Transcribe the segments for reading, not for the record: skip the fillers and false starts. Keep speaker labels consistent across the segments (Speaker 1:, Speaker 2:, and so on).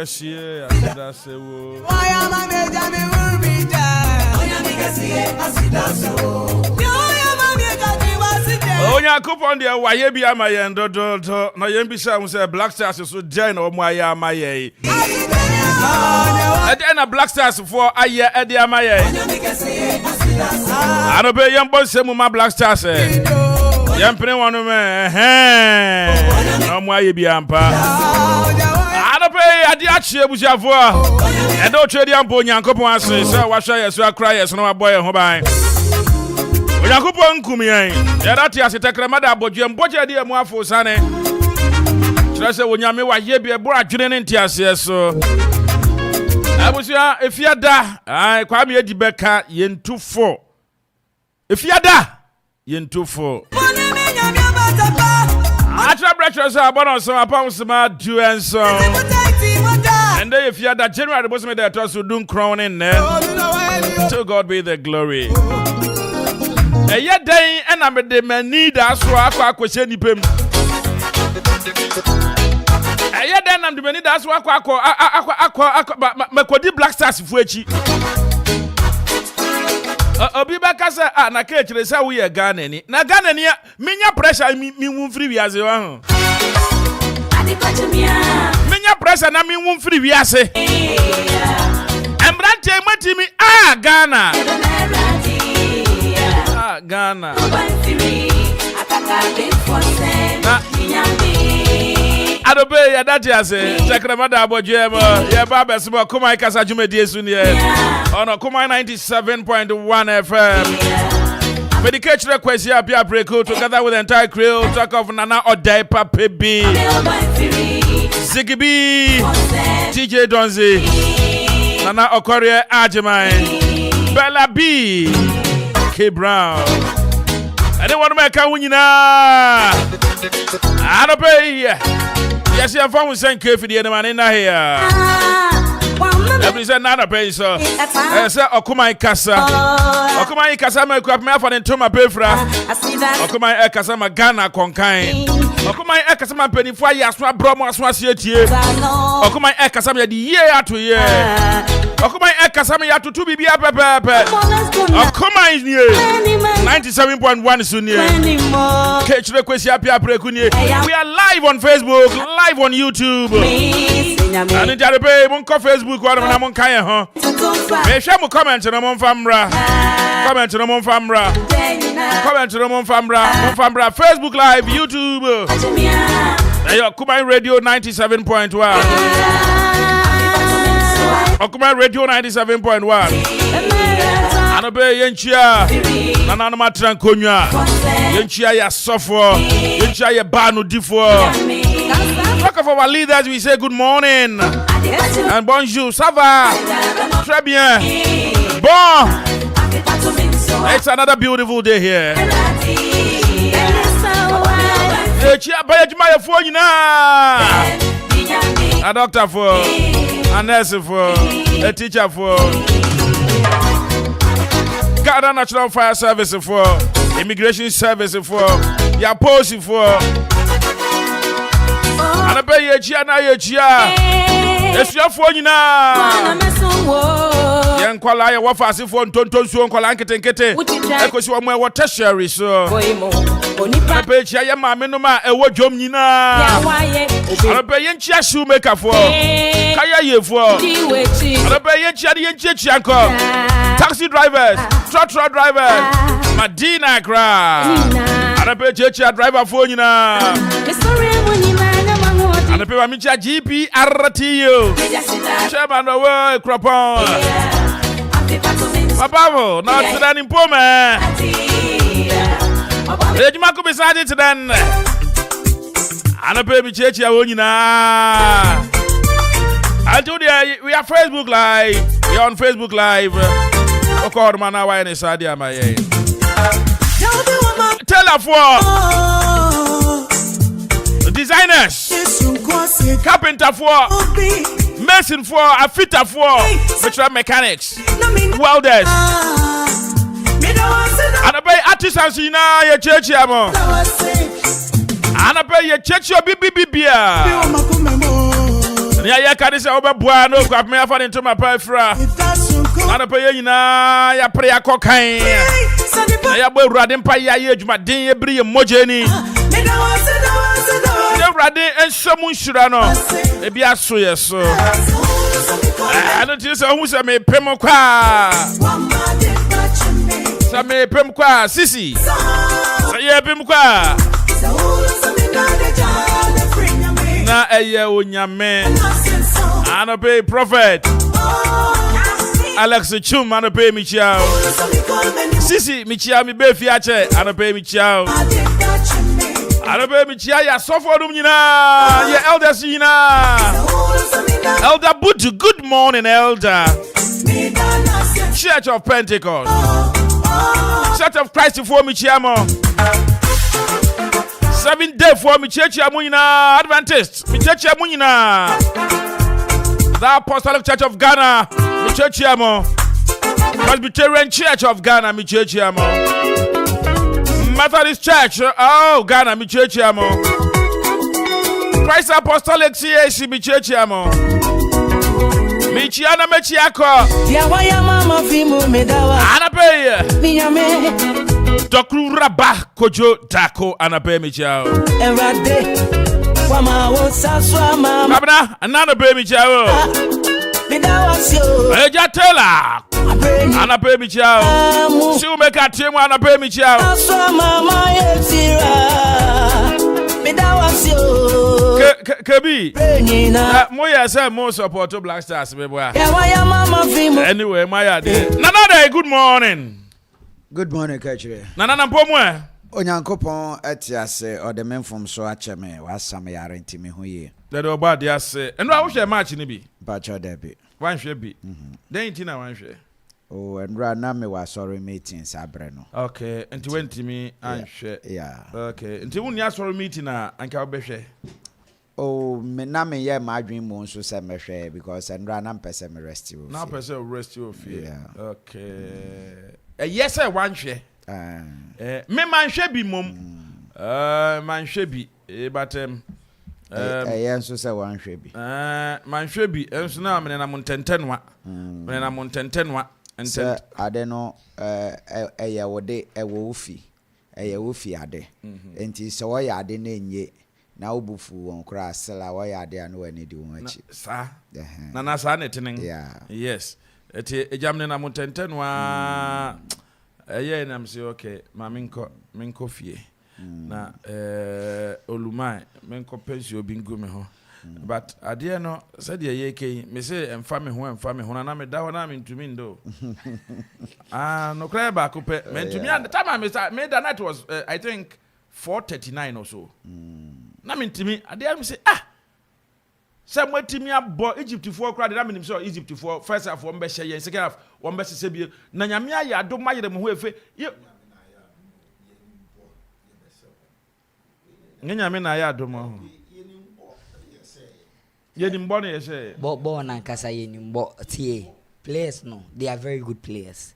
Speaker 1: Kaakyire Asedasewo. Onya Akropong de waye bi amaye ndododo na yembisa mu say Black Stars so join o mu aye amaye. E dey na Black Stars for aye e dey amaye. Ano be yembo se mu ma Black Stars e. Yempene wonu me no mu aye bi ampa. Ano be ade achie busiafo a. E do twedi ampo Nyankopon ase se wa hwa yeso akra yeso na wa boy ho ban. Akropong nkumiyan ya dati asetekremada abodwe mboje de emu afo sane kire se wonyame wa ye bi ebura adwene ne ntiase so abusia efiada ai kwa me edi beka yentufo efiada yentufo atra breakfast abono so apam sma du enso and they efiada January boss me dey to so dun crowning ne to God be the glory. Eye den ena me de mani da so akwa nipem. Eye den na me de mani da so akwa makodi Black Stars fu echi. Obi ba kasa na ka echire se wo ye Ghana ni. Na Ghana ni menya pressure mi wu free wiase wa ho. Menya pressure na mi wu free wiase. Embrante matimi Ghana. Ghana. Adobe ya dati ase Tekremada abodwe mo ye ba besimo Okoman Kasa jumedi esu ni on Okoman 97.1 FM. Kaakyire Kwesi Appea Apreku together with the entire crew talk of Nana Odai Papebi Zigibi TJ Donzi Nana Okorie Ajimai Bella B K Brown. I don't want to make a winner. I don't pay. Yes, I'm from St. K for the man in here. Every said not a pay, so I said, Okoman Kasa. Okoman Kasa, my crap, my for the Toma Pefra. Okoman Kasa, my Ghana Conkain. Okoman Kasa, my penny for years, my Bromo, Swasiet. Okoman Kasa, the year to year. Okoman Kasa, me to 2 BB. Okoman is near 97.1 Sunni. Kaakyire Kwesi Appea Apreku. We are live on Facebook, live on YouTube. And in Jarabe, Monko Facebook, what I'm on Kaya, huh? May shame comment on Mon Famra. Comment on Mon Famra. Comment on Mon Famra. Facebook Live, YouTube. Okoman Radio 97.1. Okoman Radio 97.1. Anobe yenchia nana no matran konwa yenchia ya sofo yenchia ya banu difo. Talk of our leaders, we say good morning and bonjour, ça va très bien. Bon, it's another beautiful day here. Yenchia ba yejuma ye fo nyina a doctor for a nurse for a teacher for Ghana National Fire Service for Immigration Service for your post for and I pay ye chia na ye chia. It's your phone na. Yan kwala ye wa fasi for ntonton so kwala nketenkete. Ekosi wa mwe water share so. I pay chia ye ma me no ma e wo dwom nyina. I pay ye chia shoemaker for. Kaya ye for. I pay ye chia ko. Taxi drivers, truck drivers, Madina Kra. And I pay chia driver for nyina. And the people Micha GP RTU Chairman of Akropong Papa, not to that in Poma. Let me go beside it then. And a baby church, I won't I told you we are Facebook Live. We are on Facebook Live. Okay, man, I want to say, my tell her for designers. Carpenter for, mason for, a fitter for, virtual mechanics, welders. And I pay artisans in your church, Amo. And I pay your church, your BBB. And ya kadisa obeboa no Akuapem afa ne ntoma pa afra ana pa yina ya pre akokan ya bo Awurade mpa ya adwuma den ye biri ye mogeni ya Awurade ensomu nshura no ebi aso yeso ana ti se hu se me pem kwa sa me pem kwa sisi sa ye pem kwa na eye onyame ana pay prophet Alex Chum ana pay mi chiao sisi mi chiao mi be fi ache ana pay mi chiao ana pay mi chiao ya sofo dum nyina ya elders nyina Elder Buju, good morning elder. Church of Pentecost, Church of Christ for mi chiamo 7 day for mi church amunyina Adventist mi church amunyina the Apostolic Church of Ghana mi church amo Presbyterian Church of Ghana mi church amo Methodist Church Ghana mi church amo Christ Apostolic CAC mi church amo mi chiana me chiako ya waya mama fimu medawa anape Dokru Rabah Kojo Dako anape mi chao Erade Wama wosa swama Abna anana pe mi chao Medawa sio Eja tela anape mi chao Si umeka timu anape mi chao Swama ma yetira Medawa sio Kebi Moya say mo support to Black Stars beboa ya waya mama fimu Anyway Maya de Nanade good morning.
Speaker 2: Good morning, Kaakyire.
Speaker 1: Nana mpomwe.
Speaker 2: Onyankopon etiase odeme from so acheme wasam yare ntimi ho ye.
Speaker 1: Dede oba de ase. Eno a wo hwe match ni bi.
Speaker 2: Bacho debi.
Speaker 1: Wan hwe bi. Den ti na wan hwe.
Speaker 2: Oh, enra na me wa sorry meeting sabre no.
Speaker 1: Okay, enti wentimi an hwe.
Speaker 2: Yeah.
Speaker 1: Okay, enti wunni asori meeting na anka obehwe.
Speaker 2: Oh, me na me ye ma adwen mo nso se me hwe because enra na mpese me rest you.
Speaker 1: Na pese rest you fear.
Speaker 2: Yeah.
Speaker 1: Okay. Yes I wan hwe. Me man hwe bi mom. Man hwe bi batem.
Speaker 2: Yenso se wan hwe bi.
Speaker 1: Man hwe bi enso na me na montentenwa. Me na montentenwa.
Speaker 2: Ente ade no eye wode ewo ofi. Eye ofi ade. Enti se wo ya ade na enye na obufu won kra asela wo ya ade anu wani di won achi.
Speaker 1: Sa. Na sa na tenen.
Speaker 2: Yeah.
Speaker 1: Yes. Eti ejamne na montentenwa. Na say okay, ma minko fie. Na olumai minko pensi obingu me ho. But ade no said ye yeke me say emfa me ho na me da ho na me ntumi ndo. No cry back up me ntumi and the time me that night was I think 4:39 or so. Na me ntumi ade me say Some way to me about Egypt for crowd, I mean, so Egypt for first half, one best year, second half, one best Sabia. Nanyamia, I don't mind them who have you. Nanyamina, don't know. Yedim Bonnie, say,
Speaker 3: Okoman Kasa TA players, no, they are very good players.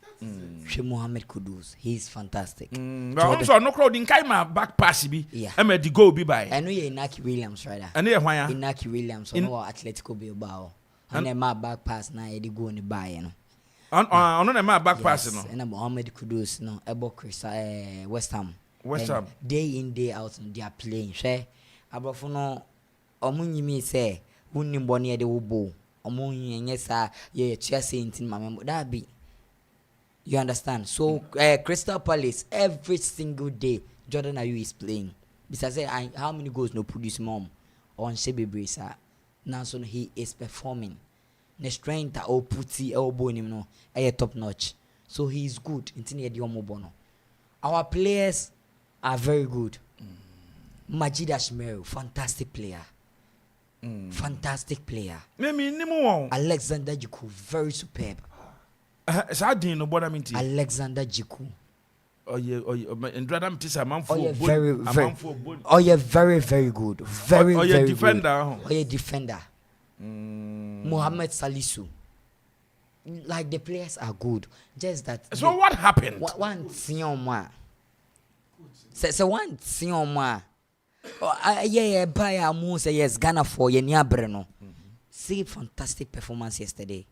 Speaker 3: Mohamed Kudus, he's fantastic.
Speaker 1: Also, no crowd in Kaima back pass be. Yeah, I made the go be by.
Speaker 3: I know you're Inaki Williams, right?
Speaker 1: And here, why?
Speaker 3: Inaki Williams, or Atletico Bilbao. And then my back pass now, they go in the buy, no.
Speaker 1: On my back pass, no.
Speaker 3: And Mohamed Kudus, no, Ebo Chris, West Ham. Day in, day out, they are playing. Share. Abafono, Omunimi say, Wunim Bonnie de Ubo, Omun, yes, yeah, Chelsea in my member. That be. You understand? So, Crystal Palace, every single day, Jordan Ayew is playing. Because how many goals no produce mom on Shebe Brisa? Now, so he is performing. The strength that all putty elbow him no, top notch. So he is good. Our players are very good. Majid Ashmeru, fantastic player. Fantastic player. Alexander Jiku, very superb. Alexander Jiku. Very, very good. Very defender. Good. Defender. Mohamed Salisu. Like the players are good. Just that.
Speaker 1: So what happened?
Speaker 3: One thing on one. So one thing on one. Yeah, buy a moose, yes, Ghana for Yenia Breno. see fantastic performance yesterday.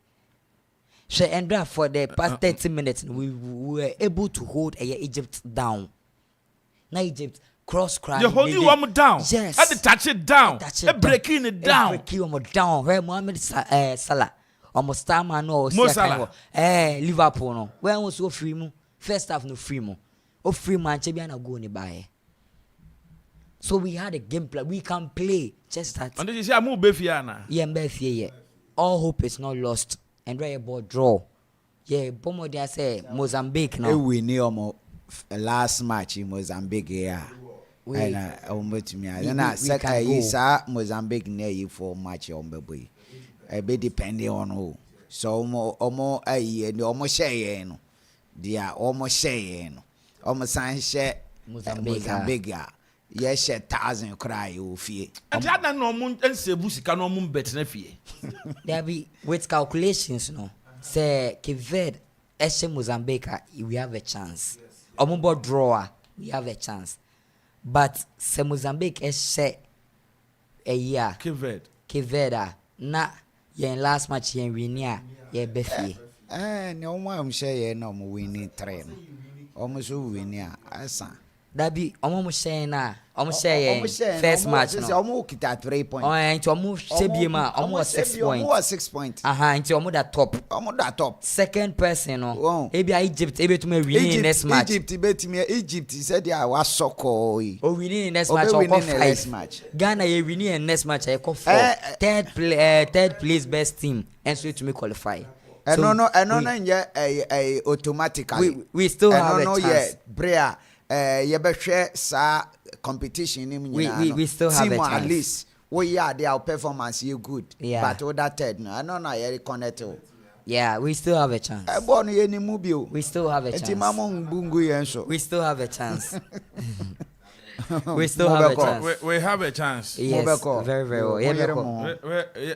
Speaker 3: So and for the past 30 minutes, we were able to hold Egypt down. Now Egypt cross cry.
Speaker 1: You hold you down.
Speaker 3: Yes.
Speaker 1: Had to touch it down. Breaking it down.
Speaker 3: Breaking it down. Where Mohamed Salah. Almost time I know. Liverpool no. When was so free mo? First half no free mo. O free man chebi na go ni buy. So we had a game plan. We can play just that.
Speaker 1: And this is move befiana.
Speaker 3: Yeah, Mbefie. All hope is not lost. And right about draw. Yeah, Bomo they say Mozambique now.
Speaker 2: We need last match in Mozambique here. And to me. And I second is Mozambique near you for match on baby. I be depending on who. So almost a year and almost say no. They are almost saying almost sign share Mozambique. Yes, 1,000 cry you fear.
Speaker 1: And that no moon and say Busika no moon bet fear.
Speaker 3: There be with calculations, no. Say Kived Eshe Mozambique, we have a chance. Omumbo drawer, we have a chance. But se Mozambique Eshe a year. Kiveda na yen last match yen winia ye befi.
Speaker 2: No one say no winning train. Almost winning asa.
Speaker 3: That be almost saying first match.
Speaker 2: Almost at 3 points.
Speaker 3: Oh, into almost Sebima, almost 6 points.
Speaker 2: Almost 6 points.
Speaker 3: Into almost that top.
Speaker 2: Almost that top.
Speaker 3: Second person, no. Maybe Egypt, able to me winning next match.
Speaker 2: Egypt said, yeah, was so cold.
Speaker 3: Oh, winning next match. Next match. Ghana, you winning next match. I call for third place best team, and so to me qualify.
Speaker 2: And no, yeah, automatically.
Speaker 3: We still have a chance.
Speaker 2: Yeah, Brea. You better sa competition
Speaker 3: we still have a chance.
Speaker 2: At least their performance you good.
Speaker 3: Yeah.
Speaker 2: But all that I don't know you connect.
Speaker 3: Yeah, we still have a chance. We still have a chance. We still have a chance. We still have a chance.
Speaker 1: We have a chance.
Speaker 3: Yes, very, very well.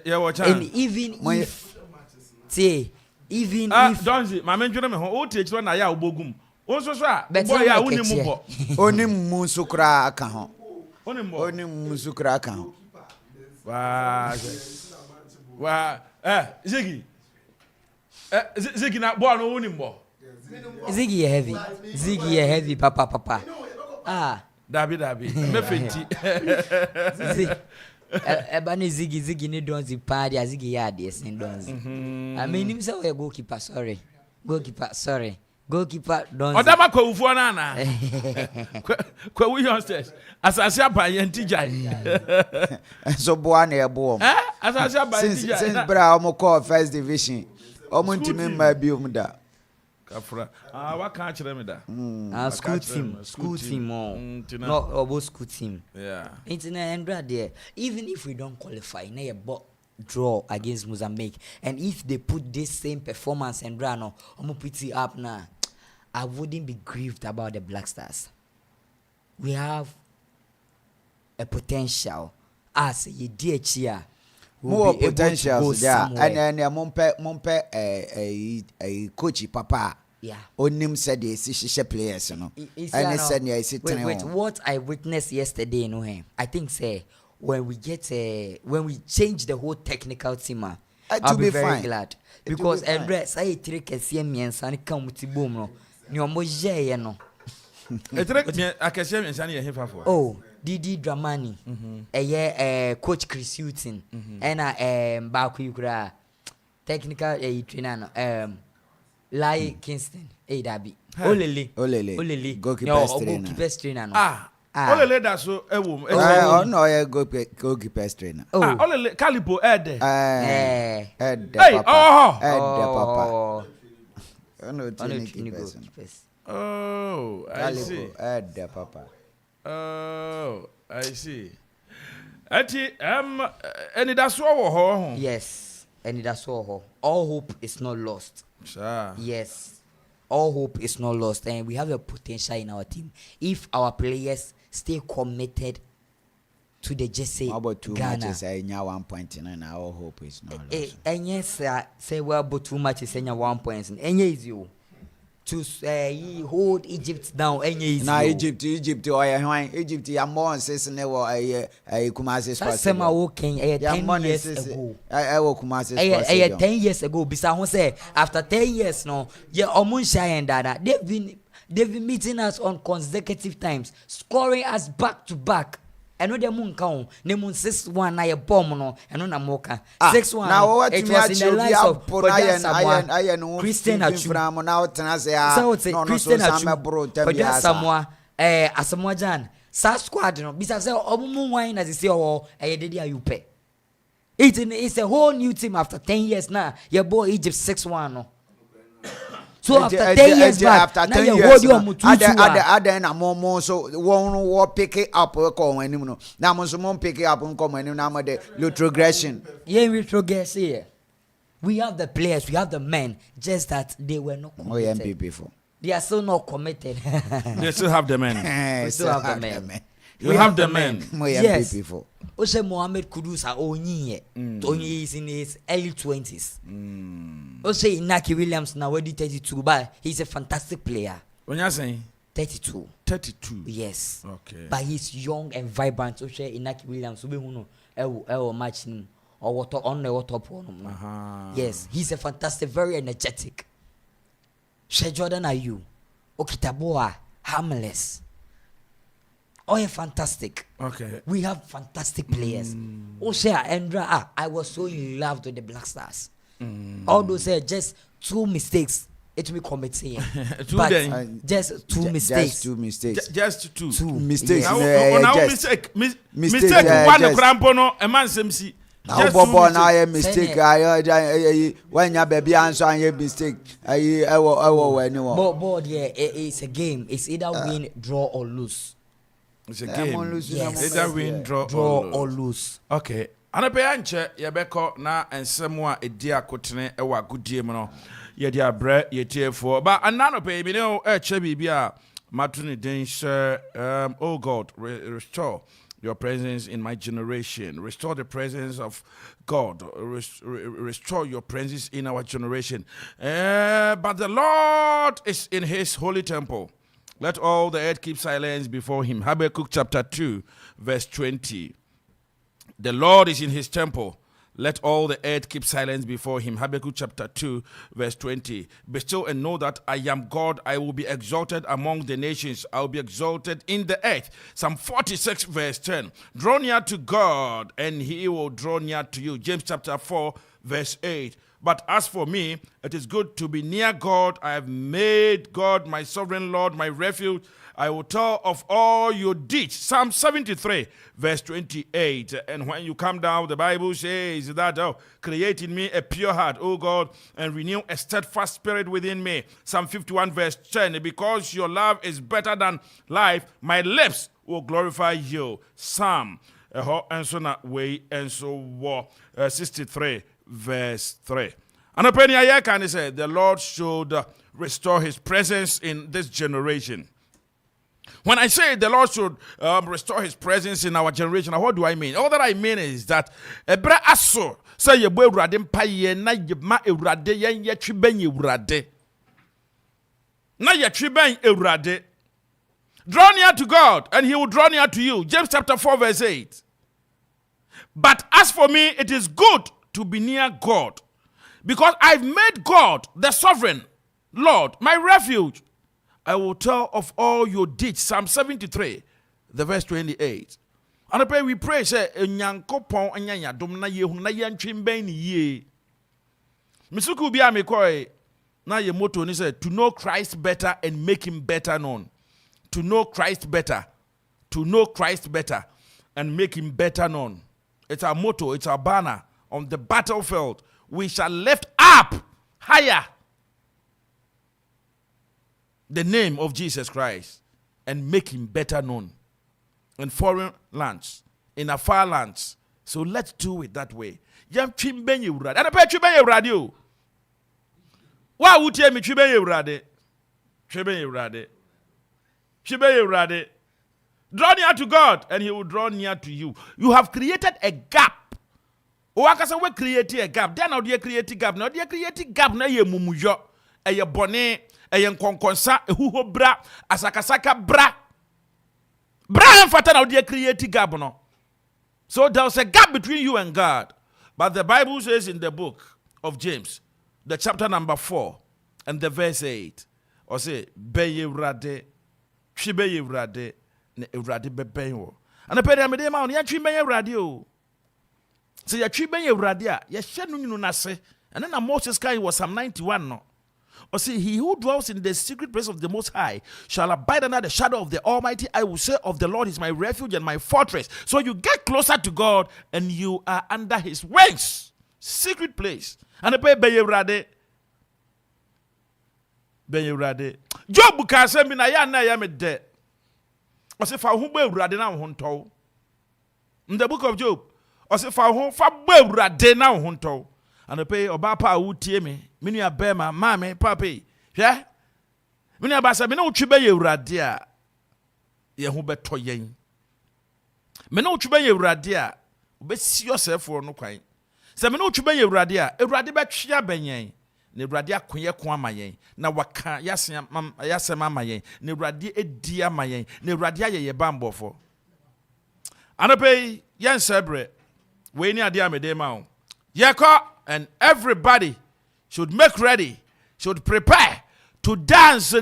Speaker 1: Yeah,
Speaker 3: and even if
Speaker 1: don't see my mention me ho take one na ya obogum. Onso so a boy ya woni mo.
Speaker 2: Oni musu kra aka ho. Oni musu kra aka ho.
Speaker 1: Wa Ziggy. Ziggy na boy no woni mo.
Speaker 3: Ziggy heavy. Ziggy heavy papa.
Speaker 1: Dabi. Me fenti.
Speaker 3: Ebani Ziggy ni donzi party Ziggy ya de sen donzi. I mean him say we goalkeeper sorry. Goalkeeper don't.
Speaker 1: Odama ko ufu na na. Kwa we youngsters. Asase abaye ntijai.
Speaker 2: So boa na ebo.
Speaker 1: Asase abaye ntijai.
Speaker 2: Since bra omo call first division. Omo ntimi ma bi omo da.
Speaker 1: Kafra. Wa kan kire me da.
Speaker 3: School team. No, about school team.
Speaker 1: Yeah.
Speaker 3: Internet and there. Even if we don't qualify, na ye draw against Mozambique, and if they put this same performance and run put it up now, I wouldn't be grieved about the Black Stars. We have a potential as a DHR.
Speaker 2: More potential, yeah. And mumpe a coachy papa.
Speaker 3: Yeah.
Speaker 2: Onim said he is players, you know. And he said
Speaker 3: wait, what I witnessed yesterday, I think say when we change the whole technical team, I'll be very glad. Because Andre say trick and come with boom no. Ni omo je no. Oh, Didi Dramani. Coach Chris Hutton. And Baku Yukra technical trainer no. Lai Kingston. Dabi. Olele. Goalkeeper trainer no.
Speaker 1: Olele da so ewo.
Speaker 2: No, goalkeeper trainer.
Speaker 1: Olele Calipo Ede.
Speaker 2: Papa.
Speaker 1: Oh, I see.
Speaker 2: Papa.
Speaker 1: Oh, I see. Ati and that's all.
Speaker 3: Yes, and that's all. All hope is not lost.
Speaker 1: Sure.
Speaker 3: Yes, all hope is not lost, and we have a potential in our team if our players stay committed to the Jesse.
Speaker 2: How about 2
Speaker 3: Ghana.
Speaker 2: matches? I now 1 point and our hope is not lost.
Speaker 3: And yes, say well, but 2 matches and 1 point. And yes, you to he hold Egypt down.
Speaker 2: Na Egypt or Egypt ya more says never a Kumasi
Speaker 3: Sports. That's same walking 10 years ago.
Speaker 2: I will Kumasi
Speaker 3: Sports. 10 years ago. Bisa say after 10 years no, yeah, Omunsha and Dada they've been meeting us on consecutive times, scoring us back to back. I know the moon count. The moon 6-1 na ye bomb no. I know na moka 6-1.
Speaker 2: Now what
Speaker 3: it was in the lives of Christian Achu.
Speaker 2: Now
Speaker 3: So it's Christian Achu. Someone Asamoah Jan. Sa squad no. Bisa say omumu wine as say oh dedi ayupe. It's a whole new team after 10 years now. Your boy Egypt 6-1 no. So after 10 years back, now you hold your
Speaker 2: other na more so won't pick it up or come anymore. Now someone pick it up and come and now the retrogression.
Speaker 3: Yeah, retrogression here. We have the players, we have the men, just that they were not committed.
Speaker 2: Before.
Speaker 3: They are still not committed.
Speaker 1: They still have the men.
Speaker 3: We still have the men.
Speaker 1: You have the men.
Speaker 3: Yes. Ose Mohamed Kudus Onyi is in his early 20s. Ose Inaki Williams now already 32, but he's a fantastic player.
Speaker 1: When you're saying
Speaker 3: 32.
Speaker 1: 32.
Speaker 3: Yes.
Speaker 1: Okay.
Speaker 3: But he's young and vibrant. Ose Inaki Williams we who match him or what on the top one. Yes, he's a fantastic, very energetic. She Jordan are you? Okitaboa, harmless. Oh, fantastic.
Speaker 1: Okay.
Speaker 3: We have fantastic players. Osea Endra, I was so in love with the Black Stars. All those just 2 mistakes. It will commit here. Just 2 mistakes.
Speaker 2: Just 2 mistakes.
Speaker 1: Just 2.
Speaker 2: 2 mistakes.
Speaker 1: Now mistake one crampono a man semsi.
Speaker 2: Now Bobo now a mistake. I when your baby answer a mistake. I anyone.
Speaker 3: But yeah, it's a game. It's either win, draw or lose.
Speaker 1: It's a game.
Speaker 3: Yes.
Speaker 1: Either win, draw
Speaker 3: or lose.
Speaker 1: Okay. Anape anche yebeko na ensemu a edi akotene e wa godie mu no ye dia bre ye tiefo ba anano pe bi ne e che bibia matuni den oh God, restore your presence in my generation. Restore the presence of God. Restore your presence in our generation. But the Lord is in his holy temple. Let all the earth keep silence before him. Habakkuk chapter 2, verse 20. The Lord is in his temple. Let all the earth keep silence before him. Habakkuk chapter 2, verse 20. Be still and know that I am God. I will be exalted among the nations. I will be exalted in the earth. Psalm 46, verse 10. Draw near to God, and he will draw near to you. James chapter 4, verse 8. But as for me, it is good to be near God. I have made God my sovereign Lord, my refuge. I will tell of all your deeds. Psalm 73, verse 28. And when you come down, the Bible says that, create in me a pure heart, O God, and renew a steadfast spirit within me. Psalm 51, verse 10. Because your love is better than life, my lips will glorify you. Psalm 63, verse 3. And a penny I can say the Lord should restore his presence in this generation. When I say the Lord should restore his presence in our generation, what do I mean? All that I mean is that ebra aso say ye boy urade mpaye na ye ma urade yen ye twiben urade. Na ye twiben urade. Draw near to God and he will draw near to you. James chapter 4 verse 8. But as for me, it is good to be near God, because I've made God the sovereign Lord, my refuge. I will tell of all your deeds. Psalm 73, the verse 28. And I pray we pray, say, Nyankopon anyanya dom na yehu na yentwimben ni ye. Misuku bia me koi na ye motto ni say to know Christ better and make him better known. To know Christ better. To know Christ better and make him better known. It's our motto, it's our banner. On the battlefield, we shall lift up higher the name of Jesus Christ and make him better known in foreign lands, in our far lands. So let's do it that way. Yam chimben ye urade. Ana pe chimben ye urade o. Wa wutie mi chimben ye urade. Chimben ye urade. Chimben ye urade. Draw near to God and he will draw near to you. You have created a gap. O akasa we create a gap. Then how do you create a gap? Now do you create a gap na ye mumuyo. eye bone, eye nkonkonsa, ehuho bra, asakasaka bra. Bra mfata na odi create gap no. So there's a gap between you and God. But the Bible says in the book of James, the chapter number 4 and the verse 8, or say, Beye Rade, Shibeye Rade, ne Rade Bebeyo. And a penny amade man, ya Tribeye Radio. So ya Tribeye Radia, ya Shanunu Nase, and then a Moses Kai was Psalm 91 no. Or see, he who dwells in the secret place of the Most High shall abide under the shadow of the Almighty. I will say of the Lord is my refuge and my fortress. So you get closer to God and you are under his wings. Secret place. And the pay Beye Rade. Job bukase mi na ya na ya me de. O se fa ho be Rade na ho ntow. In the book of Job, o se fa ho fa be Rade na ho ntow. And pay oba pa utie me nua bema mame papi hwe me nua ba se me na utwe be ye Awurade a ye ho beto yen me na utwe be ye Awurade a obesi yosefo no kwan se me na utwe be ye Awurade a Awurade betwe abenyen na Awurade akoye ko amayen na waka yasem amayen na Awurade edi amayen na Awurade ayeye bambofo anapay yen sebre we ni ade amede ma o yeko. And everybody should make ready, should prepare to dance.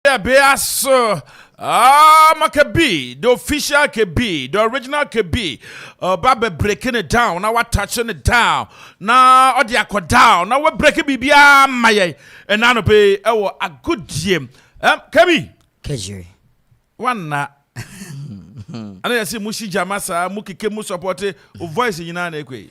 Speaker 1: Beaso Makabi, the official KB, the original KB, Baba breaking it down, now we're touching it down, now Odiako down, now we're breaking Bibia Maye, and now pay a good gym. KB
Speaker 3: Kaakyire.
Speaker 1: One na. And I see Mushi Jamasa, Muki Kemu support voice in Yanakwe.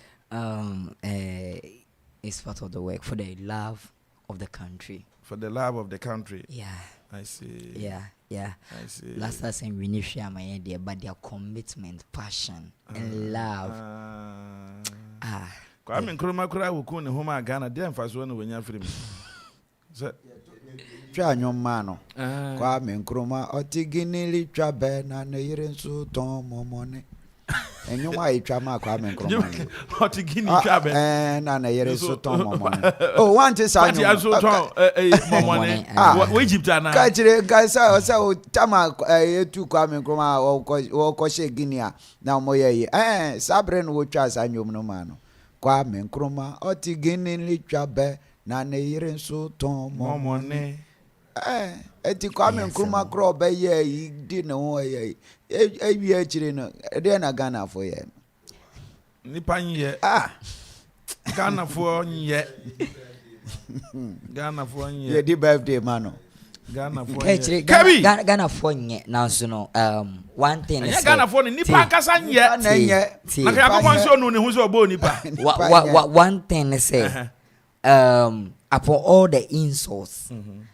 Speaker 3: It's part of the work for the love of the country.
Speaker 1: For the love of the country.
Speaker 3: Yeah.
Speaker 1: I see.
Speaker 3: Yeah.
Speaker 1: I see.
Speaker 3: Last time saying we need to share my idea, but their commitment, passion, and love.
Speaker 1: Kwame Nkrumah kura wuku ne homa Ghana dem faso no wenya free me. So
Speaker 2: twa nyoma no. Kwame Nkrumah otiginili twa be na ne yire nso ton momone. Enyuma itwa ma Kwame Nkrumah.
Speaker 1: Otigini twa be.
Speaker 2: Na ne yire nso ton momone. Oh, one thing say
Speaker 1: nyoma. Pati aso ton momone. Wo Egypt ana.
Speaker 2: Kaakyire Kasa o tama etu Kwame Nkrumah wo ko she Guinea na mo ye. Sabre no wo twa sa nyom no ma no. Kwame Nkrumah otiginili twa be na ne yire nso ton momone. Eti Kwame Nkrumah kro be ye di ne ho ye ewi akire no de na Ghana for ye
Speaker 1: nipa nye Ghana for nye Ghana for nye
Speaker 2: ye di birthday man
Speaker 1: Ghana for
Speaker 3: nye Ghana for nye now so no one thing is
Speaker 1: Ghana for nipa kasa nye na ka yakon so no ne hu so obo nipa
Speaker 3: one thing is say upon all the insults,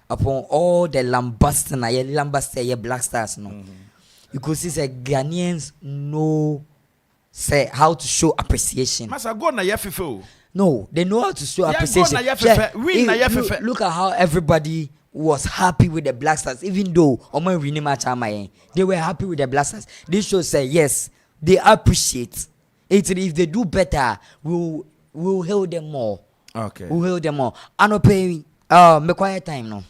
Speaker 3: upon all the lambasting, black stars, you could see say Ghanaians know say how to show appreciation.
Speaker 1: Masa go na yefefo.
Speaker 3: No, they know how to show appreciation. Look at how everybody was happy with the black stars, even though they were happy with the black stars. This show say yes, they appreciate it. If they do better, we'll hail them more.
Speaker 1: Okay.
Speaker 3: We'll hail them all. I no pay me quiet time no.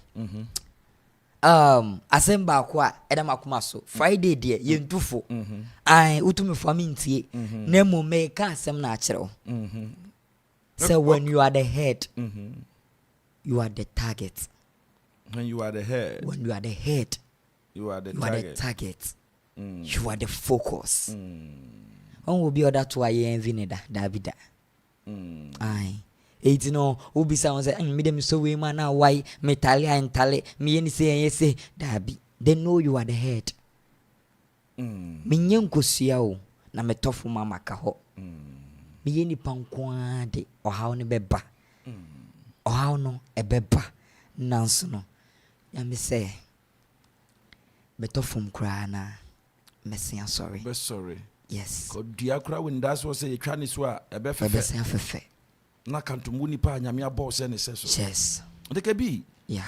Speaker 3: Asemba kwa edama kumaso Friday there yentufo. I utume famintie. Nemo me ka asem na achero. So when you are the head, you are the target.
Speaker 1: When you are the head.
Speaker 3: When you are the head,
Speaker 1: you are the
Speaker 3: target. You are the focus. One will be other to I envy Davida. Aye. It no ubi sounds me them so we man now why metali and tally me any say dabi. They know you are the head. Me nyanko siao na metofu mama kaho. Me yeni pankwade or how ne beba. Or how no e beba nanso no. Ya me say metofu mkrana. Messi, I'm sorry.
Speaker 1: Be sorry.
Speaker 3: Yes.
Speaker 1: Ko diakra when that's what say twa ni so a e be
Speaker 3: fefe.
Speaker 1: Na kantumu ni pa nyame abo se ne se so.
Speaker 3: Yes.
Speaker 1: De ka bi.
Speaker 3: Yeah.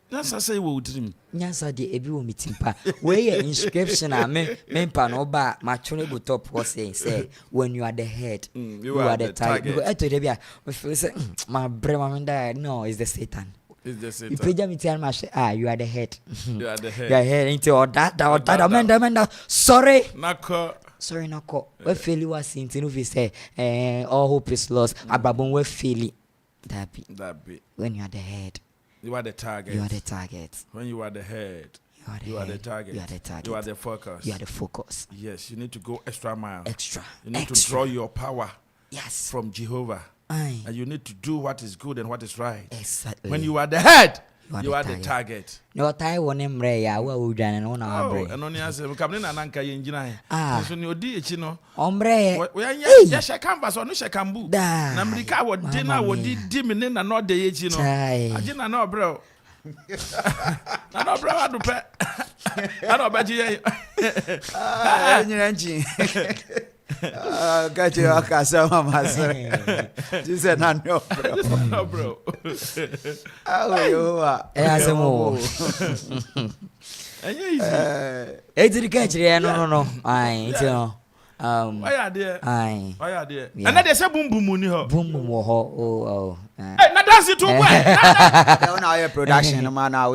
Speaker 1: Nyansa say wo udrim.
Speaker 3: Nyansa de ebi wo mitimpa. We inscription a me pa no ba ma twone go top was say when you are the head, you are the target. Because eto de bia we feel say my brain my mind no is the Satan.
Speaker 1: Is the Satan.
Speaker 3: You pay me tell me you are the head.
Speaker 1: You are the head.
Speaker 3: You are head into or that amenda. Sorry.
Speaker 1: Nako.
Speaker 3: Sorry nako. We feel you was into no say all hope is lost. Ababon we feel that be. When you are the head.
Speaker 1: You are the target.
Speaker 3: You are the target.
Speaker 1: When you are the head, you are the target.
Speaker 3: You are the target.
Speaker 1: You are the focus.
Speaker 3: You are the focus.
Speaker 1: Yes, you need to go extra mile.
Speaker 3: Extra.
Speaker 1: You need to draw your power.
Speaker 3: Yes.
Speaker 1: From Jehovah.
Speaker 3: Aye.
Speaker 1: And you need to do what is good and what is right.
Speaker 3: Exactly.
Speaker 1: When you are the head, you are the target.
Speaker 3: No time one emre ya wa ujan and on our brain.
Speaker 1: And only answer come in and anka yenjina. So you di chino.
Speaker 3: Ombre.
Speaker 1: We ya she canvas or no she cambu. Na mrika wo dinner wo di mine na no de chino. Agina no bro. Na no bro adu pe. Adu ba ji.
Speaker 2: Nyanchi. Kaakyire Kasa mama sorry. She said no bro. Oh,
Speaker 3: asemo. Easy. Kaakyire no. Aye, it's no.
Speaker 1: Why are there?
Speaker 3: Aye.
Speaker 1: Why are there? And then they say boom boom ni ho.
Speaker 3: Boom boom wo ho. Oh.
Speaker 1: Hey, na dance it too well.
Speaker 2: They now your production no man now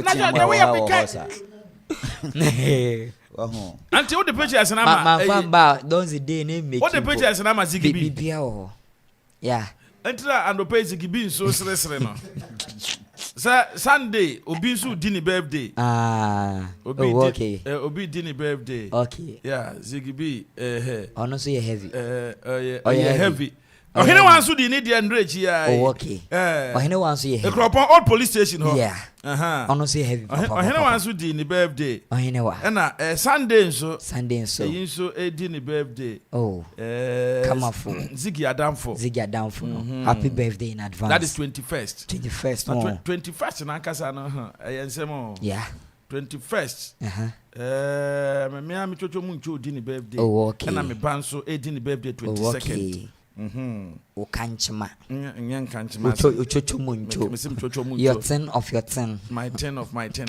Speaker 1: until the pictures na ma
Speaker 3: don't the day name make
Speaker 1: what the pictures na ma zigibi
Speaker 3: bibia ho yeah
Speaker 1: until and the page zigibi so sere no Sunday obi so di ni birthday
Speaker 3: okay
Speaker 1: obi di ni birthday
Speaker 3: okay
Speaker 1: yeah zigibi
Speaker 3: ono so heavy
Speaker 1: heavy ohene wan so di ni di andrechi ya
Speaker 3: okay ohene wan so heavy
Speaker 1: Akropong old police station ho
Speaker 3: yeah ono so heavy
Speaker 1: ohene wan so di ni birthday
Speaker 3: ohene wa
Speaker 1: na Sunday so yin so di ni birthday
Speaker 3: come for
Speaker 1: Ziggy Adamfo
Speaker 3: no happy birthday in advance.
Speaker 1: That is 21st
Speaker 3: no
Speaker 1: 21st na kasa no ensemo
Speaker 3: yeah
Speaker 1: 21st me am chocho mu ncho di ni birthday
Speaker 3: okay
Speaker 1: na me ban so di ni birthday 22nd
Speaker 3: o kanchima
Speaker 1: nyankanchima
Speaker 3: chocho muncho
Speaker 1: misim chocho muncho
Speaker 3: your 10 of your 10
Speaker 1: my 10 of my 10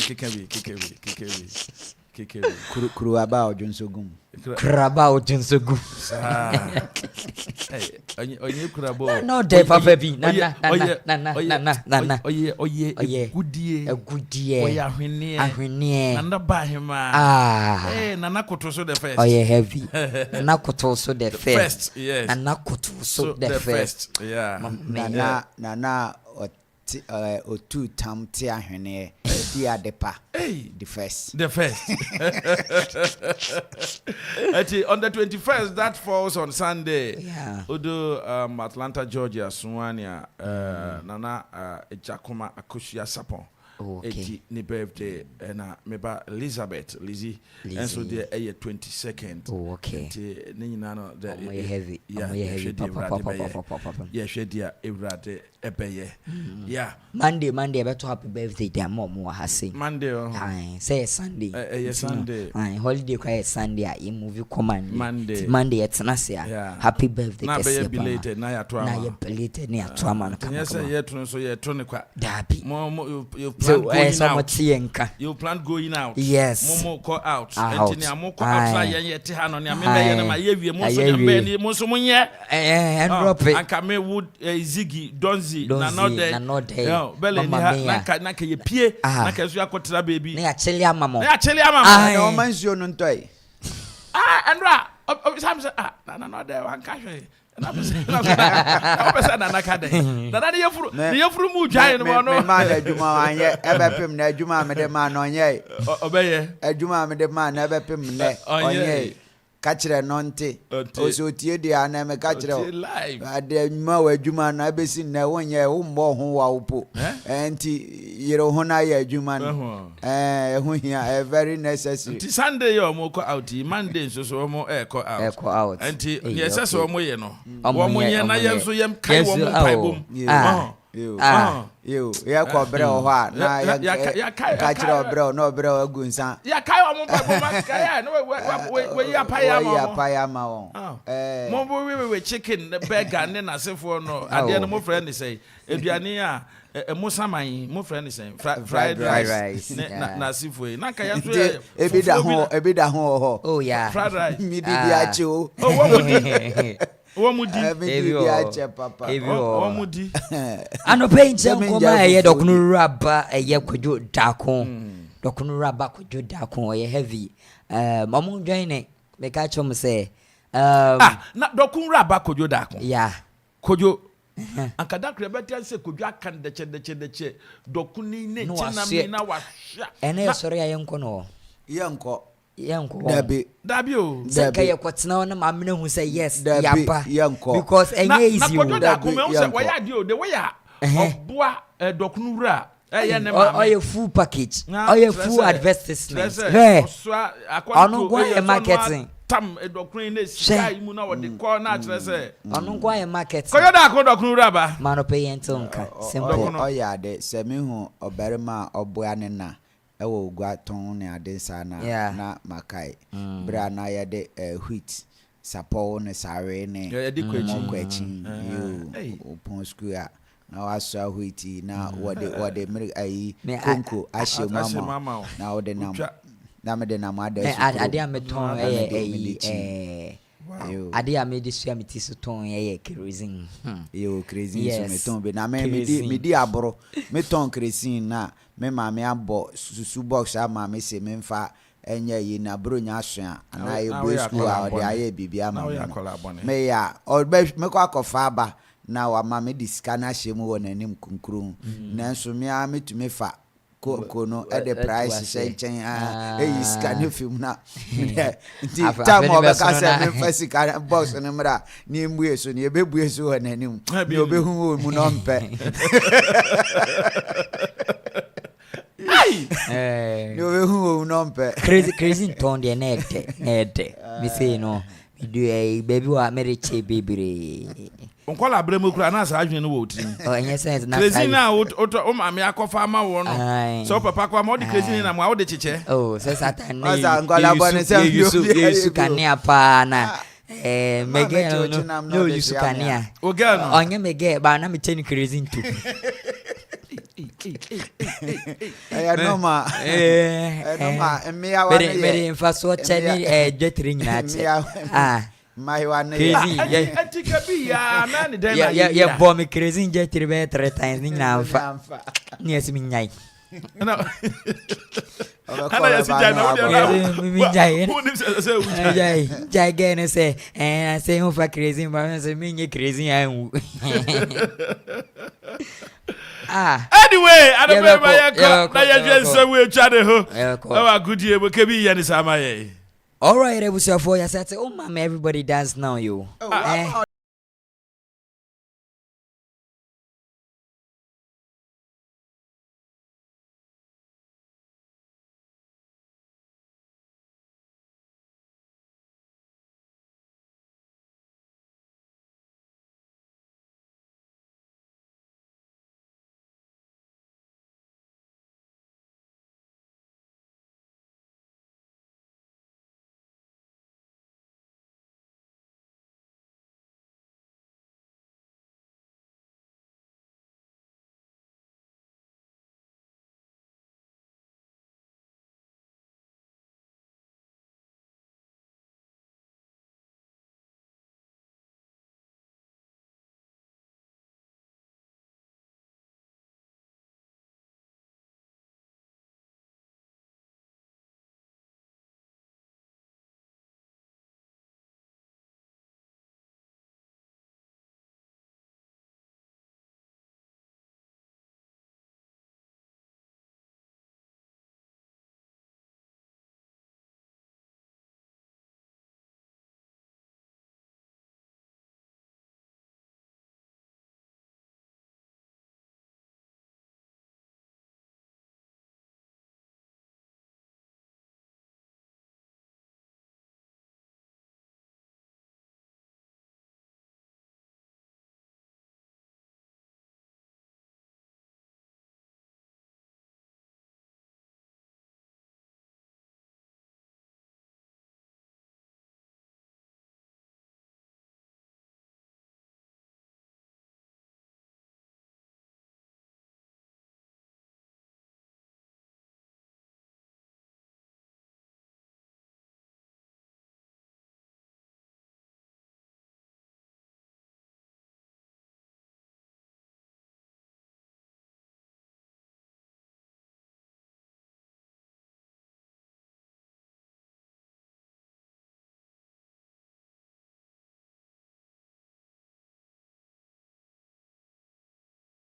Speaker 1: kikewi
Speaker 2: Kuruaba Ojunsogum
Speaker 3: Kraba Ojunsogum
Speaker 1: onye kurabo
Speaker 3: no de papa bi na egudie
Speaker 1: oya ahwene nanda bahima nana kotoso the first
Speaker 3: oye heavy nana kotoso the
Speaker 1: first yes
Speaker 3: nana kotoso the first
Speaker 1: yeah
Speaker 2: nana otu tam ti ahwene dia depa the first
Speaker 1: on the 21st that falls on Sunday
Speaker 3: odo
Speaker 1: Atlanta Georgia Suwania nana ejakoma akosia sapon eti ni birthday na meba Elizabeth Lizzie and so there 22nd
Speaker 3: okay
Speaker 1: ni nyina no the
Speaker 3: heavy
Speaker 1: yeah shedia Evrade ebeye yeah
Speaker 3: Monday beto happy birthday their mom wa hase
Speaker 1: Monday
Speaker 3: say Sunday
Speaker 1: Sunday
Speaker 3: holiday kwa Sunday a movie command
Speaker 1: Monday
Speaker 3: etna say happy birthday
Speaker 1: na be belated na ya to ama
Speaker 3: na ya belated na ya to ama no
Speaker 1: kama say ye to so ye to ne kwa
Speaker 3: dabi
Speaker 1: you plan going out
Speaker 3: yes
Speaker 1: momo call out entini amoko outside ye te ha no ne me ye na ma ye wie mo so be ni mo so munye
Speaker 3: drop it
Speaker 1: anka me would Ziggy Donzi na no dey bele ni na ka ye pie na ka so akotra baby
Speaker 3: na ya chele amamo
Speaker 2: na o manzio no ntoi
Speaker 1: andra sam say na dey wan ka hwe na pesa na nakade na yefuru mu dwan no
Speaker 2: me ma na adwuma anye ebepem na adwuma me de ma no onye
Speaker 1: obeye
Speaker 2: adwuma me de ma na ebepem ne onye kachire nonte oso tie dia na me kachire ade ma wa adwuma na besi na wonye wo mbo ho wa upo enti yero ho na ya adwuma no ho hia very necessary
Speaker 1: enti Sunday yo mo ko out Monday so mo ko out enti yes so mo ye no wo mo ye na ye so yem kai wo mo pai bom
Speaker 2: ya ko bre ho a na ya kachire obre no obre agunsa
Speaker 1: ya kai wo mo pai bom kai no we ya
Speaker 2: pai ma won
Speaker 1: mo bo we chicken burger ne na sefo no ade no mo friend say eduane a mo saman mo friend say fried rice na sefo na ka ya so
Speaker 2: ebida ho
Speaker 3: oh yeah
Speaker 1: fried rice
Speaker 2: mi di ache o
Speaker 1: wo mudi
Speaker 2: papa
Speaker 1: wo mudi
Speaker 3: ano penche nkoma ye dokunu raba ye kwadwo dako dokunu raba kwadwo dako ye heavy mamu join ne me ka chom say
Speaker 1: na dokunu raba kwadwo dako
Speaker 3: yeah
Speaker 1: kwadwo ankada krebeti se kwadwo akan deche dokuni ne china mi na wa sha
Speaker 3: ene sori ya yenko no yanko
Speaker 1: dabi o
Speaker 3: seka ye kwatena na mamene hu say yes yapa because enye easy
Speaker 1: na kwadwo dako me hu say waya di o de waya obua dokunu ra ye ne ma
Speaker 3: oye full package oye full advertisement ono go e marketing
Speaker 1: tam dokunu ne sika imu na wo de ko na kire say
Speaker 3: ono go e marketing
Speaker 1: kwadwo dako dokunu ra ba
Speaker 3: ma no pay ento nka simple
Speaker 2: oya de se me hu obarima oboa ne na ewo gwa ton ne ade sana na makai bra na ya de wheat sapo ne sare ne
Speaker 1: ya de
Speaker 2: kwachi yo upon school na waswa wheat na wode mir ayi konko ashe mama na wode na me de na ma da
Speaker 3: ade ameton ade a me de sua me ti so ton kerosene
Speaker 2: yo kerosene so me ton be na me di abro me ton kerosene na me ma me abo susu box ama me se me mfa enye yi na bronya asoa na ye boy school a ode aye bibia ma me ya me kwa kofa ba na wa ma me diska na hyemu wo nanim kunkuru na so me a metumi fa ko no at the price senchen e scan no film na nti time obeka se me fasika box no mra ni mbue so ni ebebue so wo nanim ni obehu wo mu no mpe no we who no mpe
Speaker 3: crazy ton de nete me say no me do baby wa mereche bibire
Speaker 1: onkola abremu kura na sa adwene no wo tin
Speaker 3: enye sense na
Speaker 1: crazy na o ma me akofa ma wo no so papa kwa mo di crazy na mo de chiche
Speaker 3: so satan ne
Speaker 2: asa onkola bone se
Speaker 3: you kania pa na mege no you kania
Speaker 1: o girl no
Speaker 3: onye mege ba na me cheni crazy ntu
Speaker 2: no ma
Speaker 3: mere infaso cheni jetri nyina che
Speaker 2: my one
Speaker 3: crazy
Speaker 1: antikabi ya man dem
Speaker 3: ya bo me crazy jetri be 3 times ni na mfa ni esimi nyai
Speaker 1: no ana ya si jana wo
Speaker 3: mi jai jai gene say say who for crazy but say me nye crazy an
Speaker 1: anyway I don't remember na ya jense we twade ho our good year we ke bi ya ni sama ye
Speaker 3: all right ebusafo ya say oh mama everybody dance now yo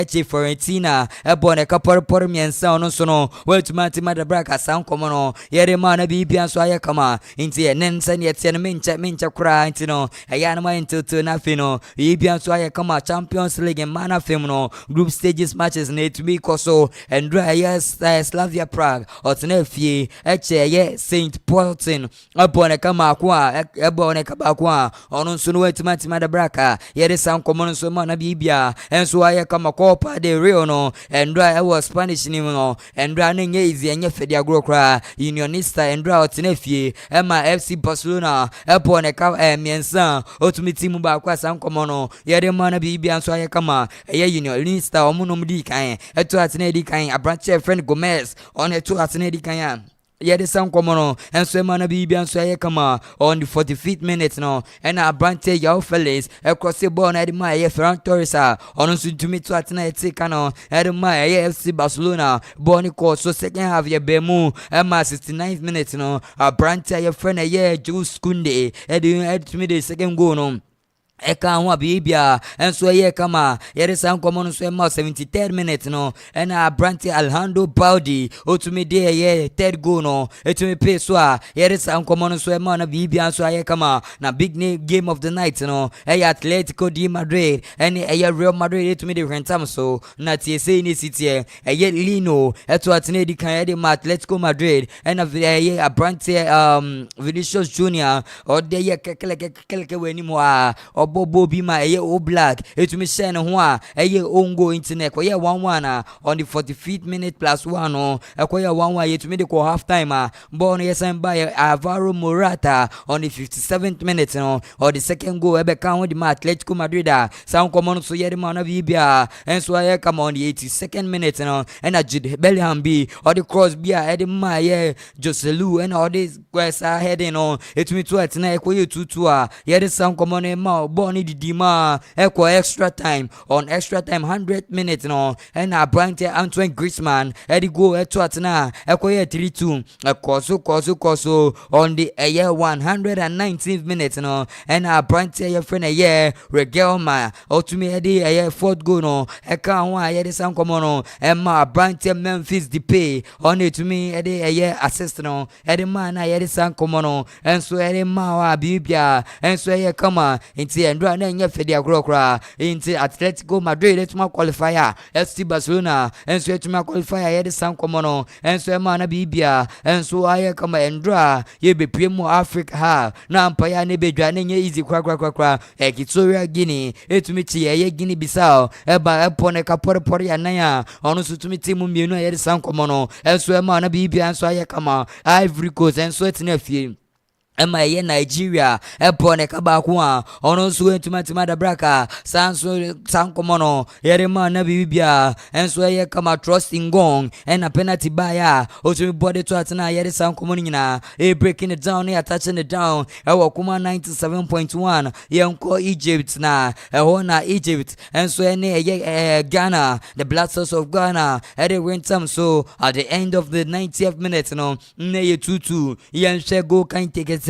Speaker 3: eche Florentina ebone ka por miensa ono so no wetumati madabra ka san komo no yere ma na bibia so aye kama nti enen se ne etie no mencha kura nti no eya na ma ntutu na fi no bibia so aye kama Champions League mana film no group stages matches na etumi koso endra yes Slavia Prague otne fie eche ye St Polten ebone kama kwa ebone kaba kwa ono so no wetumati madabra ka yere san komo no so ma na bibia enso aye kama Copa de Rio no endra e was Spanish ni no endra na nye izi enye fedi agro kra Unionista endra otene fie ema FC Barcelona epo ne ka miensa otumi timu ba kwa san komo no yede ma na bibia nso aye kama eye Unionista omunom di kan eto atene di kan abranche friend Gomez on eto atene di kan yede san komo no enso ema na bibia nso aye kama on the 45th minute no ena Abrante Yao Felix across the ball na di ma ye Ferran Torres ono nso tumi to atena etika no ede ma ye FC Barcelona ball ni ko so second half ye bemu ema 69th minute no Abrante ye friend ye Jules Koundé ede tumi the second goal no eka ho bibia enso ye kama yere san komo no so ema 73rd minute no ena Abrante Alejandro Baldi otumi de ye third goal no etumi pay so yere san komo no so ema na bibia so ye kama na big game of the night no Atletico de Madrid ene Real Madrid etumi de rentam so na tie say ni city Lino eto atene di kan ye ma Atletico Madrid ena ye Abrante Vinicius Junior o de ye kekele weni mo Bobo Bima O Black etumi share no ho ongo internet ko 1-1 on the 45th minute plus 1 no ko 1-1 etumi de ko half time ball no yesan by Alvaro Morata on the 57th minute no or the second goal ebe kan ho di Atletico Madrid san komo no so yere ma na bibia enso aye come on the 82nd minute no and Jude Bellingham bi or the cross bia ede ma ye Joselu and all this kwesa heading on etumi to atena ko 2-2 yere san komo no ma Bonnie Dima equal extra time on extra time 100 minutes no and Abrante Antoine Griezmann Eddie go eto atena equal 3-2 koso on the 119th minute no and Abrante your friend Regelma otumi Eddie fourth goal no eka ho ayede san komo no Emma Abrante Memphis Depay on it to me Eddie assist no Eddie man ayede san komo no enso Eddie ma wa bibia enso ye kama inti endra na nya fedi agrokra inti Atletico Madrid etuma qualifier FC Barcelona enso etuma qualifier yede san komo no enso ema na bibia enso aye kama endra ye be premu Africa ha na ampaya ne bedwa na nya easy kwa Equatorial Guinea etumi chi ye Guinea Bissau eba epone ka porpor ya na ya ono sutumi timu mienu yede san komo no enso ema na bibia enso aye kama Ivory Coast enso etina fie Emma ye Nigeria ebone kaba kwa ono so entumatima da braka san komono yere ma na bibia enso ye kama trust in gong and a penalty baya otumi body to atena yere san komono nyina breaking it down attaching it down Okoman 97.1 yenko Egypt na na Egypt enso ye Ghana the Black Stars of Ghana they win some so at the end of the 90th minute no ne 2-2 yen go kan take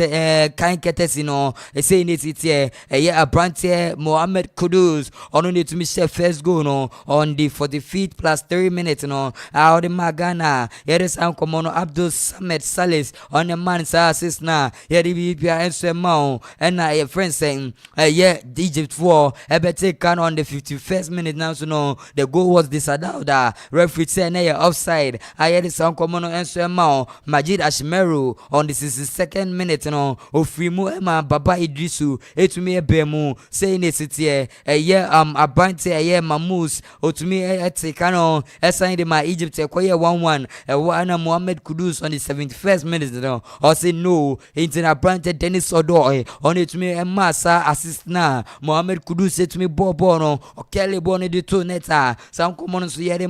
Speaker 3: kan ketesi no say ni titie Abrante Mohamed Kudus ono need to miss first goal no on the 45th plus 3 minutes no out the Magana here is Komono Abdul Samed Salis on the man assist na here the BPA and Mao and a friend saying Egypt for ebete can on the 51st minute now so no the goal was disallowed referee said offside I had some Komono and Mao Majid Ashmeru on the 62nd minute no ofrimu ema Baba Idrisu etumi ebemu say ne sitie Abrante Mamus otumi etikano sign the my Egypt ekoye 1-1 wana Mohamed Kudus on the 71st minute no or say no into Abrante Dennis Odoi on etumi emasa assist na Mohamed Kudus etumi bobo no okele bone de to neta sam komono so yere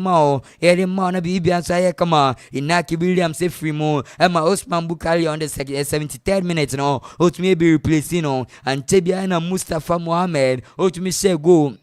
Speaker 3: ma na bibia so aye kama Inaki Williams efrimu ema Osman Bukari on the 73rd minute no otumi be replacing no and Tebia na Mustafa Mohamed otumi say go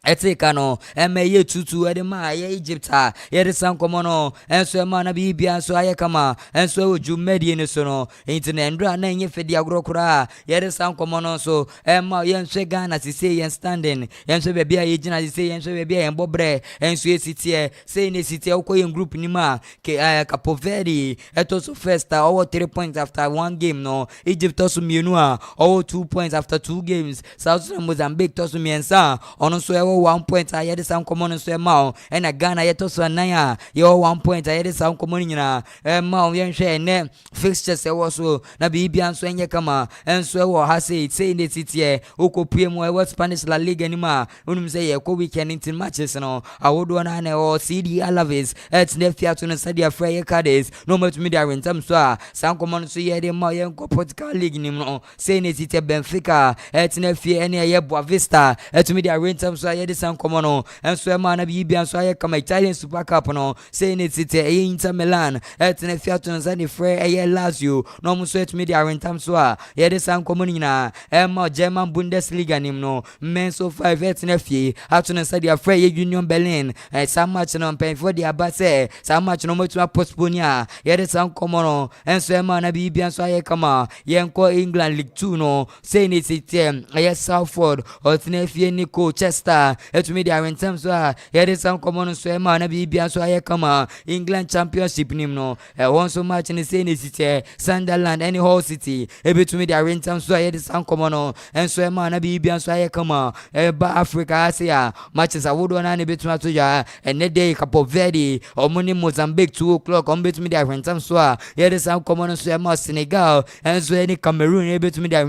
Speaker 3: etika no ye tutu edema ye Egypt ye san komono enso ma na bibia so aye kama enso ojumedi ne so no intine ndra na nye fedi agrokura ye san komono so ma ye nso Ghana sise ye standing ye nso be bia ye gina sise ye nso be bia ye bobre enso ye sitie say ne sitie ukoye group ni ma ke Cape Verde etoso first over 3 points after 1 game no Egypt toso mienu over 2 points after 2 games South Sudan Mozambique toso miensa ono so 1 point ayede sam common so ma and Ghana yeto so 9 yo 1 point ayede sam common nyina ma yen hwe ne fixtures so na bibia so enye kama enso wo ha say ne titie okopue mu e Spanish La Liga ni ma unum say ye ko weekend in matches no awodo na na o CD Alaves et ne fiato no sadia frey Cadiz no much media rentam so sam common so ye de ma yen ko Portugal League ni no say ne titie Benfica et ne fie ene ye Boa Vista et media rentam so ye san komono enso ma na bibia so aye kama Italian Super Cup no say ne tite Inter Milan etne fiato nza ni free Lazio no mo so etme dia rentam so ye de san komono nyina ma German Bundesliga nim no men so 5 etne fie ato nza dia free Union Berlin some match no pen for dia base some match no mo to postpone ye de san komono enso ma na bibia so aye kama ye nko England League 2 no say ne tite Salford otne fie ni Chester etumi dia rentam so here some common so ma na bibia so aye kama England Championship nim no won so match ni say ne city Sunderland any Hull City ebetumi dia rentam so here some common en so ma na bibia so aye kama ba Africa Asia matches awodo na ne betumi to ya ene day Cape Verde omuni Mozambique 2 o'clock betumi dia rentam so here some common so ma Senegal en so any Cameroon ebetumi dia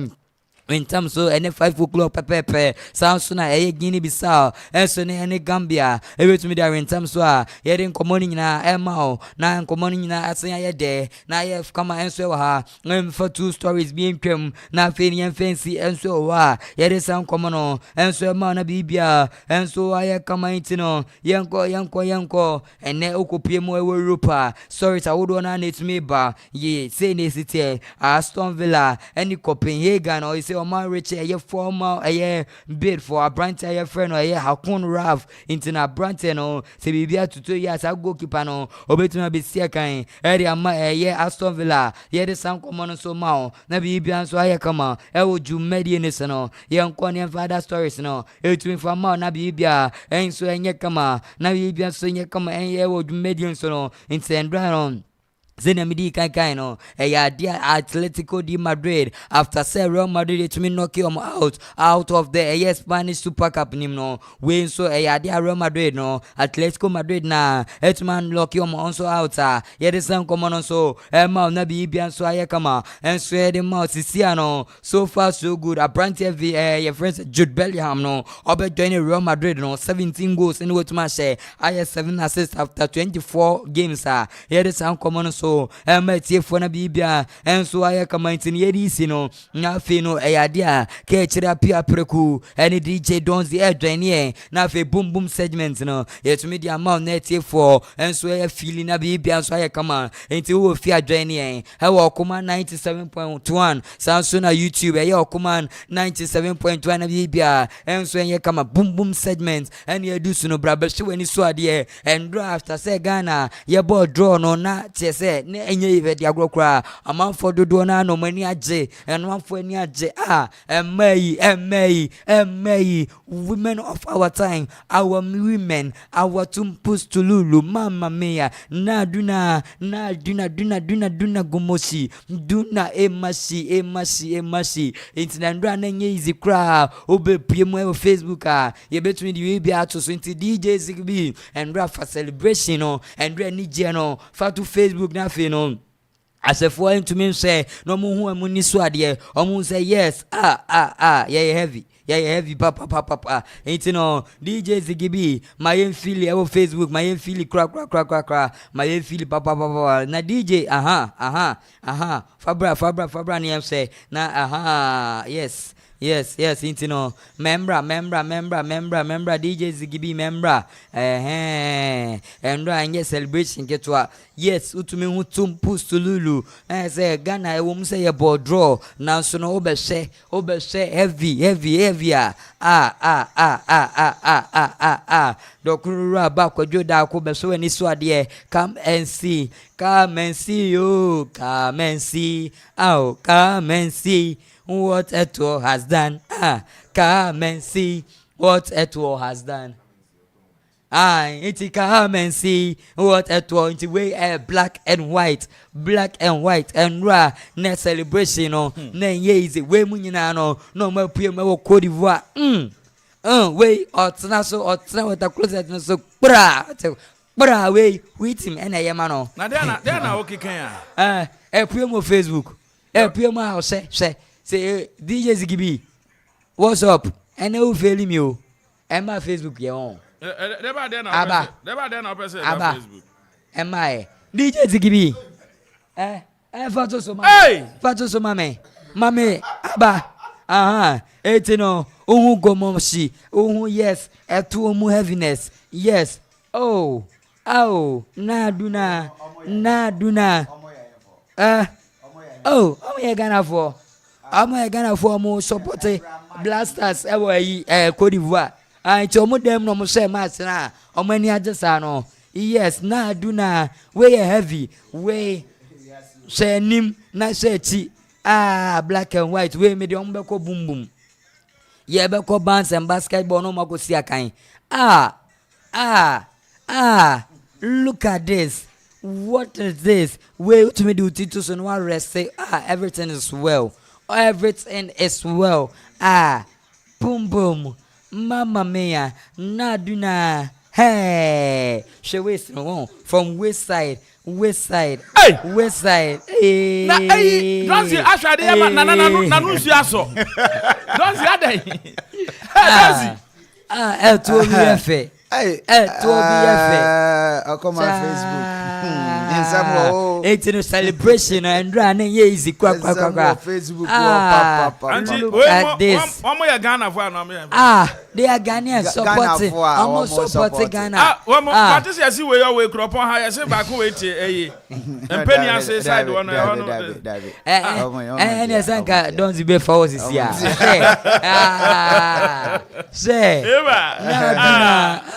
Speaker 3: in terms so any 5 o'clock pepe sound sooner Guinea Bissau so any Gambia to me there in terms so hearing common na emma na common na asanya de na yef kama enso ha for 2 stories being crem na fancy enso wa here sound common enso ma na bibia enso aye kama intino yanko ene okopie mo Europa sorry ta wodo na net me ba ye say ne city Aston Villa any Copenhagen or o man rich a formal a bid for a branch a friend or a Hakun Rav into na branch no se bibia to 2 years a goalkeeper no obetuna be sia kan area ma Aston Villa ye de sam common so ma na bibia so aye kama e wo jumedi ne se no ye nko ne father stories no e tu informa na bibia en so enye kama na bibia so enye kama en ye wo jumedi so no into endra no Zenamidi kai no dia Atletico de Madrid after say Real Madrid to me knock him out of the Spanish Super Cup nim no when so dia Real Madrid no Atletico Madrid na etman lock him also out ye de san common so ma na bibia so aye kama en so de ma sisia no so far so good a brand your friends Jude Bellingham no obe join Real Madrid no 17 goals in what match 7 assists after 24 games ye de san common so tie for na bibia enso aye kama intini yedisi no na fe no dia ke kira pia Apreku any DJ Donzi join na fe boom segment no yetumi dia ma na tie for enso aye feeling na bibia enso aye kama enti wo fi join he wo Okoman 97.1 sanso na YouTube Okoman 97.1 na bibia enso aye kama boom segment any edusu no brabelshi weni so ade and draw after say Ghana ye ball draw no na tie ne enye ive di agrokra Amanfo dodo na no mani age enwanfo ani age emei women of our time our women our tumpus tululu mama mia na duna gumoshi duna emashi intendra na enye easy cra obepie mo Facebook ye betumi di we bia to so inti DJ Zigby and Rafa celebration no and ni je no fa to Facebook na fe no as a foreign to me say no mo hu amuni so ade omo say yes heavy papa ain't no DJ Zigby my feel our Facebook my feel crack my feel papa na DJ Fabra ni say na yes Yes, you know. Member, DJ Zigibi member. And I get celebration get to yes, utumi hutum push to Lulu. I say Ghana, I won't say a board draw. Now so no overshare heavy. Dokuru back with Joda Kobe so any swadi. Come and see, oh, come and see, oh, come and see. What Eto has done. Come and see what Eto has done. It come and see what Eto into way black and white and raw next celebration no easy way munina no more PM Cote d'Ivoire. Way or with a closet so bra way with him and a yamano.
Speaker 1: Now they are now okay can.
Speaker 3: A PM Facebook. A PM house say DJ Zigibi, what's up? And who failing you? And my Facebook, your own.
Speaker 1: Never then Abba. Facebook.
Speaker 3: Am I? DJ Zigibi. Fato so mame. Mame, Abba. 18 go momshi. Yes. Etu heaviness. Yes. Oh. Naduna. Oh, I'm gonna for. I'm gonna for more support blasters ever Cote d'Ivoire. I told them no more say master or many others no. Yes, na do na way heavy way say nim na say chi black and white way me the umbeko boom boom. Yeah, beko bands and basketball no mako see akan. Look at this. What is this? Way to me do titus and one rest say everything is well. Everything is well. Boom boom. Mamma mia. Naduna. Hey. She waste no from west side.
Speaker 1: Hey.
Speaker 3: West side. Hey.
Speaker 1: Na hey. Don't see Asha de na no see aso. Don't see adai.
Speaker 3: El to be fe.
Speaker 2: Hey. Okoman Facebook. It's a celebration and running easy. Facebook.
Speaker 3: Look at this. They are Ghanaians supporting. Almost supporting Ghana.
Speaker 1: What is your way away? Akropong-Akuapem. I say back away to and Penny and say side one.
Speaker 3: And yes, don't be for us here. Say,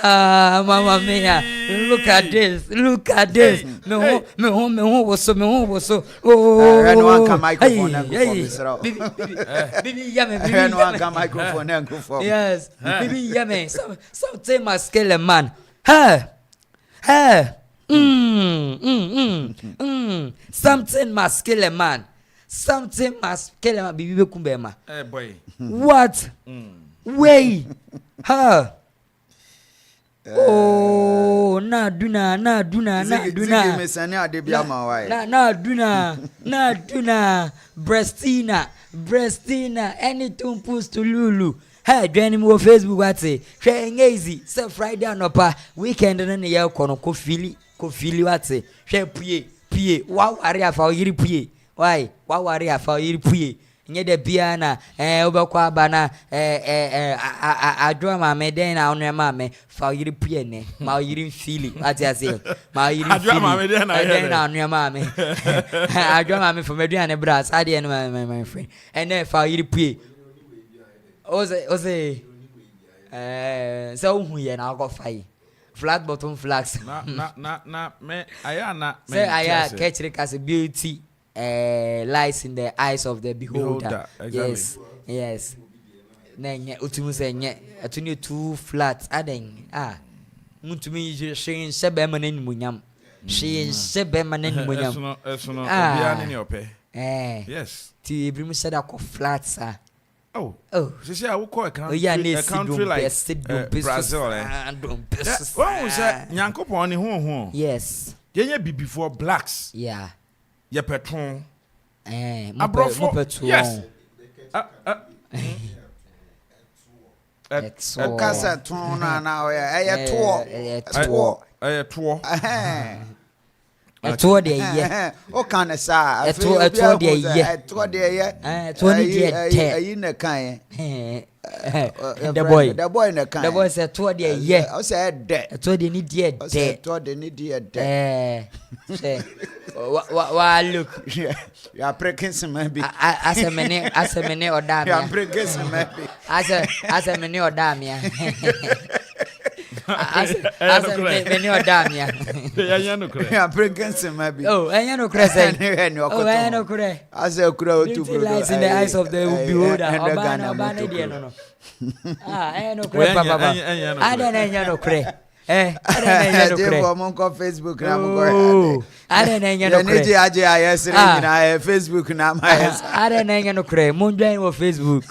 Speaker 3: Mamma mia. Look at this. Me home was so. Oh, Bibi yummy. Yes, Bibi yummy. Something must kill a man. Something must kill a man. Bibi kumbema.
Speaker 1: Hey boy.
Speaker 3: What? Way. Oh, na duna. Breastina. Anything push to Lulu. Hey, join me on Facebook. What's it? Sharing easy. So Friday and upper weekend and then the year kono ko fili. What's it? Share pie. Wow, area for yiri pie. Why? Wow, area for yiri pie. Nye de biana obekwa bana adwa mame den na onre mame fa yiri pie ne ma yiri fili ati ase ma yiri fili adwa mame den na onre mame adwa mame for meduane bras ade no my friend and then fa yiri pie ose so hu ye na go fai flat bottom flags
Speaker 1: na me ayana me
Speaker 3: say aya catch kasi beauty lies in the eyes of the beholder. Exactly. Yes. Nenye utumu se nye atuni too flat aden mutumi shin sebe manen munyam shin sebe manen munyam
Speaker 1: esono bia ni ope yes
Speaker 3: ti ebrim said akọ flat sa
Speaker 1: oh she say I will call a country like Brazil when we say nyankopon ni ho
Speaker 3: yes
Speaker 1: yenye be before blacks
Speaker 3: yeah
Speaker 1: ye petron
Speaker 3: Abrofo
Speaker 1: yes
Speaker 2: Kasa ton na
Speaker 3: ɛtoɔ deɛ yɛ
Speaker 2: o kan sa
Speaker 3: ɛtoɔ deɛ yɛ
Speaker 2: ɛtoɔ deɛ yɛ
Speaker 3: ɛtoɔ ne deɛ tɛ
Speaker 2: ayi na kan
Speaker 3: the boy
Speaker 2: na kan
Speaker 3: the boy sɛ ɛtoɔ deɛ yɛ
Speaker 2: o sɛ ɛdɛ
Speaker 3: ɛtoɔ deɛ ne deɛ tɛ
Speaker 2: ɛtoɔ deɛ ne deɛ dɛ
Speaker 3: sɛ wa look
Speaker 2: you are breaking some maybe
Speaker 3: asemene odamia
Speaker 2: you are breaking some maybe
Speaker 3: asemene odamia asemene odamia
Speaker 1: ya no kure
Speaker 2: you are breaking some maybe
Speaker 3: oh enya no kure say oh enya no kure
Speaker 2: as a kure o tu bro
Speaker 3: lies in the eyes of the beholder obana die no enya no kure papa ada na enya no kure ada no kure
Speaker 2: mo ko Facebook na mo go
Speaker 3: ada na enya no kure
Speaker 2: ni aje ayesre nyina Facebook na ma yes
Speaker 3: ada na enya no kure mo join wo Facebook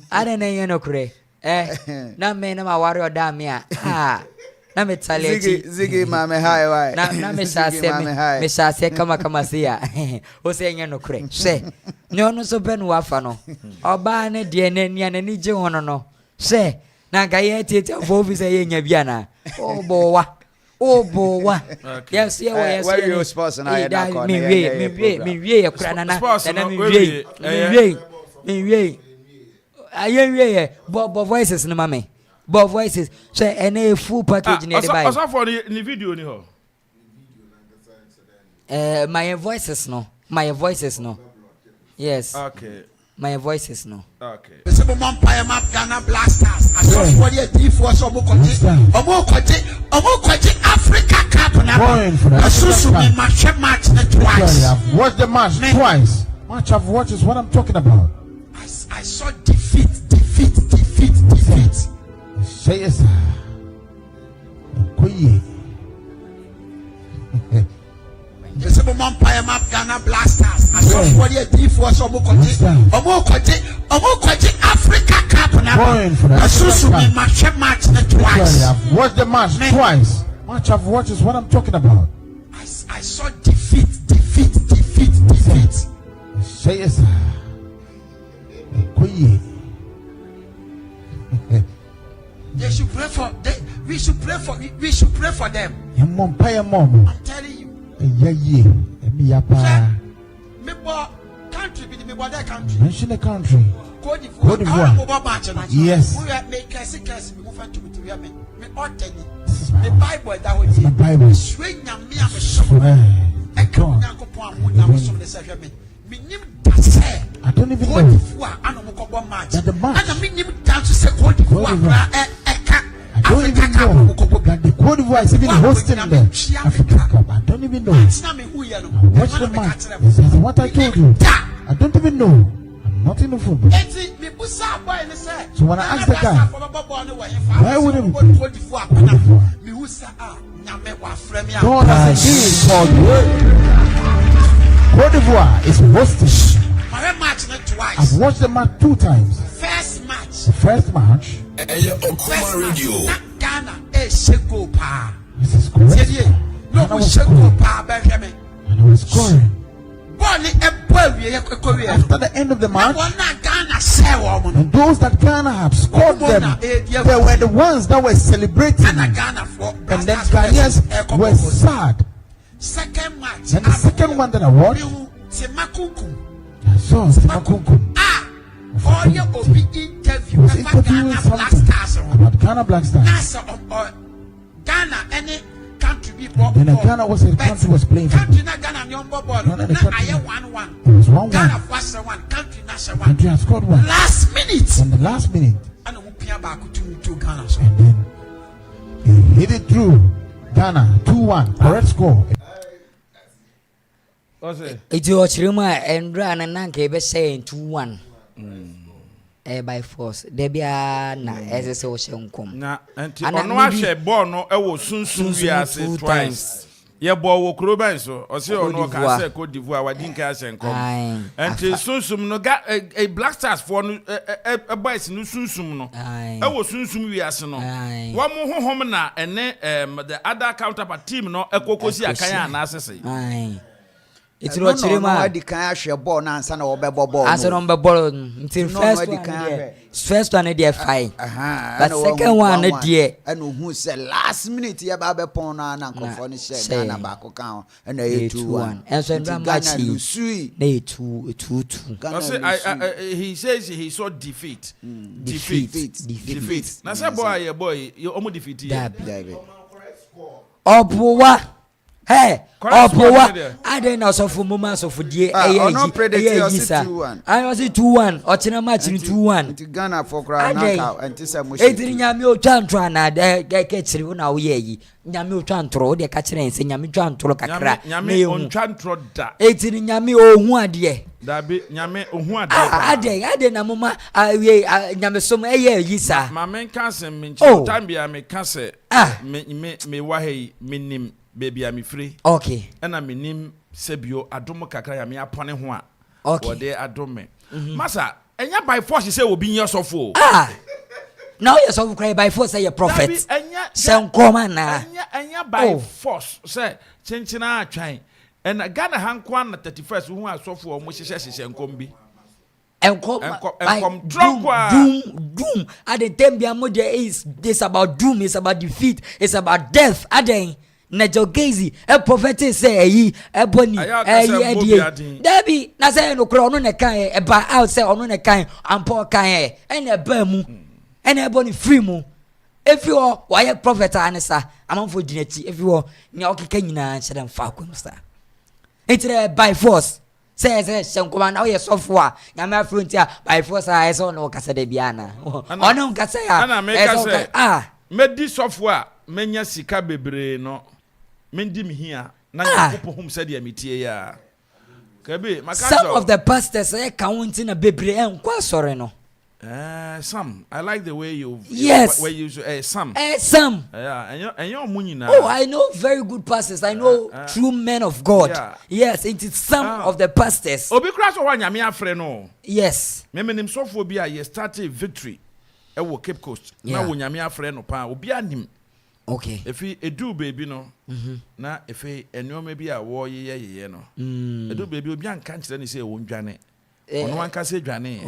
Speaker 3: ada na enya no kure na me na ma wari oda me na me taleti
Speaker 2: zigi mame hai wai
Speaker 3: na me shase kama se ya o se enya no kure se nyo no so be no wafa no oba ne de na nia na ni je hono no se na ga ye tete for office ye nya bia na obowa yes
Speaker 2: where you sports na ya da ko
Speaker 3: me wie ya kura na me wie ayen bo voices no mame bo voices so ene full package ne dey buy
Speaker 1: also for the video ni ho
Speaker 3: my voices no yes
Speaker 1: okay
Speaker 3: my voices no
Speaker 1: okay
Speaker 4: Sebo Empire map Ghana Blasters as what the D4 so omo Africa Cup na asusu me match twice
Speaker 5: I've watched the match twice. Match I've watched is what I'm talking about.
Speaker 4: I saw defeat.
Speaker 5: Say yes. Koye.
Speaker 4: Sebo Empire map Ghana Blasters as what the D4 so omo Africa Cup na asusu me match twice
Speaker 5: I've watched the match twice. Match I've watched is what I'm talking about.
Speaker 4: I saw defeat.
Speaker 5: Say yes. Koye.
Speaker 4: We should pray for them.
Speaker 5: Mom.
Speaker 4: I'm telling you. Me boy country be me boy that country.
Speaker 5: Mention the country.
Speaker 4: Cote d'Ivoire.
Speaker 5: Yes.
Speaker 4: We are make curse me move to me me Bible that would
Speaker 5: My Bible.
Speaker 4: swing na me am so. I can't go na so the say me nim that say.
Speaker 5: I don't even
Speaker 4: Cote
Speaker 5: know
Speaker 4: d'Ivoire ano mo ko match.
Speaker 5: that the match.
Speaker 4: And me nim that say Cote d'Ivoire
Speaker 5: I don't even know that the Cote d'Ivoire is even hosting the Africa Cup. I don't even know. Watch the match. This is what I told you. I don't even know. I'm not in the football. So when I asked the guy, why would he be Cote d'Ivoire? God has indeed called Cote d'Ivoire is hosting. I've watched the match 2 times. The first match. This is correct. And I was scoring. After the end of the match, and those that Ghana have scored them, they were the ones that were celebrating. And then Ghanaians were sad. And the second one that I watched, I saw Simakunkum. He was interviewing something about Ghana Black Stars. Then Ghana was a country was playing for it was 1-1. Country has scored 1
Speaker 4: last minute.
Speaker 5: on the last minute,
Speaker 4: And
Speaker 5: then he hit it through. Ghana 2-1 correct score.
Speaker 1: what's it
Speaker 3: It's your chiruma and run and nanke be saying 2-1 by force debia na ese o shenkom
Speaker 1: na anti ono ahwe ball no e wo sunsun wiase twice ye ball wo kroban so o se ono ka say Cote d'Ivoire wadi nka shenkom anti sunsum no ga Black Stars for no boys no sunsum no e wo sunsum wiase no wo mo honhom na ene the other counterpart team no ekokosi akan ana asese
Speaker 3: It's not Chirima.
Speaker 2: The cash your ball and son of ball.
Speaker 3: As an umber ball until first one, dear fine. But second one, dear.
Speaker 2: And who said last minute, Yababe Pona and Akropong said, Nabako count, and a 2-1. And so Ghana, sweet. They 2-2.
Speaker 1: He says he saw defeat. Defeat. Now, say, boy, you almost defeated.
Speaker 3: Oh, boy. Hey, oh, boy, I didn't know so for moments of the
Speaker 2: I was
Speaker 3: 2-1 or China match in 2-1.
Speaker 2: Ghana for crying out and this I'm
Speaker 3: Yamio Chantrana, they catch you now, ye. Yamio Chantro, the catcher and saying Yami Chantro,
Speaker 1: Yami on Chantro,
Speaker 3: 18 Yami or 1 year.
Speaker 1: That be Yame or 1
Speaker 3: I didn't Mama, Yami some a year, Yisa. My
Speaker 1: man can't me, time be I may cancel. Me wahe, minim. Baby, I'm free.
Speaker 3: Okay.
Speaker 1: And I'm in Sebio, Adomo Kakaya, me upon one.
Speaker 3: Okay.
Speaker 1: Or they adome. Massa, and ya by force, you say, will be your soul.
Speaker 3: Now you're so cry by force, say your prophet. Some common,
Speaker 1: and ya by force, say, Chinchina trying. And I got a hand quan at 31st, who are so for which is and combi.
Speaker 3: And come doom. At the time, the is this about doom, it's about defeat, it's about death. Aden. Najogazi, a prophet say, a bonny, Debbie, Nasa no crown on a kind, a bar outside on a kind, and poor kind, and a bermu, and a bonny free moon. If you are, why a prophet, Anessa, Amanfo Dinety, if you are, Nyoki Kenya, said and Falcon star. It's by force, says some command, oh, yes, software, Yama Frontier, by force, I saw no Casadebiana. Oh, no, Casaya,
Speaker 1: made this software, menya sika bebre no. Mendim here, na home said ya.
Speaker 3: Some of the pastors are counting a baby and quite sorry no.
Speaker 1: Some. I like the way you
Speaker 3: where
Speaker 1: you some.
Speaker 3: Some.
Speaker 1: Yeah, and you're money now.
Speaker 3: Oh, I know very good pastors. I know true men of God. Yeah. Yes, it is some of the pastors.
Speaker 1: Obi cross one yami afre no.
Speaker 3: Yes.
Speaker 1: Me menim sophobia ye started victory. E wo Cape Coast. Na wo nyame afre no pa obi anim.
Speaker 3: Okay.
Speaker 1: If he edu baby no, na if he enyo bi a wo ye no. Edu baby obi an kan kire ni say won dwane. Ono an ka say dwane.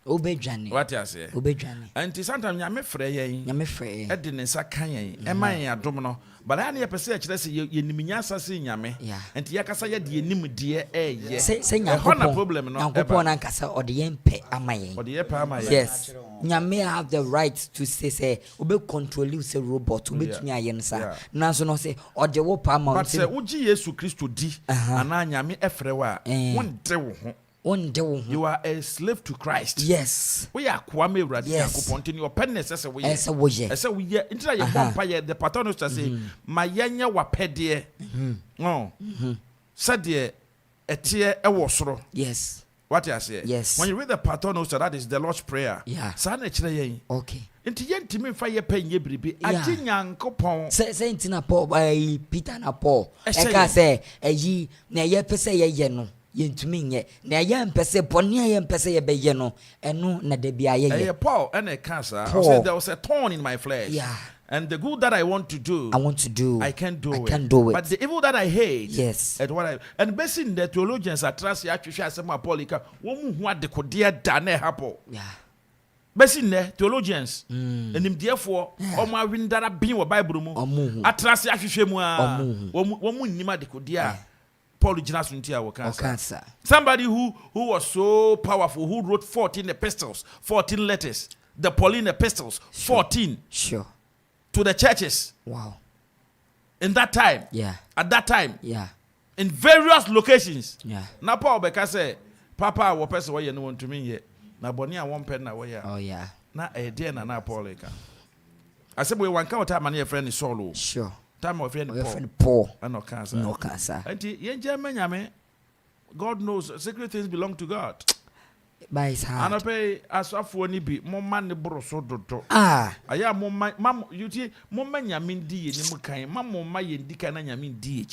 Speaker 3: Obedwane.
Speaker 1: What you say?
Speaker 3: Obedwane.
Speaker 1: And sometimes nyame frɛ yɛn.
Speaker 3: Nyame frɛ.
Speaker 1: E de ne nsa kan yɛn. E man yɛn adom no. But I need a person kire say ye niminya asase nyame. And ye kasa ye de nim de ye.
Speaker 3: Say nyakopon
Speaker 1: problem no.
Speaker 3: Nyakopon an kasa ode yɛn pɛ ama yɛn.
Speaker 1: Ode yɛ pɛ ama yɛn.
Speaker 3: Yes. Nyame have the right to say obe control you say robot obe tumi aye nsa. Nanso no say ode wo pa ama.
Speaker 1: But say uji Yesu Kristo di ana nyame efrɛ wa. Won de wo ho. You are a slave to Christ.
Speaker 3: Yes.
Speaker 1: We are kwame radi yakopon your pennes as we say we intra ye bompa ye the pattern to say ma yenya wa pede no said etie ewo soro.
Speaker 3: Yes.
Speaker 1: What you say?
Speaker 3: Yes.
Speaker 1: When you read the paternoster, that is the Lord's prayer.
Speaker 3: Yeah.
Speaker 1: Sana chire yen.
Speaker 3: Okay.
Speaker 1: Inti yentimi fa ye pen ye biribi ati nyankopon.
Speaker 3: Say ntina Paul by Peter na Paul. Eka say eyi na ye pese ye no. Yentumi nye. Na ye mpese boni ye mpese ye be ye no. Eno na de bia ye.
Speaker 1: Paul and a cancer. I said there was a thorn in my flesh.
Speaker 3: Yeah.
Speaker 1: And the good that I want to do, I can't do it. But the evil that I hate,
Speaker 3: yes.
Speaker 1: And basically the theologians are trust actually say my Polika, woman who had the codia dane hapo.
Speaker 3: Yeah.
Speaker 1: Basically the theologians, and him therefore, my windara being a Bible mu, atrasi actually woman nima de codia. Paul Cancer. Somebody who was so powerful, who wrote 14 epistles, 14 letters, the Pauline epistles, 14.
Speaker 3: Sure.
Speaker 1: To the churches.
Speaker 3: Wow.
Speaker 1: In that time.
Speaker 3: Yeah.
Speaker 1: At that time.
Speaker 3: Yeah.
Speaker 1: In various locations.
Speaker 3: Yeah.
Speaker 1: Now Paul Beka say, Papa wa person why you no want to me yet. Na boni a one pen na why.
Speaker 3: Oh yeah.
Speaker 1: Na a dear na Paul Eka. I said we one count time and your friend is solo.
Speaker 3: Sure.
Speaker 1: Time of friend
Speaker 3: Paul.
Speaker 1: And no cancer.
Speaker 3: No cancer.
Speaker 1: And yen German God knows secret things belong to God.
Speaker 3: By his hand.
Speaker 1: And I pay as of one be more money broso dodo.
Speaker 3: Ah.
Speaker 1: Aya more mam you see more man yamin di ni mukai mamma my indika na yamin di.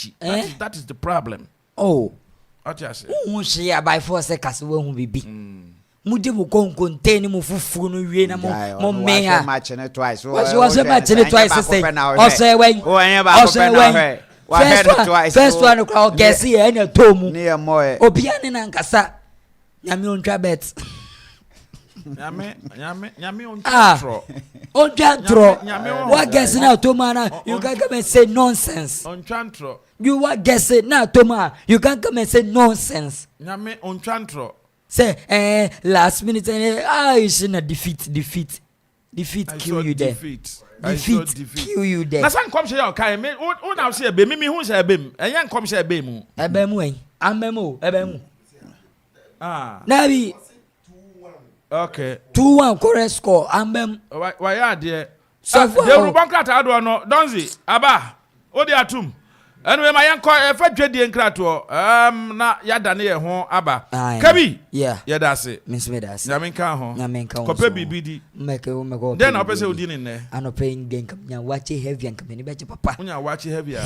Speaker 1: That is the problem.
Speaker 3: Oh.
Speaker 1: What you say?
Speaker 3: Who share by force case we hu bibi. Mudi mu contain mu fufu no wie na mo meha.
Speaker 2: Match it twice.
Speaker 3: Was match it twice say. Also when. First one crowd guess here any tomu.
Speaker 2: Near more.
Speaker 3: Obiani nankasa. Nyame ontwa bet.
Speaker 1: Nyame on
Speaker 3: tro. On tro. What guessing now Toma you can come and say nonsense.
Speaker 1: On chantro.
Speaker 3: You what guessing now Toma you can come and say nonsense.
Speaker 1: Nyame on chantro.
Speaker 3: Say last minute you should not defeat kill you there. Defeat kill you there.
Speaker 1: Na san kom se ya kai me o na se ebe me hu se ebe mu. Enyan kom se ebe mu.
Speaker 3: Ebe mu en. Amemo ebe mu. Nabi
Speaker 1: okay
Speaker 3: 2-1 correct score ambem
Speaker 1: why ya there so the rubankrata ado no donzi aba odi atum anyway my yanko fa dwedie nkrato na yada ne ye ho aba kabi
Speaker 3: yeah
Speaker 1: dase
Speaker 3: miss me dase
Speaker 1: nyamenka ho
Speaker 3: nyamenka ho
Speaker 1: kope bibidi
Speaker 3: meko
Speaker 1: then na opese odi ne
Speaker 3: ano paying den kam nya wache heavy ankam ni beche papa
Speaker 1: unya wache heavy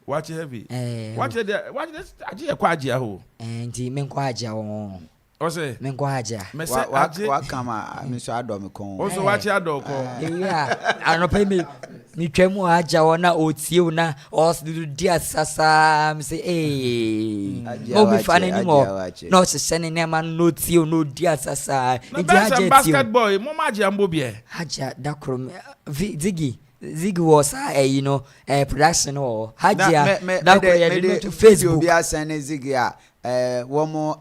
Speaker 1: wache heavy wache aje kwa aje ho
Speaker 3: nti menko aje ho
Speaker 1: Ose
Speaker 3: menko aje
Speaker 2: wa kama miso adom kon
Speaker 1: oso wache adoko
Speaker 3: yeah ano pay me twemu aje ho na otie na os dia sasa me say mo bi fa ni mo no se sene ne ma no tie no dia sasa
Speaker 1: nti aje basketball mo ma aje ambo bie
Speaker 3: aje dakro Ziggy was production or Hajia that to Facebook.
Speaker 2: Be sending Ziggy one more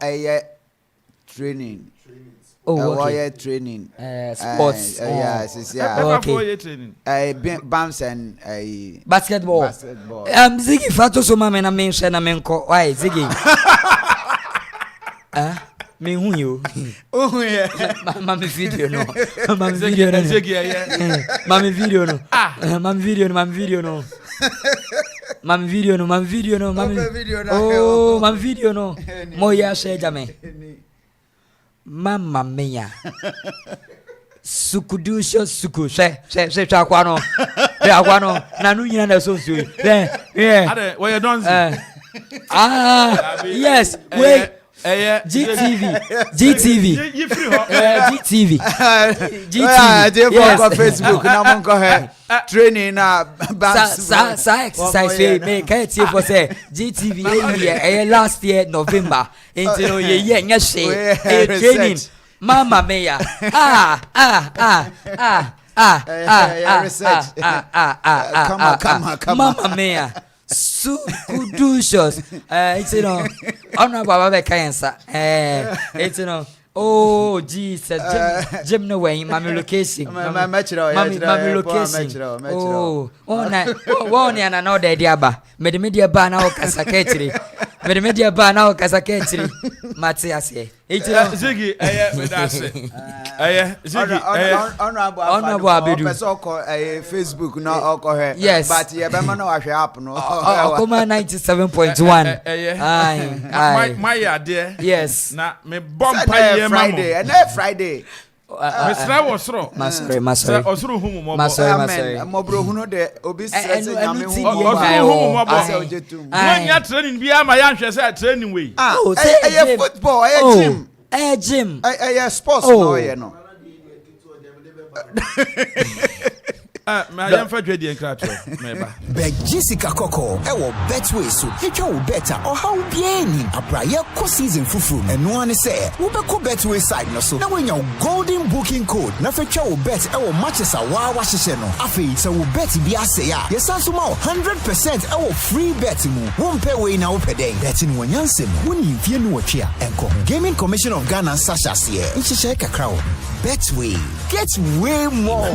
Speaker 2: training.
Speaker 3: Oh, okay.
Speaker 2: Training.
Speaker 3: Sports.
Speaker 1: Okay. Training.
Speaker 2: Bumps and
Speaker 3: basketball. Ziggy Fato so mama na mention na menko. Why Ziggy? Me who you?
Speaker 2: Oh yeah.
Speaker 3: Mami video no. Mami video no. Mami video no. Mami video no. Mami video no. Mami video no. Mami video no. Oh, mami video no. Moya share jame. Mama mia. Sukudusho suku. Se chakwano. Chakwano. Na nu nyina na so so. Yeah.
Speaker 1: Ade, where you done?
Speaker 3: Yes. Wait. GTV.
Speaker 2: Facebook na monko he training na
Speaker 3: sa exercise we make it for say GTV year last year November until ye nya she training mama meya
Speaker 2: come
Speaker 3: mama meya Sukudushos. Honorable Baba Kayansa. Oh, Jesus. Jim no way, Mammy location. Mammy location. Oh, one and another diaba. Media Bana or Casacetri. Media Bana or Casacetri. Matias.
Speaker 1: Ziggy,
Speaker 2: honorable Abidu. Facebook no alcohol.
Speaker 3: Yes,
Speaker 2: but yeah, Bemano I happen.
Speaker 3: Okoman 97.1.
Speaker 1: My idea.
Speaker 3: Yes.
Speaker 1: Na me bomb Friday
Speaker 2: and Friday.
Speaker 1: Mesra wasro.
Speaker 3: Masore.
Speaker 1: Osro humu mo.
Speaker 3: Masore.
Speaker 2: Mo bro hunu de obi stress nyame hu.
Speaker 1: Osro humu mo bo. When training bi ama ya hwe say training we.
Speaker 2: Oh, football,
Speaker 3: gym.
Speaker 2: Sports no ye no.
Speaker 1: Ma yam fa dwedi enkrato meba.
Speaker 6: Be Jessica Koko e wo betway so etwa wo better or how bia ni abraye ko season fufu eno ane say wo be ko betway side no so na when your golden booking code na fa twa wo bet e wo matches a wa hyehyɛ no afei so wo bet bia say a yesanso ma 100% e wo free bet mu wo mpe we na wo pɛdɛn betting wonyanse no woni mfie no watwe a enko Gaming Commission of Ghana sashas here nhyehyɛ kakra wo betway get way more.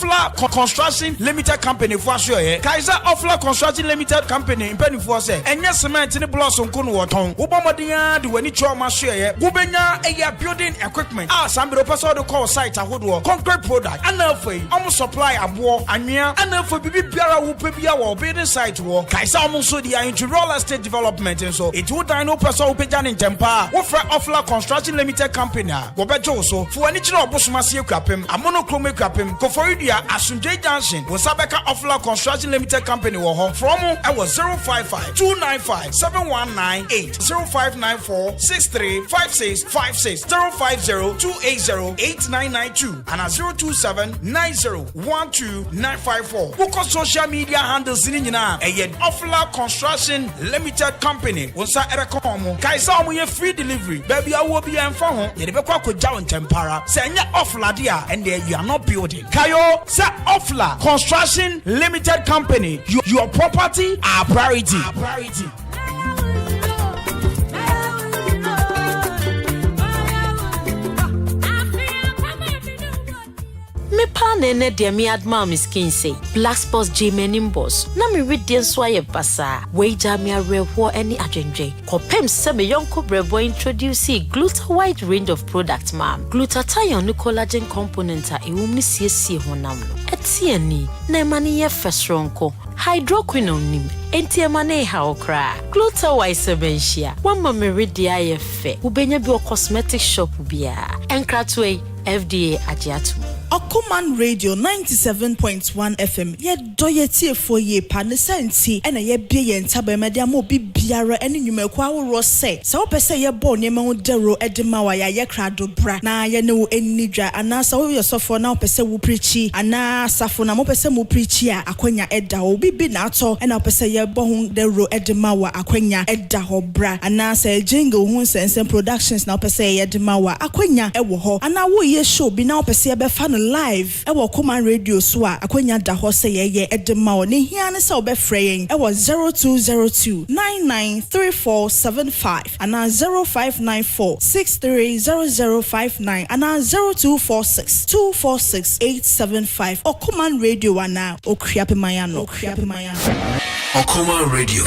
Speaker 7: Offla Construction Limited Company for sure. Kaiser Offla Construction Limited Company in Penny for say. And yes, cement in the blossom kun waton. Ubamodia do any trauma share. Gubenya a building equipment. Some person to call site a hoodwo. Concrete product. And almost supply a war and near and for Bibi Biara who pay our building site war. Kaiser almost so they are into real estate development and so it would dino person who pay Jan in Tempa. Offer Offla Construction Limited Company. Wobejo so for any job Busumasi Akuapem, a monochrome Akuapem, Koforidia, Asunjay Junction, Wasabeka Offla Construction Limited Company war home from I was 055 295 7198 0594 635656 050 280 8992 and a 027 90 954. Book on social media handles in a Offla Construction Limited Company. Once I Erekomo, Kaisa we free delivery. Baby, I will be and phone. You never quite down tempera. Say Offla dia and there you are not building. Kayo, say Offla Construction Limited Company. Your property, our priority. Our priority.
Speaker 8: Me pa nene de mi adma miskin say black sports J boss na me read den so aye basa weja me arewo any adwendwe kopem se me yonko brebo introduce gluta wide range of products ma glutathione collagen component a ewum ni siesie honam no etie ni na emane ye fesronko hydroquinone nim enti emane ha okra gluta wide sebenhia wamma me read aye fe ubenya bi o cosmetic shop bia enkratwe FDA agiatu
Speaker 9: Okoman Radio 97.1 FM ye doyetie for ye panesenti ena ye bie ye ntaba media mo bibiara ene nwumaku aworo se wo pese ye bo ne ma ho dero edema wa ya ye krado bra na ye ne wo enidwa anasa wo yosofo na wo pese wo preachi anasa fo na mo pese mo preachi a akwanya eda wo bibi na ato ena wo pese ye bo ho dero edema wa akwanya eda ho bra anasa jingle ho sense productions na wo pese ye edema wa akwanya ewo ho ana wo ye show bi na wo pese ye be fa live ewo Okoman Radio so a akwanya da ho se ye edema o ne hia ne se obefreyen ewo 0202 993475 ana 0594 630059 ana 0246 246 875 Okoman Radio ana Akuapem mayano
Speaker 10: Okoman Radio.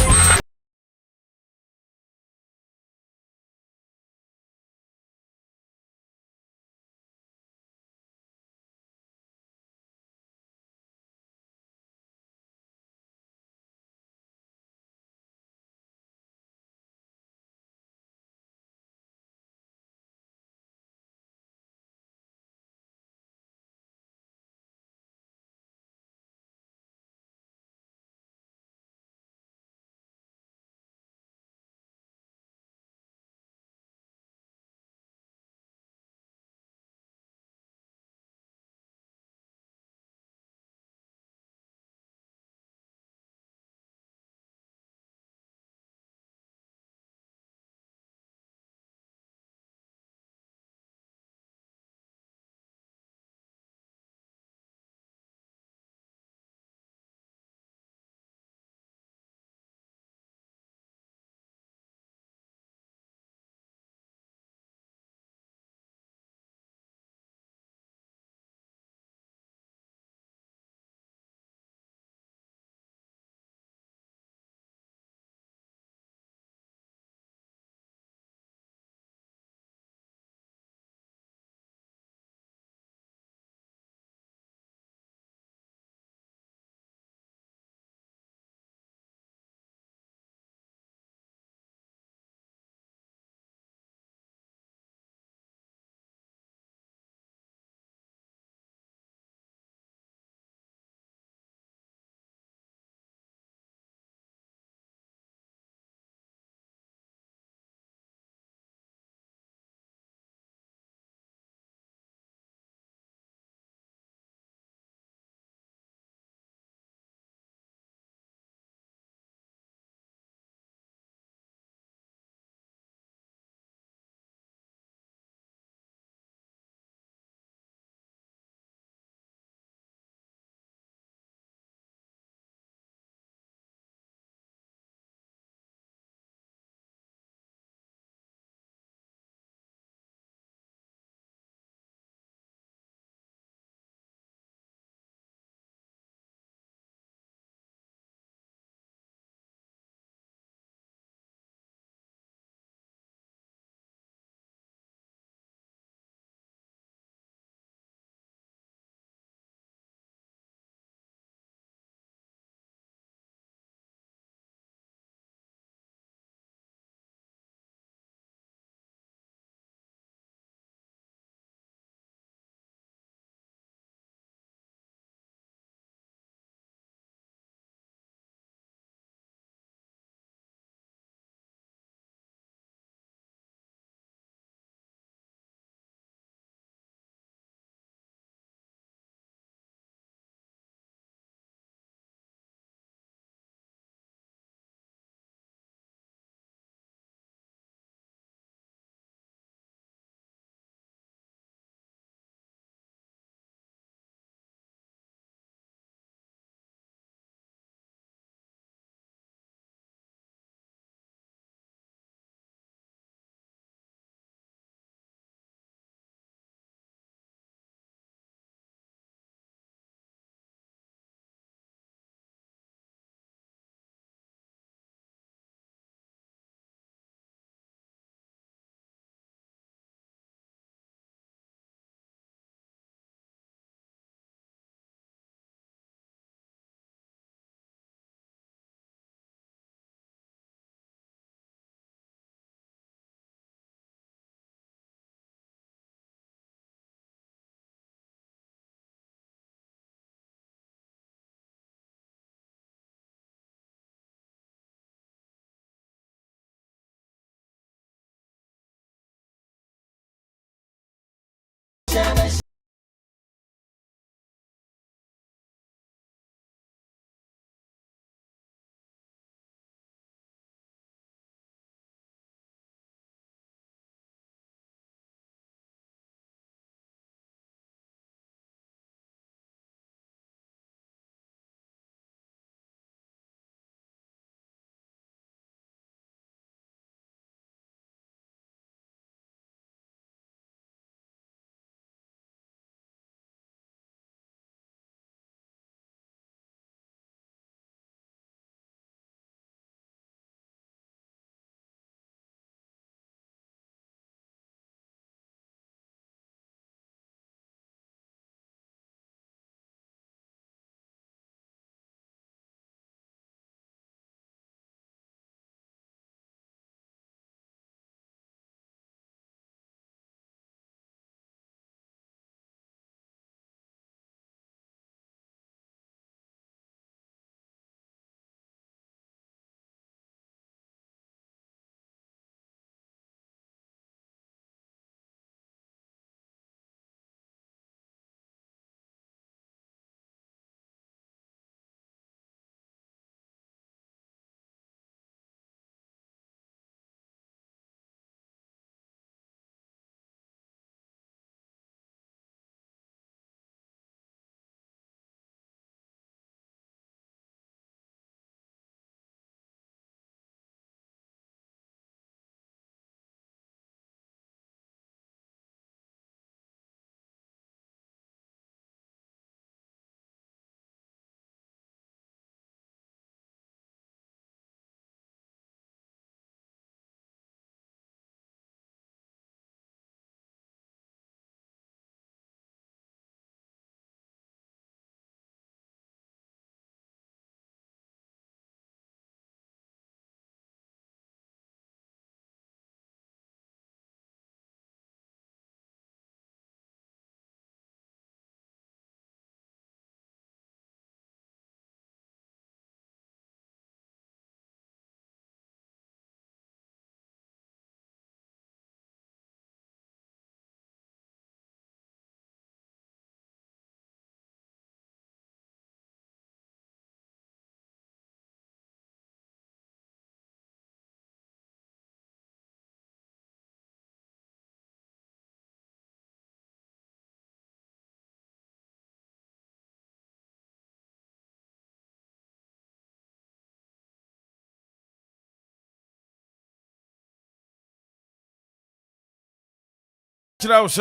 Speaker 1: Say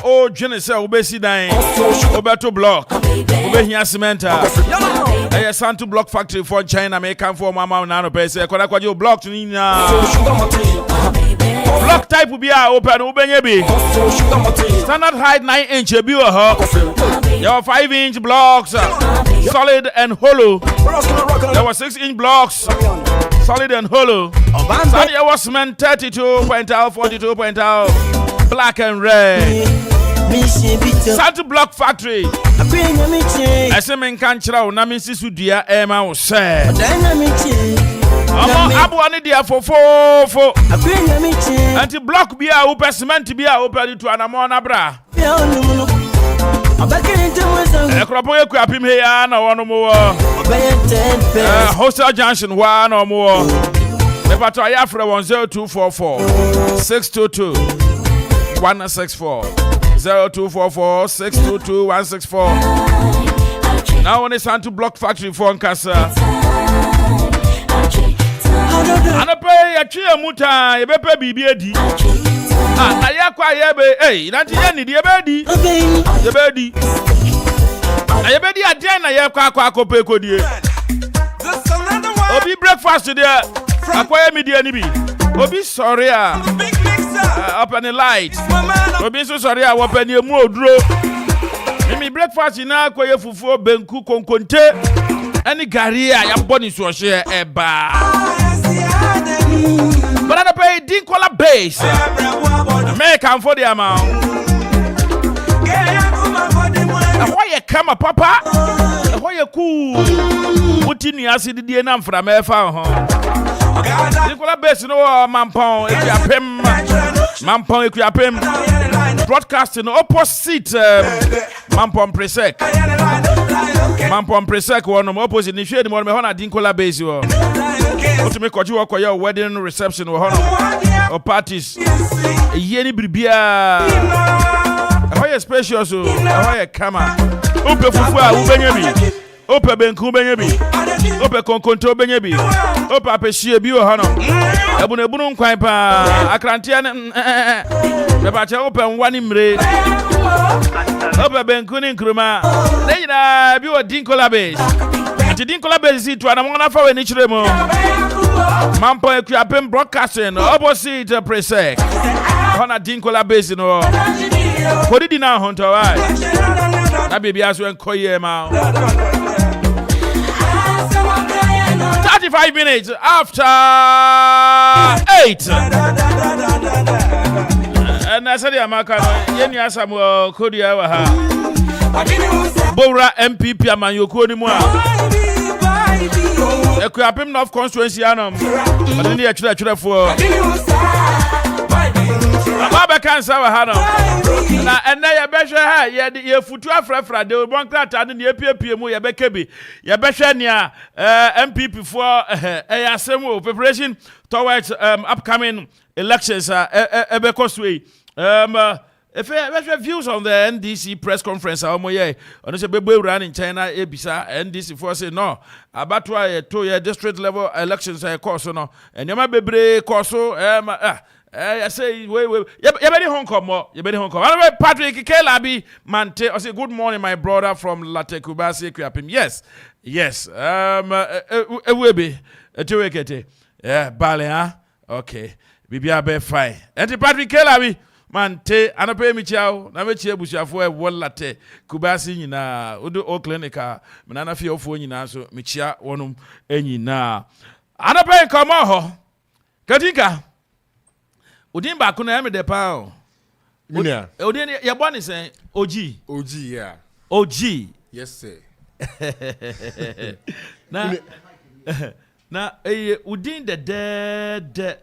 Speaker 1: oh Jenny say obesi dan obeto block obehia cement eh santo block factory for China make am for mama na no pese kwada kwaje block ni na block type bi a open obenye bi standard height 9-inch bi wo ho your 5-inch blocks solid and hollow. There were 6-inch blocks solid and hollow. And there was cement 32.0, 42.0, black and red. Santo Block Factory. I say men can't chira na min sisu dia ema o se. Amo abu ani dia fofo. Anti block bia o cement bia o pedi to anamo na bra. Akropong-Akuapem he ya na wono mo. Hostel Junction wa na mo. Me pato ayafre 10244 622 164 0244 622 164. Now on the Santo Block Factory for Kasa. Ana pay ya chia muta yebepe bibi edi. Na yakwa yebe nanti ye ni yebedi. Yebedi. Na yebedi adien na yakwa akope kodie. Obi breakfast there. Akwa me dia ni bi. Obi sorry up on the light. Obi so sorry open emu oduro. Me breakfast na akwa ye fufuo benku konkonte. Any gari ya boni so share eba. But I pay dinkola base. Make am for the amount. Why you come papa? Why you cool? Muti ni asidi die na mfra mefa ho. Dinkola base no mampon Akuapem. Mampon Akuapem. broadcasting opposite Mampom Presek. Mampom Presek one opposite ni shade mo me ho na Dinkola base wo. To me koju wo your wedding reception wo ho no. Or parties. Ye ni bibia. How you special so? How you kama? Ope fufu a ubenya bi. Ope benku benya bi. Ope konkonto benya bi. Ope apehie bi wo ho no. Ebunu nkwan pa akrantia ne me ba che ope nwani mre. Ope benku ni nkruma. Ne nyina bi wo Dinkola base. Ti Dinkola base to ana mo na fa we ni chire mo. Akropong-Akuapem broadcasting opposite Presek. Hona Dinkola base no. Kodi di na honto why? Na baby aso enko ye ma. 35 minutes after 8. And I said Amaka no yeni asam kodi wa ha. Bora MPP amanyoko ni mu a. Akuapem North constituency anam. But ni atwere for. Baba cancer wa ha no. Na enne ye behwe ha ye futu afrafra de bon krata ne epiepie mu ye bekebi. Ye behwe nia MPP for asem preparation towards upcoming elections ebekoswe. If you views on the NDC press conference, on say baby run in China, ebisa NDC for say no. Abatwa to your district level elections course no. And you might be course I say wait. You better Hong Kong more. You better Hong Kong. Anyway, Patrick Kelabi Mante. I say good morning, my brother from Kaakyire Kwesi Appea. Yes. We be to yeah, Bale, huh? Okay. Bibia be fine. And Patrick Kelabi Mante. Anape mi chao. Na me chie bushafo e wolate Kubasi nyina. Udu o clinica. Menana fi ofo nyina so mi chia wonum enyina. Anape come ho. Katinka. Udin ba kuna eme de pa o.
Speaker 11: Minia.
Speaker 1: Udin ya boni say OG.
Speaker 11: OG, yeah.
Speaker 1: OG.
Speaker 11: Yes, sir.
Speaker 1: Na Udin the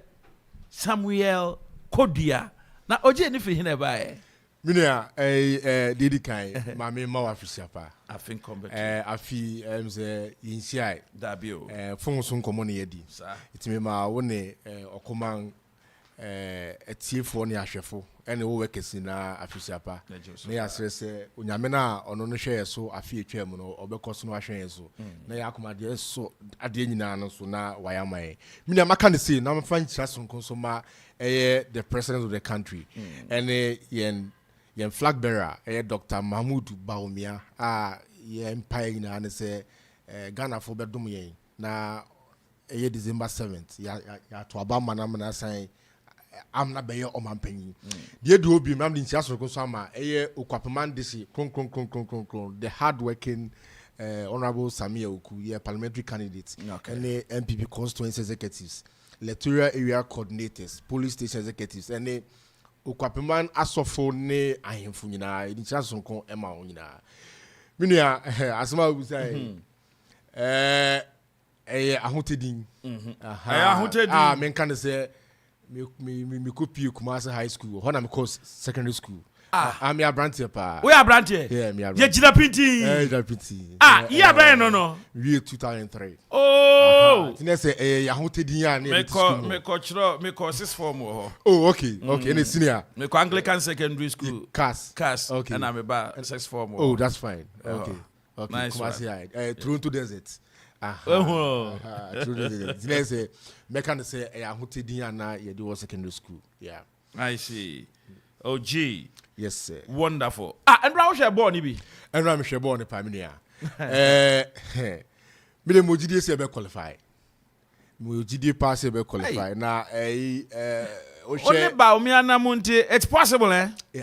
Speaker 1: Samuel Kodia. Na OG ni fi hine ba e.
Speaker 11: Minia didi kan mama ma wa fisiapa.
Speaker 1: Afin combat.
Speaker 11: Afi mze yinsiai
Speaker 1: dabio.
Speaker 11: Fon so nkomo ne yedi. Itime ma wo ne Okoman etiefo ne ahwefo ene wo wekesi na afisiapa na ya sese onyame na ono no hwe so afi etwam no obekoso no ahwe so na ya akomade so ade nyina no so na wayamae mini amaka ne sei na mfa nkyira so nkonso ma the president of the country ene yen flag bearer Dr. Mahmoud Baumia yen pai nyina ne se Ghana fo bedom yen na December 7th ya to abama na san am na beye omampanyi de do obi mam dintia soro so ama Okuapem disi kron the hard working honorable Samia Oku parliamentary candidates and MPP constituency executives electoral area coordinators police station executives and Okuapem asofo ne ahemfo nyina dintia soro kon ema nyina minua asema obi say ahotedin ahotedin men kan say me copy Kumasi High School. Hona me course secondary school. I'm your branch pa.
Speaker 1: We are branch here.
Speaker 11: Yeah, me are.
Speaker 1: Ye jina pinti.
Speaker 11: Jina pinti.
Speaker 1: Yeah, ben no.
Speaker 11: We 2003.
Speaker 1: Oh.
Speaker 11: Tina say ya hotedin ya na
Speaker 1: me course 6 form ho.
Speaker 11: Oh, okay. Any senior.
Speaker 1: Me ko Anglican secondary school.
Speaker 11: Cass.
Speaker 1: Okay. And I'm about 6 form.
Speaker 11: Oh, that's fine. Okay.
Speaker 1: Nice.
Speaker 11: Kumasi High. Toronto Desert. Let's say mekan say ahotedin na ye do secondary school. Yeah.
Speaker 1: I see. Oh gee.
Speaker 11: Yes sir.
Speaker 1: Wonderful. And Rawo share born bi.
Speaker 11: And Ram share born pa me me mojidi se be qualify. Mojidi pass be qualify. Na
Speaker 1: only ba me anamunti it's possible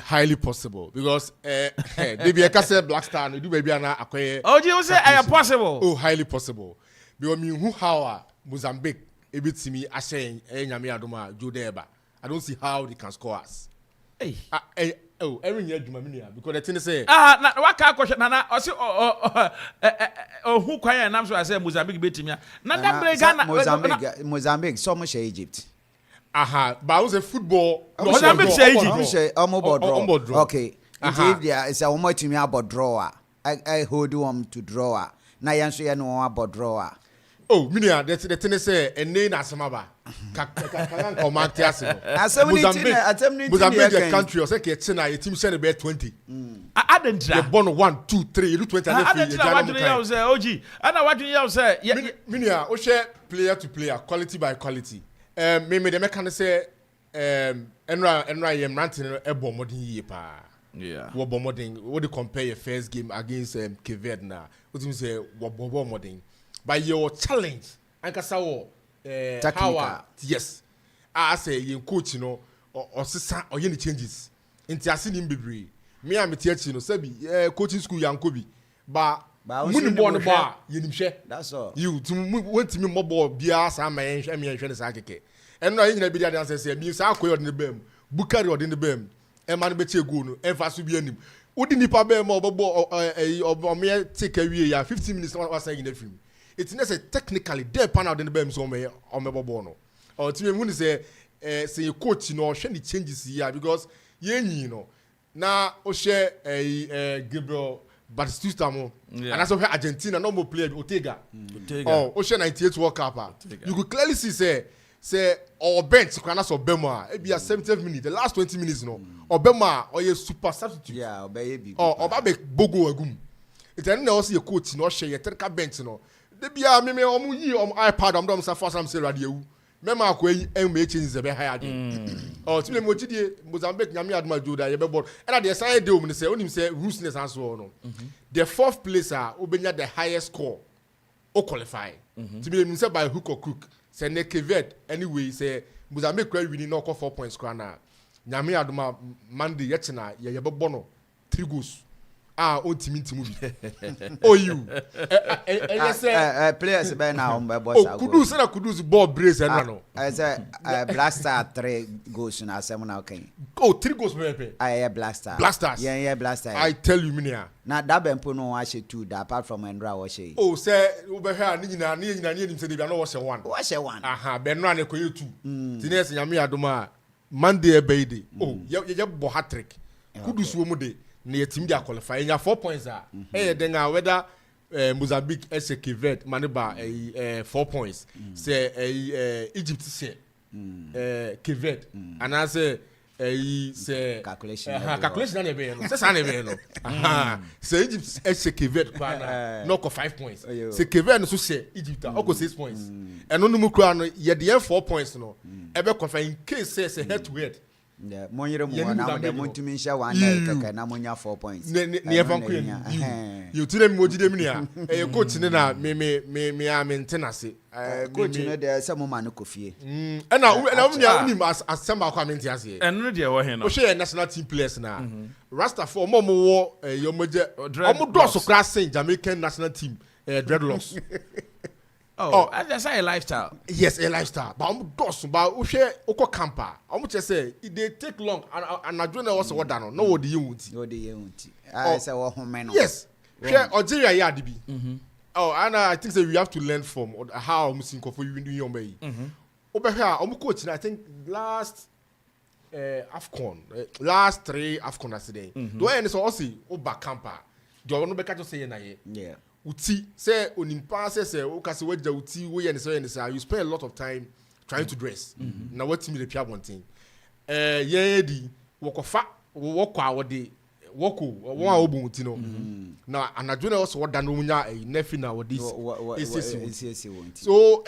Speaker 11: highly possible because they be a Black Star no do baby na akoye.
Speaker 1: Oh you say I possible.
Speaker 11: Oh highly possible. Because me who how Mozambique ebitimi ashen nyame adoma Jodeba. I don't see how they can score us. Hey. Every year because the thing say
Speaker 1: na waka question na o si who kwan na so say Mozambique betimi na that break Ghana
Speaker 2: Mozambique so much Egypt.
Speaker 11: Aha, but I was a football.
Speaker 1: No, I'm not saying
Speaker 2: okay. If there is a woman to me about drawer, I hold you to drawer. Na yanso ye no about drawer.
Speaker 11: Oh, minia, that's the thing say and name asamaba. Kan command tiase. Mozambique the country or say Kenya your team send about 20.
Speaker 1: I didn't try.
Speaker 11: You born 1 2 3 you do 20 and
Speaker 1: I didn't try what you say OG. And what you say
Speaker 11: minia o share player to player, quality by quality. Me the make say enra yem ranting ebo modern ye pa.
Speaker 1: Yeah.
Speaker 11: What modern what you compare your first game against Keved na. What you say what modern. By your challenge and kasawo how yes I say you coach or sister or any changes into asking bebre me am teach say coaching school yankobi but mun born bar you share
Speaker 2: that's all
Speaker 11: you went to me mobile bia sam me hwe sa keke and no yin be dey answer say me sa akoyo de bem bukari ode de bem e man be che go no e fa so bi anim odi nipa bem obobo o me take awie ya 15 minutes was saying in film. It's not say technically they pan out in the bem so me on me bono. Or to me when say you coach share the changes here because you know. Now o share Gabriel Batistuta mo and that's why Argentina no more player Ortega. Oh, o share 98 World Cup. You could clearly see say or bench kana so bema e be 70 minutes the last 20 minutes or bema or a super substitute.
Speaker 2: Yeah, obey big.
Speaker 11: Or babe bogo agum. It's any also your coach share your technical bench the bia me omu yi iPad am dom sa for some say radio mema akwa en me change ze be high again oh ti me mo chidie Mozambique nyame aduma joda ye be board and the side dey omu say onim say ruthless and so on the fourth place obenya the highest score o qualify ti me say by hook or crook say ne Kevet anyway say Mozambique kwa winning no 4 points kwa na nyame aduma Monday yechina ye be bono 3 goals on team oh you
Speaker 2: players be now on boss
Speaker 11: Kudus ball brace and no
Speaker 2: I say Blaster 3 goals na asem na okay
Speaker 11: 3 goals pepe
Speaker 2: Blasters yeah Blasters
Speaker 11: I tell you minia
Speaker 2: na that bempo no wa she 2 that apart from Endra wa she
Speaker 11: say we be here ni nyina nim say dey no wa she 1 aha Benra na koye 2 tines nyame adoma Monday be dey ye bo hat-trick Kudus wo mu dey na your team dey qualify in 4 points then whether Mozambique Kevet maniba 4 points say Egypt say Kevet and I say
Speaker 2: calculation
Speaker 11: na be no say na be no say Egypt Kevet kwa no 5 points say Kevet so say Egypt o 6 points and no mu kura no ye dey 4 points no e be qualify in case say head to head.
Speaker 2: Yeah, money mo na de montumi sha 1 kaka na monya 4 points.
Speaker 11: Ne you tell me mojide mi nia. Coach ne na me am maintenance.
Speaker 2: Coach ne de say mo man ko fie.
Speaker 11: Na unim asem akwa me ntiase.
Speaker 1: Eno de wo he no.
Speaker 11: O share national team players na. Rasta for mo wo yo moje. Omo do so class Jamaican national team dreadlocks.
Speaker 1: Oh, that's a lifestyle.
Speaker 11: Yes, a lifestyle. But I'm does but we share oko camper. I'm just say it they take long and I don't know what's what done. No what do you want?
Speaker 2: No do you want? I say what home man.
Speaker 11: Yes. Share Algeria ya DB. Oh, and I think that we have to learn from how I'm seeing for you in your way. Over here, I'm coaching. I think last AFCON, last 3 AFCON today. Do I understand also over camper? Do I want to be say na ye? Yeah. Uti say onimpa say okase waja uti we yen say you spend a lot of time trying to dress na what me the pia bontin ye di wokofa wokwa wode woko won obun uti no na anadwo na also woda no nya nefi na wode so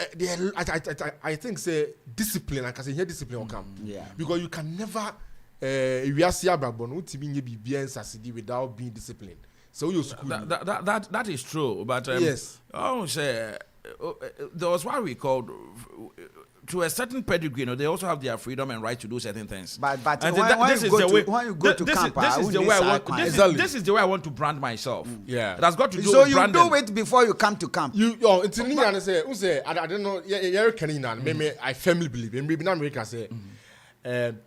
Speaker 11: I think say discipline and here discipline will come because you can never we are see ababo no uti bi nye bibia nsasidi without being disciplined. So you school.
Speaker 1: That is true, but
Speaker 11: yes.
Speaker 1: Oh, say there was what we called to a certain pedigree. They also have their freedom and right to do certain things.
Speaker 2: But when you go to camp,
Speaker 1: this is the way I want to brand myself.
Speaker 11: Yeah,
Speaker 1: it has got to do.
Speaker 2: So
Speaker 1: with
Speaker 2: you
Speaker 1: branding.
Speaker 2: do it before you come to camp.
Speaker 11: It's in England. Say I don't know. Yeah, maybe I firmly believe. Maybe in America say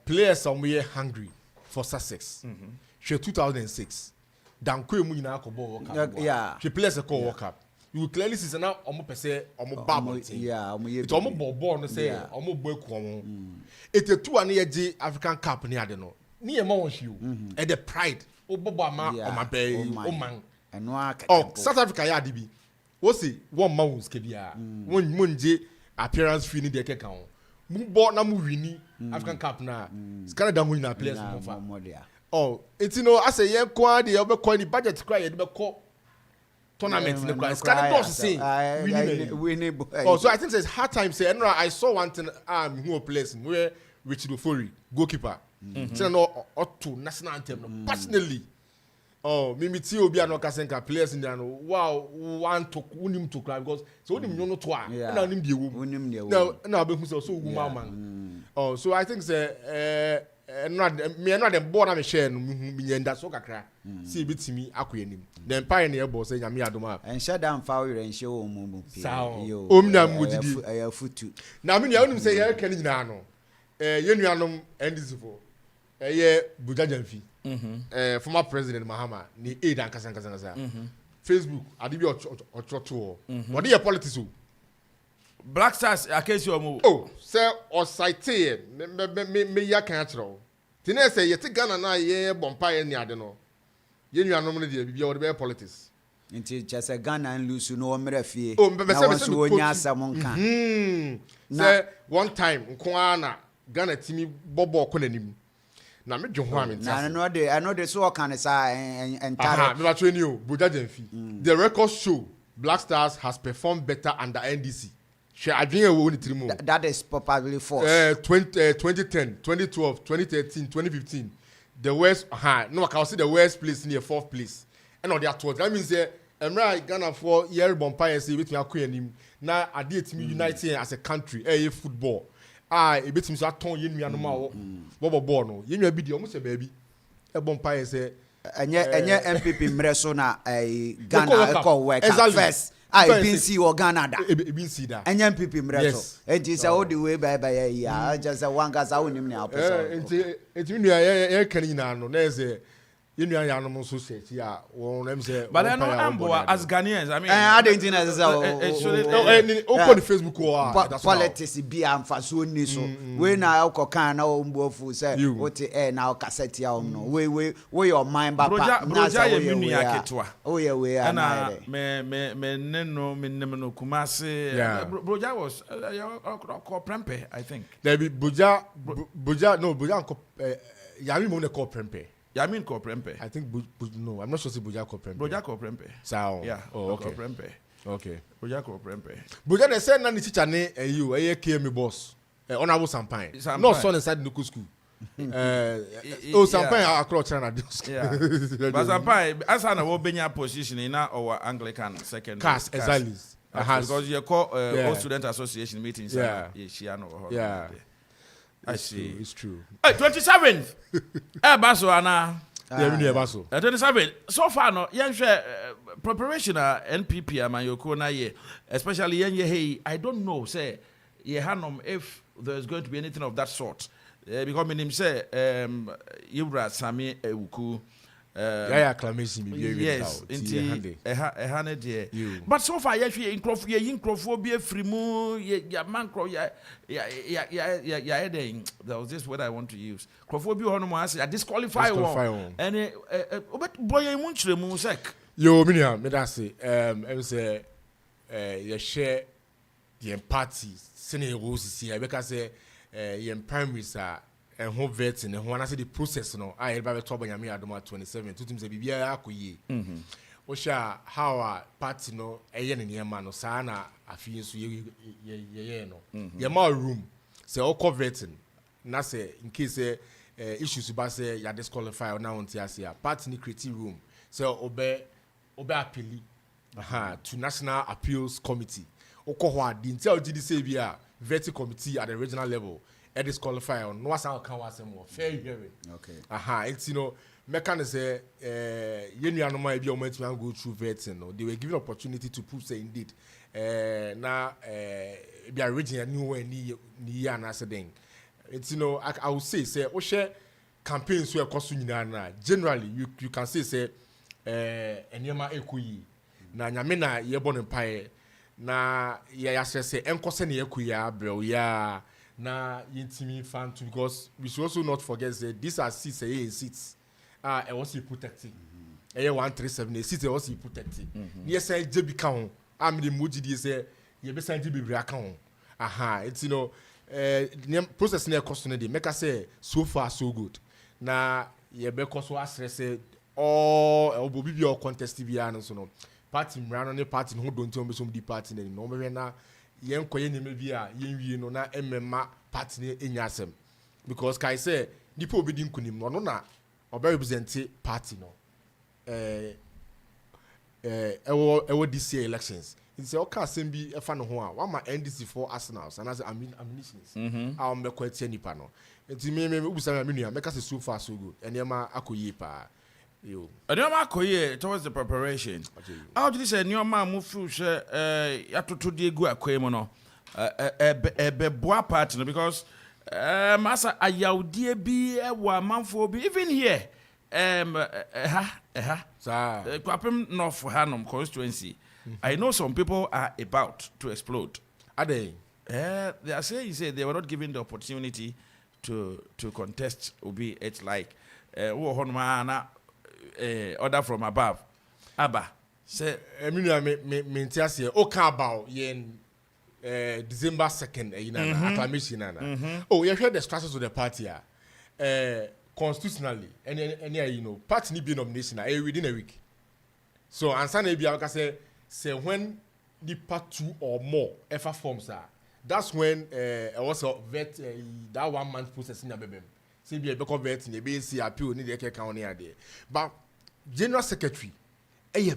Speaker 11: players somewhere hungry for success. 2006. Danko mu nyina ko ball World Cup.
Speaker 2: Yeah.
Speaker 11: She plays a call World Cup. you clearly see now almost per se almost bubble it's almost ball no say almost boy ko it's a two and African Cup near the no near Mount you and the pride my bay man and South Africa ya DB what's it 1 month kebia one munje appearance fee the account bought na winning African Cup na Canada winning players oh it's I say yeah kwa the over coin the budget cry the call tournament in the class. Can it say winning? Oh, so I think it's hard time. Say, I saw one thing. Who plays where Richard Ofori goalkeeper. Say no, or two national anthem. Personally, oh, Mimi Tio be no Kasenka players in there. Wow, one to unim to cry because so unim no to one. Now unim the woman. Now be who's also woman. Oh, so I think say not them born am share no me yenda so kakra see bitimi akoyanim then pioneer boss say nyame adoma
Speaker 2: and shut down foul and show omumu
Speaker 11: yo omna mudidi
Speaker 2: futu
Speaker 11: na me nuanom say ye kan nyina no ye nuanom ndisifo ye bujajamfi former president Mahama ni aid and kasankasa Facebook adibi ochoto what dey politics
Speaker 1: Black Stars akesi omo
Speaker 11: oh say o site me ya kan atro tine say yete Ghana na ye bompa ye ni ade no ye nuanom ne de bibia wo de politics
Speaker 2: nti chese Ghana and lose no mra fie
Speaker 11: oh be say
Speaker 2: wonya asam nka
Speaker 11: say one time nko na Ghana timi bobo ko nanim na me dwo ho am
Speaker 2: na no de I know the so kan say entire
Speaker 11: me ba train you Bujajamfi the record show Black Stars has performed better under NDC. That
Speaker 2: is probably false.
Speaker 11: 2010, 2012, 2013, 2015. The worst, no, I can see the worst place near 4th place. And on that that means Ghana for year bompire say with me akwenim. Now I did me united as a country. Football. A bit me so ton yen me anoma bobo ball no. Yen be the almost a baby. A bompire say
Speaker 2: enye MPP mreso na Ghana call work first. I been see Ghana da.
Speaker 11: Been see that.
Speaker 2: Enye MPP mreso. And is all the way by ya just one gas I wouldn't know.
Speaker 11: It's you ya kan na no na say you ya no so say ya won am say
Speaker 1: but I know ambo as Ghanaians I mean
Speaker 2: I don't think as
Speaker 11: open Facebook
Speaker 2: that's politics be am fa so ni so we na okokan na ombo fu say what na cassette ya no we your mind ba pa
Speaker 1: broja ye minu ya ketwa
Speaker 2: oh yeah we are
Speaker 1: na me neno me no kumase broja was Akuffo I think
Speaker 11: there be boja yami mo ne ko prempe
Speaker 1: Yamin Akuffo.
Speaker 11: I think no, I'm not sure si Buja Akuffo.
Speaker 1: Buja Akuffo.
Speaker 11: Sao.
Speaker 1: Yeah.
Speaker 11: Oh, okay.
Speaker 1: Akuffo.
Speaker 11: Okay.
Speaker 1: Buja Akuffo.
Speaker 11: Buja they say na ni teacher ne you KM boss. Honorable Sampain. No son inside Nuku school. Sampain Akropong-Akuapem.
Speaker 1: Yeah. But Sampain as na wo benya position in our Anglican second.
Speaker 11: Cast exactly.
Speaker 1: Because you call all student association meetings.
Speaker 11: Yeah.
Speaker 1: Yeah. I
Speaker 11: see. It's true.
Speaker 1: Hey, 27th. Baso ana.
Speaker 11: Yeah, Baso.
Speaker 1: 27. So far no, preparation NPP amayoko na ye, especially hey, I don't know say ye hanom if there's going to be anything of that sort. Because my name say Yubra Sami Ewuku
Speaker 11: acclamation
Speaker 1: yes, but so far Inkrofo be free mu ya man cro ya that was this word I want to use. Krofo bi hono mo ase disqualify one and boy mu nchire mu sek
Speaker 11: yo minia me da say say ye share the party sene rules here because ye primaries are and who vets in the one I say the process no I had by top nyame adoma 27 two teams be bia akoye osha how our party no eye ne niam no saa na afie so ye no ye ma room say all vetting na say in case issues ba say ya disqualify or now until say party ni create room say obe appeal to National Appeals Committee okoho adi until GD say bia vetting committee at the regional level disqualify on no sound can was more fair hearing.
Speaker 2: Okay.
Speaker 11: It's mechanism you know my be moment to go through vetting no they were given opportunity to prove say indeed now be original new one ni and as thing it's I would say o share campaigns we cost na generally you can say enema ekoyi na nyame na yɛbɔ ne mpae na yɛahyɛ sɛ ɛnkɔ sɛ ne yɛkɔ ya brɛw ya na yɛntimi fan to because we should also not forget that these are seats seats ɛwɔ protecting 137 seats ɛwɔ sɛ protecting ne yɛsɛ gye bi ka ho amede moji die sɛ yɛbɛsan gye bebree aka ho aha it's you know process na ɛkɔ so no de mɛka sɛ so far so good na yɛbɛkɔ so asrɛ sɛ obi bi contest bi no so no party mrano ne party no don't tell me some di party na no me na yen koye ne bi a yen wie no na emema party ne enya asem because kai say nipa obi di nkunim no na obe represent party no ewo this year elections it say oka asem bi e fa no ho a wa ma NDC for Arsenals and as ammunitions a me ko etie nipa no enti me ubusa me nua me ka say so far so good enema akoyi pa yo enema akoyi towards the preparation how did you say enema mu fu hwe atoto de egu akoyi mu no ebe boa part no because masa ayawdie bi e wa Amanfo bi even here sa Akuapem North Hanum constituency I know some people are about to explode. Are they? They are saying they were not given the opportunity to contest. Obi, it's like order from above. Abba say, me about yen December 2nd, acclamation. Oh, you heard the structures of the party. Constitutionally, any you know, party need be nomination within a week. So, answer maybe I can say when the part 2 or more ever forms are, that's when I was a vet that 1 month process in a baby. See, be a better vet in the BC appeal need the county there. But General Secretary, a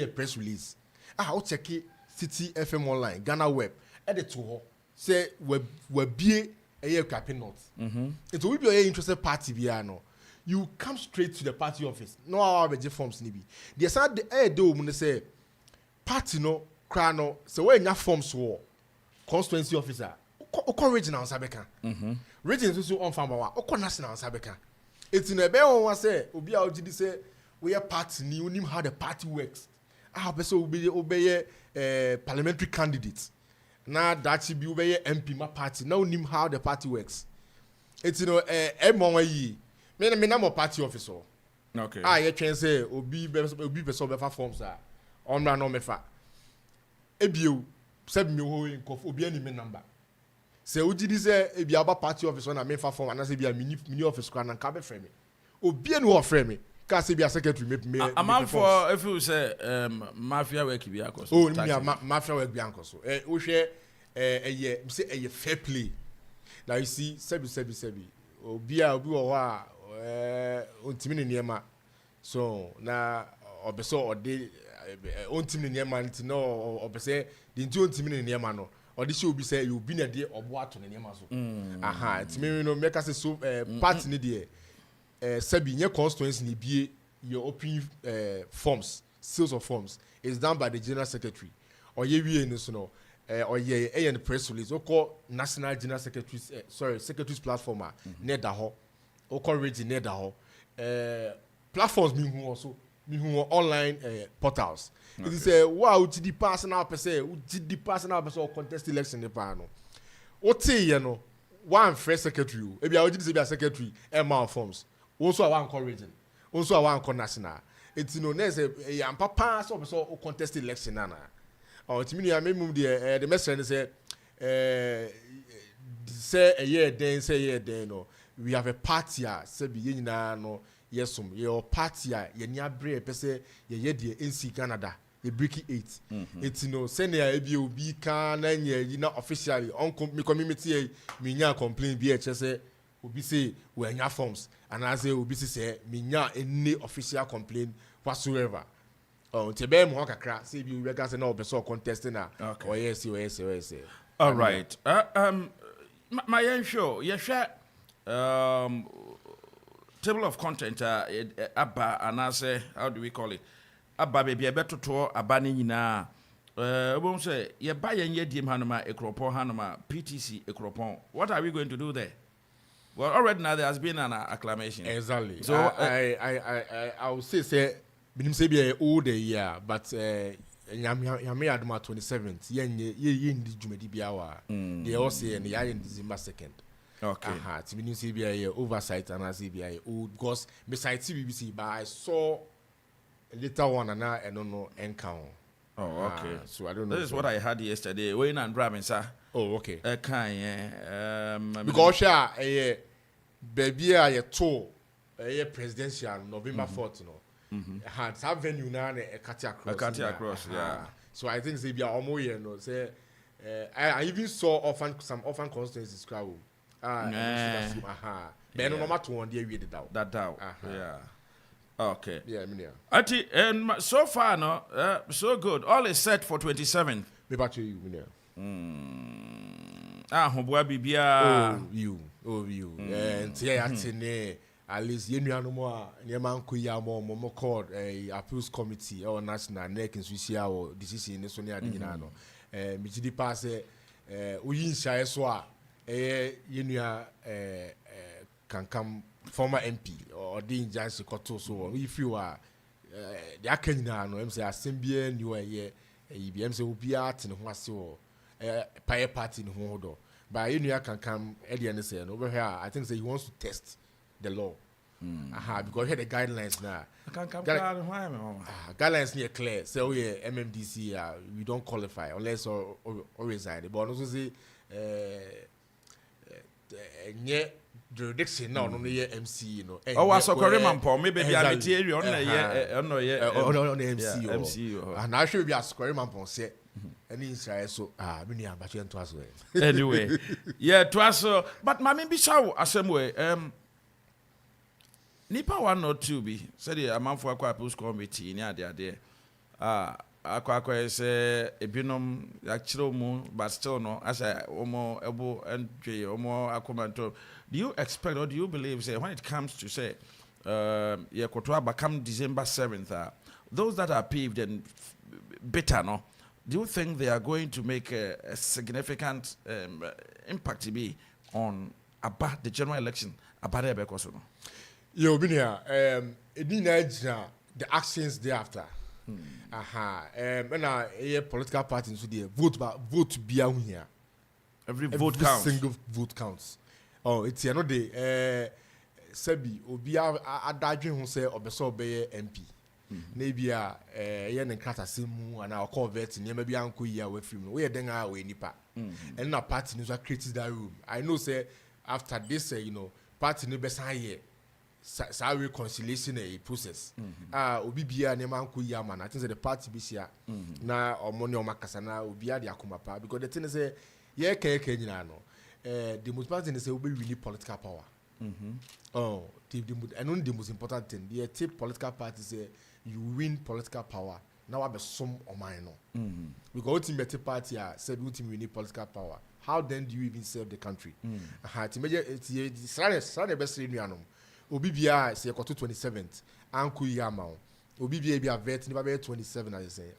Speaker 11: press release. I'll check it City FM online, Ghana Web, editor say we be a year capping notes. It will be an interested party biano. You come straight to the party office. No our forms nibi. The side the do when they say party no crano so when your forms war constituency officer oko regional sabeka region so on farm wa oko national sabeka it's in a be on say obi a ogidi say we are party ni unim how the party works person obey parliamentary candidates na that be obey MP ma party now unim how the party works it's you know yi me na mo party officer okay you can say obi person be forms omra no mefa ebio seb mi ho nkof obi ani me number se ugidi se ebia ba party office na me fa form na se bia mini office kwa na nka be frame obi ani wo frame ka se bia secretary me Amanfo if you say mafia work bi akoso oh ni mafia work bi akoso wo hwe eye say eye fair play now you see sebi obi wo ho a ontimi ne niema so na obeso ode on team ne niema nti no obese the nti on team ne niema no ode she obi say you be na de obo ato ne niema so aha nti me no make us so part ne de sabi nye constituency ne bie your open forms sales of forms is done by the general secretary or ye wie no so no or ye the press release o call national general secretaries secretaries platform ne da ho o call region ne da ho platforms mi hu also me who online portals. Okay. It is wow to the personal per se, the personal person contest election the panel. What say you know? One fresh secretary, maybe I would say a secretary, amount forms. Also, I want region. Also, I want national. It's no next a papa so contest election. Or it's me, I may move the message say a year, then say a year, then no. We have a party, say be no. Yes, your party, ye near brave, pese, ye de NC Canada, ye break 8. It's no senior ABOB can and ye not officially on community, me complain BHS, will say, we are your forms, and as they will be say, me any official complaint whatsoever. Oh, Tebe Mohaka crack, see you regards and all the so contesting now. Okay, oh, yes. All right. My show, yes, table of content abba and I say how do we call it abba baby better to abani nyina won say ye buy ye dim hanoma Akropong hanoma PTC Akropong. What are we going to do there? Well, already now there has been an acclamation. Exactly. So I will say binim say be all the year but Yami Adama 27th. Ye in the Jumedi Biawa. They all say and in December 2nd.
Speaker 1: Okay.
Speaker 11: To be new CBI oversight and CBI. Because besides CBBC, but I saw a little one and I don't know encounter.
Speaker 1: Oh, okay.
Speaker 11: So I don't know.
Speaker 1: This is what I had yesterday. Wayne and Bramin, sir.
Speaker 11: Oh, okay.
Speaker 1: Because
Speaker 11: baby, I told a presidential November 4th, you know. Had some venue now a Kaakyire Cross.
Speaker 1: Yeah.
Speaker 11: So I think they be almost you know. Say, I even saw some orphan constituencies crowd. But no matter one day we did that.
Speaker 1: Yeah. Okay.
Speaker 11: Yeah, I mean,
Speaker 1: Ati, and so far, no, so good. All is set for 27th.
Speaker 11: Me back to you,
Speaker 1: Hobwa Bibia.
Speaker 11: You. And yeah, at least you know more. Neman kuya more called a appeals committee or national neck in Swiss or decision in the Sonia Dinano. Michidi pass we shy swa can come former MP or Dean Jansi Koto. So if you are the Akenya, no, I'm saying Assembly, you are here, EBM say will be out in Huaso, Pie Party in Hodo. But you can come at the end and say, over here, I think that he wants to test the law. Because here the guidelines now. Guidelines near clear. So yeah, MMDC, we don't qualify unless or resign. But also say, jurisdiction now no ye MC you know
Speaker 1: I saw Koreman maybe be material on
Speaker 11: the MC and I should be a Koreman say any Israel so me ni abachi ento aso
Speaker 1: anyway yeah to us but mama bi shawo asem way nipa 1 or 2 bi said the Amanfo Akuffo committee ni ade akwa say ebinom actually mu but still no as omo ebo entwe omo akomanto. Do you expect or do you believe say when it comes to say come December 7th those that are peeved and bitter no, do you think they are going to make a significant impact to be on about the general election about Apreku no?
Speaker 11: Yo binia the actions thereafter. When a political party into the vote be out here.
Speaker 1: Every vote counts.
Speaker 11: Single vote counts. Oh, it's another day. Sebi obi adadwe ho say obeso be MP. Maybe ye ne krata semu and our call vet near maybe anko ya we film. We den a we nipa. And na party news create that room. I know say after this you know party no be san here. Sa reconciliation a process. Obi bia ne man ko yama na. I think the party be here na omoni omakasa na obi ade akoma pa because the thing is say ye keke nyina no. The most important thing is we really political power. The most important thing, the political party say you win political power. Now I be some of mine no. Because ultimate party said ultimately we need political power. How then do you even serve the country? To measure it's the best reunion. Obi bia say 27th. Anku yama. Obi bia be a vet never 27 as say.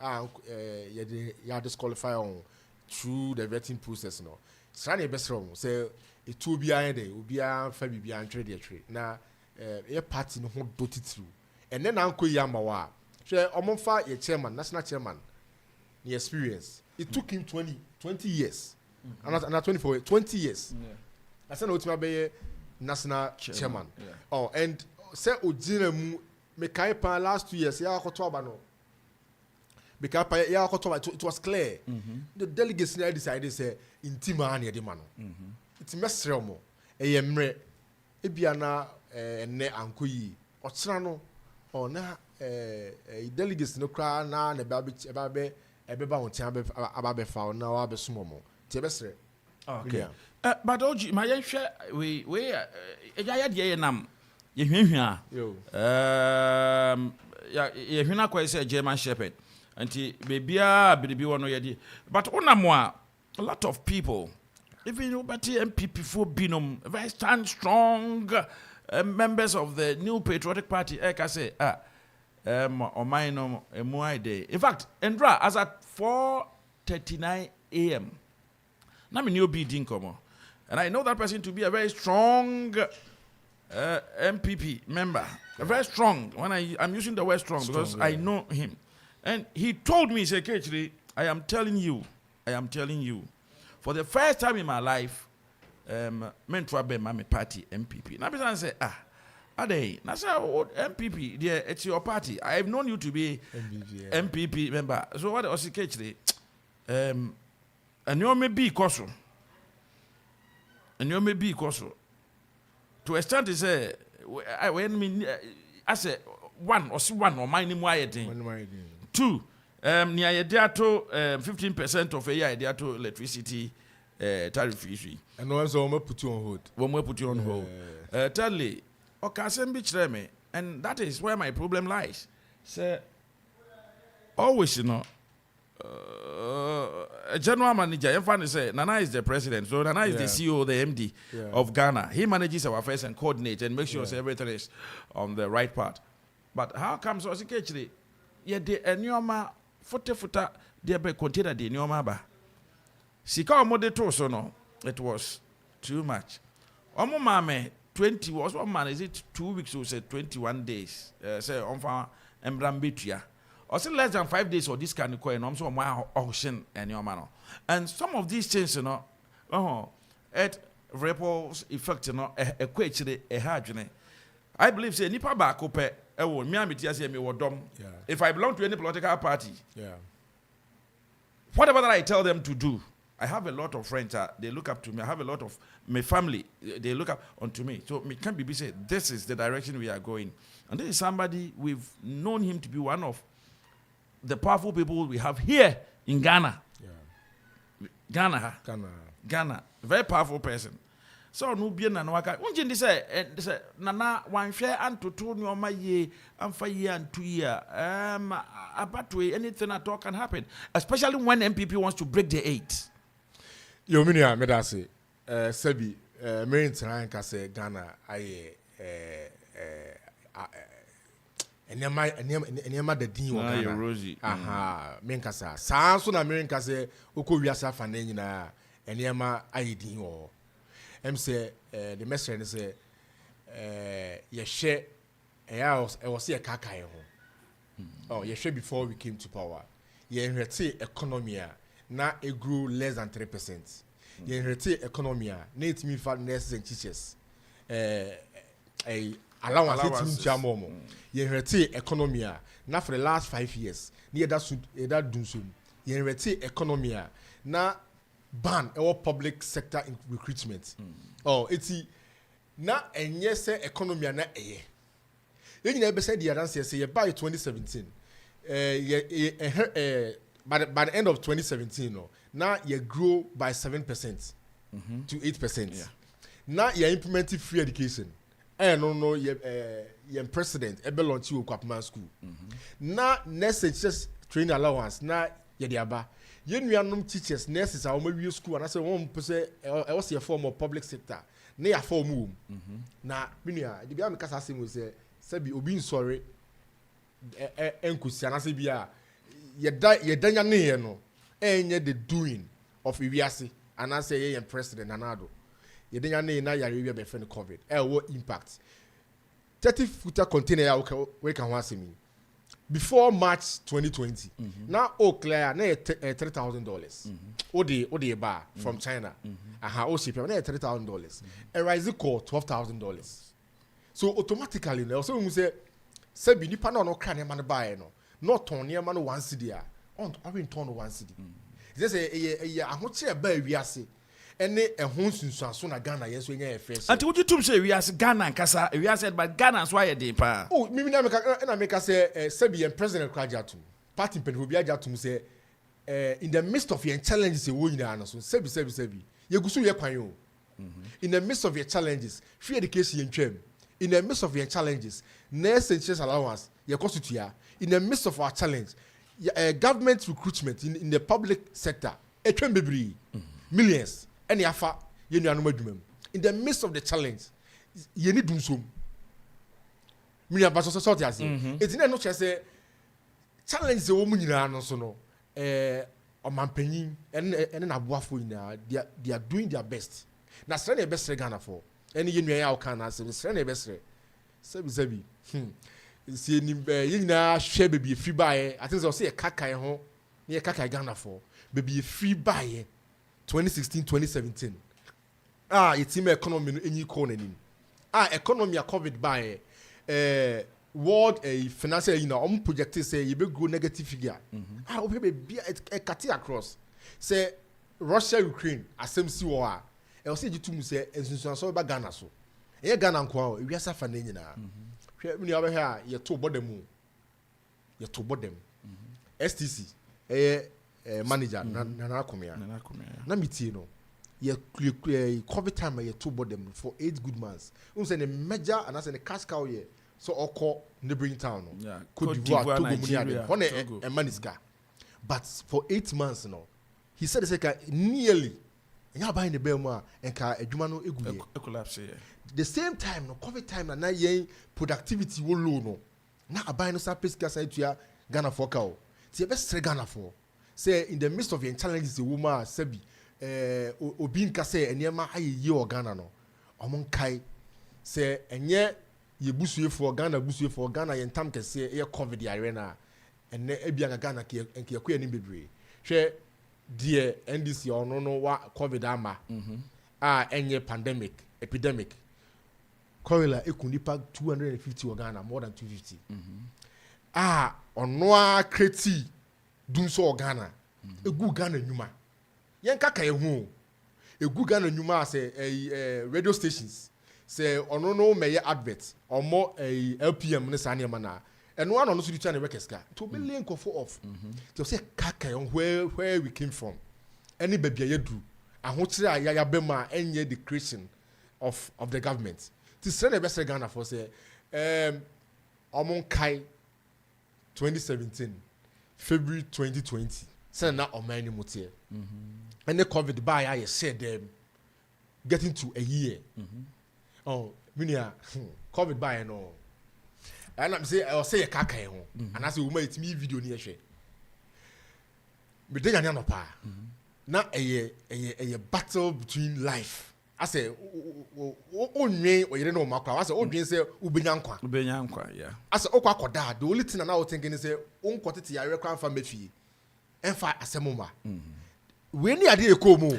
Speaker 11: You disqualify on through the vetting process no. Sane best wrong say it will be a day, will be a family be a trade. Now, a party no hold dotted through. And then Uncle Yamawa, share Omonfa, a chairman, national chairman, the experience. It took him 20 years. And not 24, 20 years. I said, no, be national chairman. Oh, and say, Ojina Mekaipa last 2 years, ya Kotobano. Because it was clear. The delegates decided say in Timani de mano. It's mesremo. Emre Ebiana ne Ankuyi Otsrano or na delegates no cry na ne babe ebeba on tiabe ababe fa na wa be sumomo. Tebesre.
Speaker 1: Okay. But Oji my share we eja ye nam ye hwehwa. Ye hwena kwa say German Shepherd. Anti bebia biribi wono yedi but onamwa a lot of people even nobody MPP for binom very strong members of the New Patriotic Party I say omaino emuide in fact Endra as at 4:39 a.m. na me new bidding komo and I know that person to be a very strong MPP member very strong when I'm using the word strong because I know him. And he told me, he said, Kaakyire, I am telling you, for the first time in my life, men my party MPP. Now I say, Ade, now say MPP, yeah, it's your party. I have known you to be MPP member. So what was Kaakyire? And you may be koso. To extent is say I say one or mining wire thing. 2, near to 15% of a year to electricity tariff issue.
Speaker 11: And also put you on hold.
Speaker 1: When we put you on hold. Tell me, okay, and that is where my problem lies. So always, a general manager, say Nana is the president, so Nana is the CEO, the MD of Ghana. He manages our affairs and coordinates and makes sure everything is on the right path. But how comes Kaakyire? Yeah, the Nyoma futa they be container the Nyoma ba. Sika omode to so no, it was too much. Omo mame 20 was one man, is it 2 weeks or say 21 days? Say on fa embrambetua. Or say less than 5 days or this kind of coin, I'm so my auction and your man. And some of these things, it ripples effect, a question, a hard. I believe say nipa ba kope if I belong to any political party, whatever that I tell them to do, I have a lot of friends they look up to me. I have a lot of my family, they look up onto me. So me can be say this is the direction we are going. And this is somebody we've known him to be one of the powerful people we have here in Ghana. Ghana, very powerful person. So no bien na waka. Unje say nana wan hwe antoto nyoma ye amfa ye antu year. Abatwe anything at all can happen, especially when MPP wants to break the 8.
Speaker 11: Yo minia medase sebi me ntran ka say Ghana aye enema the din wo Ghana. Aha, me nka sa. Saa so na me nka say okọ fa na nyina enema aye din wo. Say the message is you share I was see a kakaye ho. Oh, you share before we came to power. You inherit economy na it grew less than 3%. You inherit economy na it mean for nurses and teachers. Allowance team jamomo. You inherit economy na for the last 5 years. Near that do so. You inherit economy na ban our public sector in recruitment. Oh, it's na enye se economy na eye. You never said the answer say by 2017. By the end of 2017, now you grow by 7% to 8%. Now you implementing free education. No, you president ebe launch you Akuffo school. Now next just training allowance. Now you diaba. You know teachers, nurses are only school, and I say 1% I was a form of public sector. Na ya form na minia the bia me kasa say we say be obi sorry enkusi anase bia ye danya ne ye no enye the doing of iwiase anase ye president anado ye danya ne na yare wi be friend COVID what impact 30-footer container ya we can want me before March 2020. Now clear na $3,000. Odi bar from China. O ship na $3,000. A rise call $12,000. So automatically now so we say bi nipa no kra man buy no not ton near man 1 cedi a on ton 1 cedi. They say ahoche ba wiase ene ehun sunsuaso na Ghana yeso nya first.
Speaker 1: Until would you tum say we as Ghana Kasa we said but Ghana so why dey pa.
Speaker 11: Oh me na make say Sebi president Krajatum party pen obi ajatum say in the midst of your challenges wo nyina na so Sebi ye gusu ye kwan yo. In the midst of your challenges free education yen in the midst of your challenges nurse and teachers allowance ye constitute in the midst of our challenge government recruitment in the public sector etwen bebre millions. Any afa ye nuanu adwumam in the midst of the challenge ye ni dunsom me ya baso so tia say eti na no che say challenge ze wo mu nyina no so no omampanyin ene na boafo nyina they are doing their best na sre na best Ghana for any ye nua ya o kan na say sre na best sebi see you na share baby free buy. I think so say Kaakyire ho, near Kaakyire Ghana for baby free buy 2016-2017. It's in economy in you corner. Economy a COVID buy world financial you know projected say you be go negative figure. We be a cut across. Say Russia Ukraine asem si war. E o say jitu say ensunsun so ba Ghana so. E Ghana nko a wi asa fa na nyina. Hwe me oba here ye to bodem. Ye to bodem. STC manager na akomia. Na meeting no. Ye COVID time ye to bodem for 8 good months. Say the major and as the cash cow ye so oko neighboring town no. Yeah. Could Togo Nigeria. One a maniska. But for 8 months no. He said nearly and buying the Belma and car a Jumano collapse. The same time, no COVID time, and now productivity will low no. Now a buying no sapesca side to Ghana for cow. See, best Ghana for say in the midst of your challenges, the woman Sebi, Obin Kase, and Yama, I or Ghana no. Among Kai say, and yet ye busu for Ghana, busu for Ghana, and Tam can say, air COVID the arena, and Ebianga Ghana and Kiaku and Imbidri. Share. Dear NDC or no what COVID ama any pandemic epidemic Corilla ekunipa 250 Ghana more than 250 on no kreti dun so Ghana egu Ghana nyuma yen kaka ehu egu Ghana nyuma say radio stations say ono no meye advert or more LPM ne sane mana and one on the channel workers to be link of off to say Kaakyire on where we came from. Any baby you do, and what say ya bema any the creation of the government. To send the best Ghana for say Omon Kai 2017 February 2020 send na omani motie. And the COVID by I said them getting to a year. Oh, minia COVID by no. And I'm say I say a Kaakyire ho and I say we make me video ni ehwe me dey anya no pa na a battle between life I say onwe oyere no makwa I say odwen say ubenya nkwa yeah I say okwa koda the only thing na thinking is say onkotete yare kwa fa mafie enfa asemoma when you are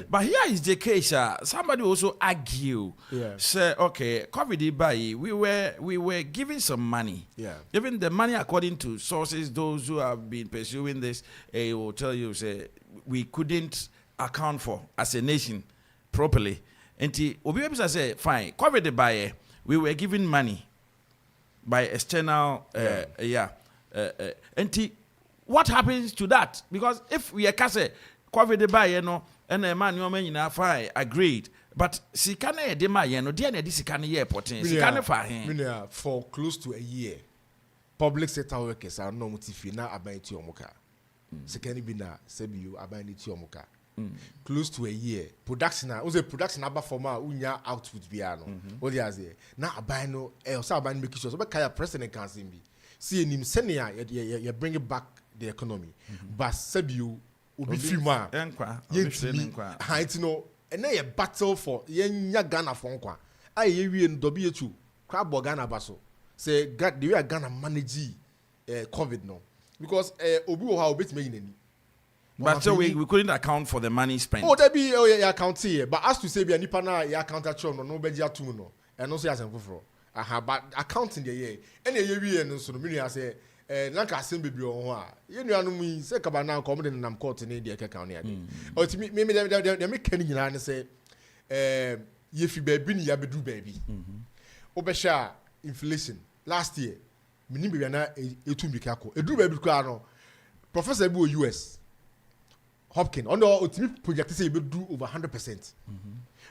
Speaker 11: but here is the case. Somebody also argue. Say, okay, COVID by we were giving some money. Yeah. Even the money according to sources, those who have been pursuing this, will tell you say we couldn't account for as a nation properly. And Obi say, fine, COVID by we were giving money by external and what happens to that? Because if we are say COVID by and a man you mean I agreed. But Sikana de Mayeno, dear Sikana airport, Sikana for close to a year. Public sector workers are no motifi na abaiti omuka. Sikani bina sebiu abaiti omuka. Close to a year. Production was a production aba forma unya output biano. What do you say? Na abano elsa abani make sure so kaya president can see me. See him senior you bring it back the economy. But sebiu Obi Fima, it's no, and a battle for Yenya Ghana for Nkwa. I in W2, Crab Ghana Basso. Say, God, the way Ghana manage COVID no. Because Obi how bit making. But so we couldn't account for the money spent. Oh, there be account here. But as to say, be a nipana, ya account at no bedi atuno. And also as a for. But accounting the year. And a year and so many I say. Nanka assembly bi on ho a ye nua no mu se kaba na nko mo de nam court ne de keka on ade o ti me de me kan nyina ne se ye fi ba bi ni ya bedu ba bi o be sha inflation last year mini be na etu bi kako edu ba bi kwa no professor bi o US Hopkins on o ti project say be do over 100%.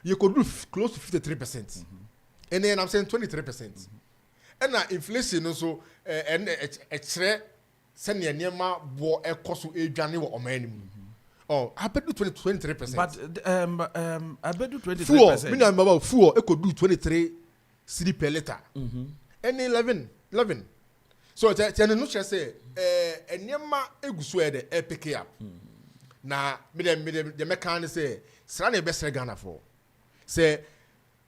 Speaker 11: You could do close to 53%. And then I'm saying 23%. And now inflation also and a send your name war a cost to a journey or minimum. Oh, I bet do 23%. But I bet do 23%. Minimum 4, it could do 23 CD per letter. And 11. So the no say a nyama eguswede e pick up. Na the mechanic say Srane best Ghana for. Say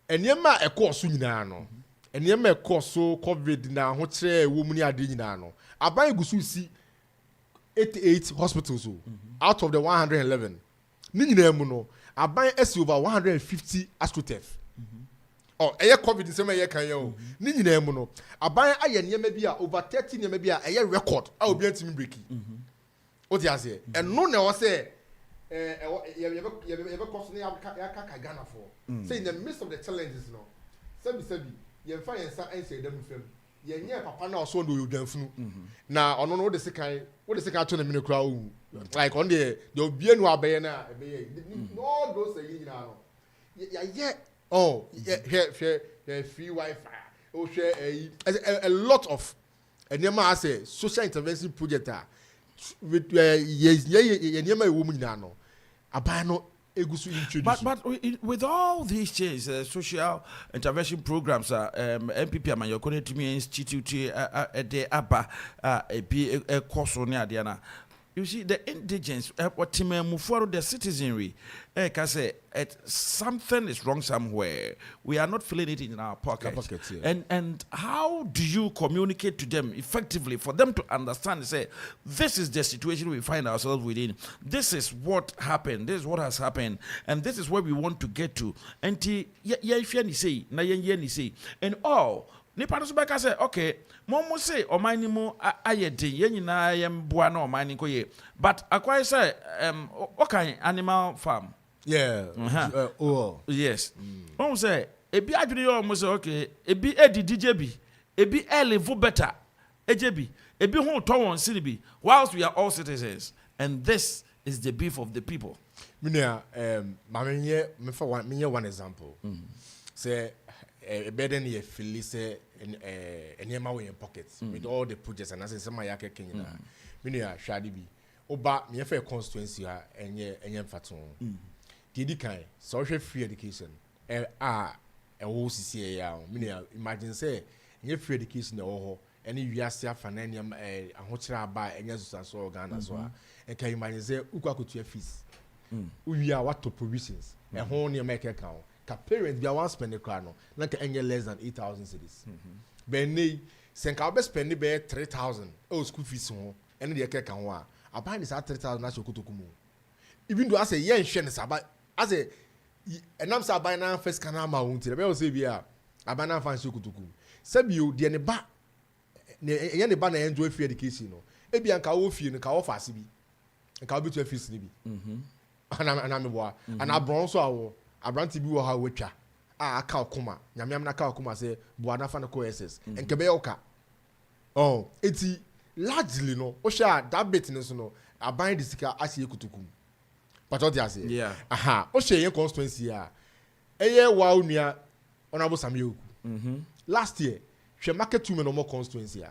Speaker 11: a nyama a course nyina no. and you may cause so COVID now, what's a woman are doing now? I buy Gusu see 88 hospitals out of the 111. Nini I buy S over 150 AstroTurf. Oh, a COVID in some year can you? Nini nemono. I buy a year maybe over 13 year maybe a year record. I will be able to break it. What you say? And no, I say, you ever cost me Ghana for. Say in the midst of the challenges, no. Sebi, you find and say them film. Yeah, papa now so do you them funu. Now, on what the second 20 minute crowd like on the bien wa be na no those say now. Yeah. Oh, yeah, free Wi-Fi. Oh, share a lot of and I say social intervention project with woman now.
Speaker 1: But with all these changes, social intervention programs, MPP and your Community Institute, a course on Diana. You see, the indigents, what move forward the citizenry, can say something is wrong somewhere. We are not feeling it in our pockets. Yeah. And how do you communicate to them effectively for them to understand and say, this is the situation we find ourselves within. This is what happened. This is what has happened. And this is where we want to get to. And all. Nipa so beka say okay mo say o man ni mu ayedin ye nyina ye mboa na o man ni koye but akwai say okay animal farm yes mo say ebi adwene yo mo say okay ebi edidije bi ebi live better ejebi ebi hu to won siri bi whilst we are all citizens and this is the beef of the people.
Speaker 11: Minia me one example say a better than a Felice and Yama in pockets with all the projects and as in some Mayaka Kenya. Minia Shadibi. Oba, me a constituency and ye faton. Didikai, social free education. A OCCA. Minia, imagine say, ye free education or any Yasia Fananium a hotel by and yes, and so organ as well. And can you imagine say, Uka to your fees? We are what to provisions, a whole near make account. Parents be one spend the car no like any less than 8,000 cedis. Benny senka obe spend be 3,000 school fees ho and the cake kan wa aban is at 3,000 na sokotokumu. Even though I say yen hwe ne saba I say enam sa aban na first kana ma wonti be o say bia aban na fan sokotokumu. Sabio de ne ba ne ba na enjoy free education no. E bia nka wo fie no ka wo fa ase bi. Nka wo betu fees ni bi. Ana me boa. Ana bron so awo Abranti bi wo ha wetwa aka okoma nyamiam na aka okoma say buana fa na ko SS enkebe yoka oh eti largely no o sha that bit no so no aban de sika asie kutukum but what you say
Speaker 1: yeah
Speaker 11: o sha yen constituency eye wa onua honorable Samuel last year hwe market 2 no more constituency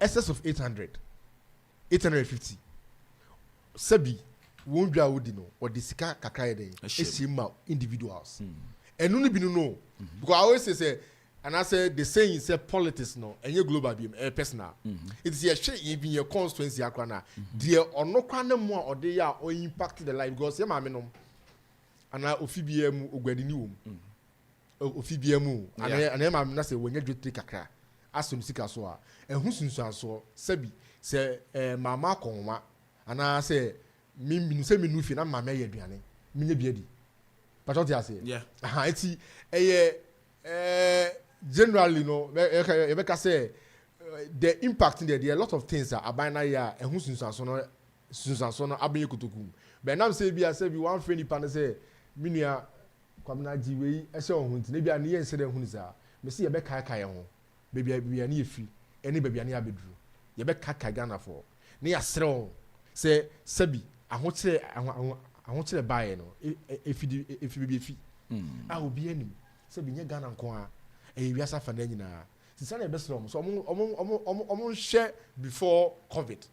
Speaker 11: excess of 850 sabi won dwa wodi no o de sika kakra ye den esima individuals enu ni bi no because I always say and I say the saying say politics no enye global bi personal it is a share even your constituency akra na de onokwa na mu a ode ya o impact the life because ye ma me no ana ofibia mu ogwadi ni wom ofibia mu ana ma me na say wonya dwetri kakra aso sika so a ehu sunsuan so sabi say mama konwa ana say me say me nufi na mama ye aduane me nye biadi but what you say eti generally no you make say the impact in there a lot of things are abana ya ehu sunsuan so no abenye kutokum but now say bi one friend pan say minia kwamna jiwe ese ohun ti na bia ne ye se de hunu sa me say ye be kai ho bia na ye fi eni bia na ya bedru ye be kai Ghana for ne ya srew say sabi ahokyere bae no efi a obi anim sabi nye Ghana nko a wiasa fa na nyina sisa na ebesro so omo share before COVID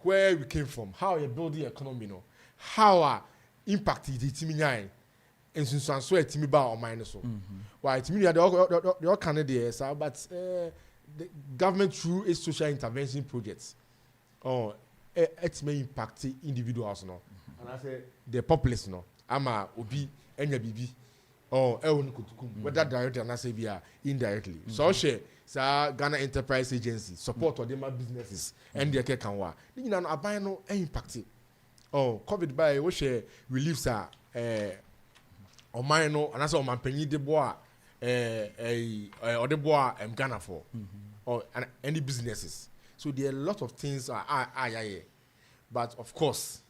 Speaker 11: where we came from, how you build the economy no, how impact it timi nyai ensunsan so etimi ba o man so why timi ya the Canada sir but the government through its social intervention projects it may impact individuals no and I say the populace no ama obi enya bibi oh ewon kutukum whether directly and say be indirectly so share sa Ghana Enterprise Agency support or my businesses and the can wa ni na aban no impact oh covid by we share relief sa o man no and say o man panyi de bo a or the boy Ghana for or any businesses so there are a lot of things but of course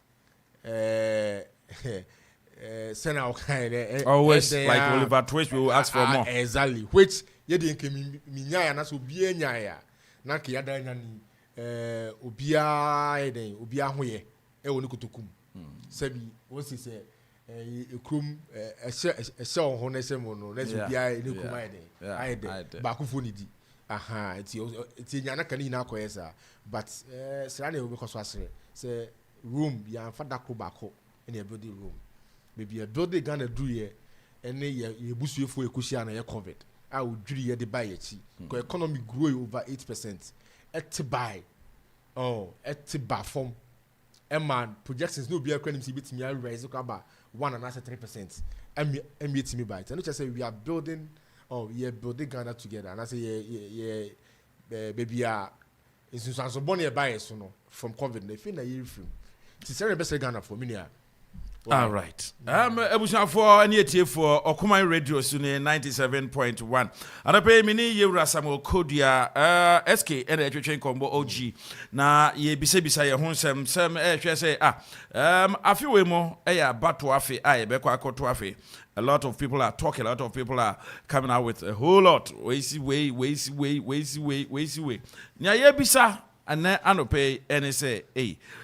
Speaker 11: send our kind
Speaker 1: always like Oliver Twist will ask for more
Speaker 11: exactly which you didn't come minya na so bia nya na ke yada nya ni obia hoye woni kutokum sabi won say ekrum ehye ho na se mo no na so bia ni kuma ide ba Akuffo ni di aha ti nya na kan ni na koyesa but sira na we koso asere say room ya fada ko ba ko in a building room maybe a building Ghana do ye ene ye busuefo ekohia na ye covid a odwiri ye de buy echi because economy grow over 8% et buy et ba form man projections no be a credit bitimi a rise ko ba 1.3% emi etimi buy and just say we are building building Ghana together and I say ye baby a insuranso bonne buy so no from covid na feel na ye free ti say best Ghana for me ya.
Speaker 1: All right. Ebushna for any etie for Okoman Radio sune 97.1. Ana pe mini yewra Samuel Kodia SK and etwetwen kombo OG na ye bisa ye ho sem hwe say afiwe mo ya bato afi be kwa akoto afi. A lot of people are talking, a lot of people are coming out with a whole lot. We see way. Nya ye bisa ane anope ene say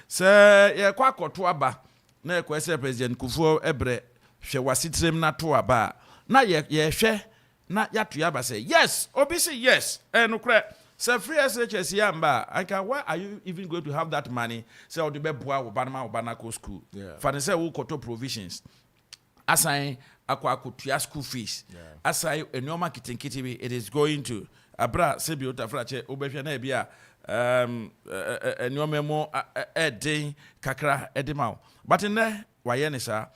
Speaker 1: say ye kwa akoto aba na ekwese president Akuffo ebre hwe wasitrem na to aba na ye hwe na yato ya ba say yes obi say yes enukre say free SHS yamba why are you even going to have that money say odi be boa wo Barima ko school for say wo koto provisions assign akwa school fees assign enoma kitinkiti it is going to abra say bi otafregya obehwe na bia enoma mo eden kakra edema but in there why any sir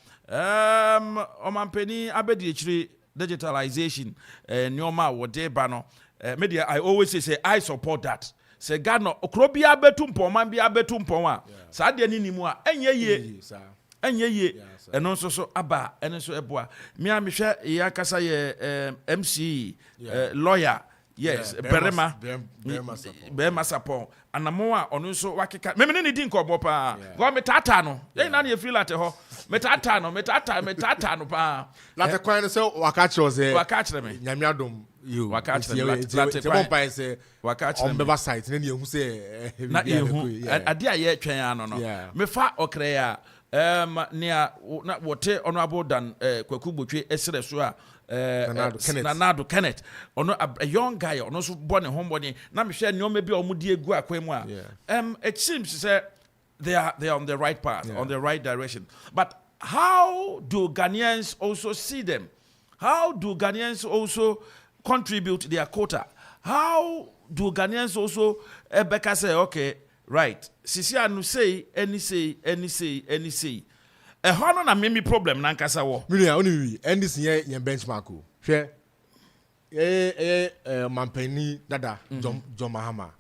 Speaker 1: omampeni abedi echiri digitalization nyoma wode ba no media I always say I support that say God no okrobia betu mpoma bia betu mpoma sa de ni nimu a enye ye eno so aba eno so eboa me amehwe ya kasa ye MC lawyer yes Barima support anamo a ono so wakeka me ne di nkobo pa go metata no ye na ye feel at ho metata no pa
Speaker 11: late kwan so waka kire
Speaker 1: me
Speaker 11: nyame adom you
Speaker 1: waka kire late
Speaker 11: kwan say waka kire me ba site na ehu say
Speaker 1: na ehu ade a ye twen ano no me fa okre ya nia na wote honorable dan Kwaku Botwe esere so a Nanado Kenneth ono a young guy ono so born homebody na me hwe nyoma bi omudi egu akwemu a it seems say they are on the right path on the right direction but how do Ghanaians also see them? How do Ghanaians also contribute their quota? How do Ghanaians also Becca say okay right sisi anu say any say hono na memi problem na nkasa wo
Speaker 11: mini a oni and this ye benchmark o hwe mampani dada John Mahama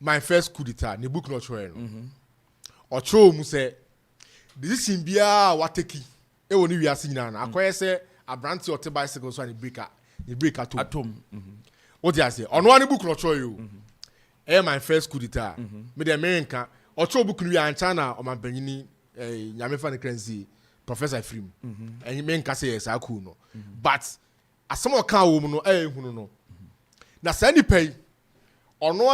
Speaker 11: my first coup d'etat ne book no chwe no o cho mu say decision bia wateki e woni wiase nyina na akoye say abrante o te bicycle so ani breaker atom o dia say ono ani book no chwe yo my first coup d'etat me de America o cho book no wi ancha o mampanyini nyame fa ne kranzi Professor Ifrim and men ka say yes aku no but asem o kan wo mu no ehunu no na sa ni pay ono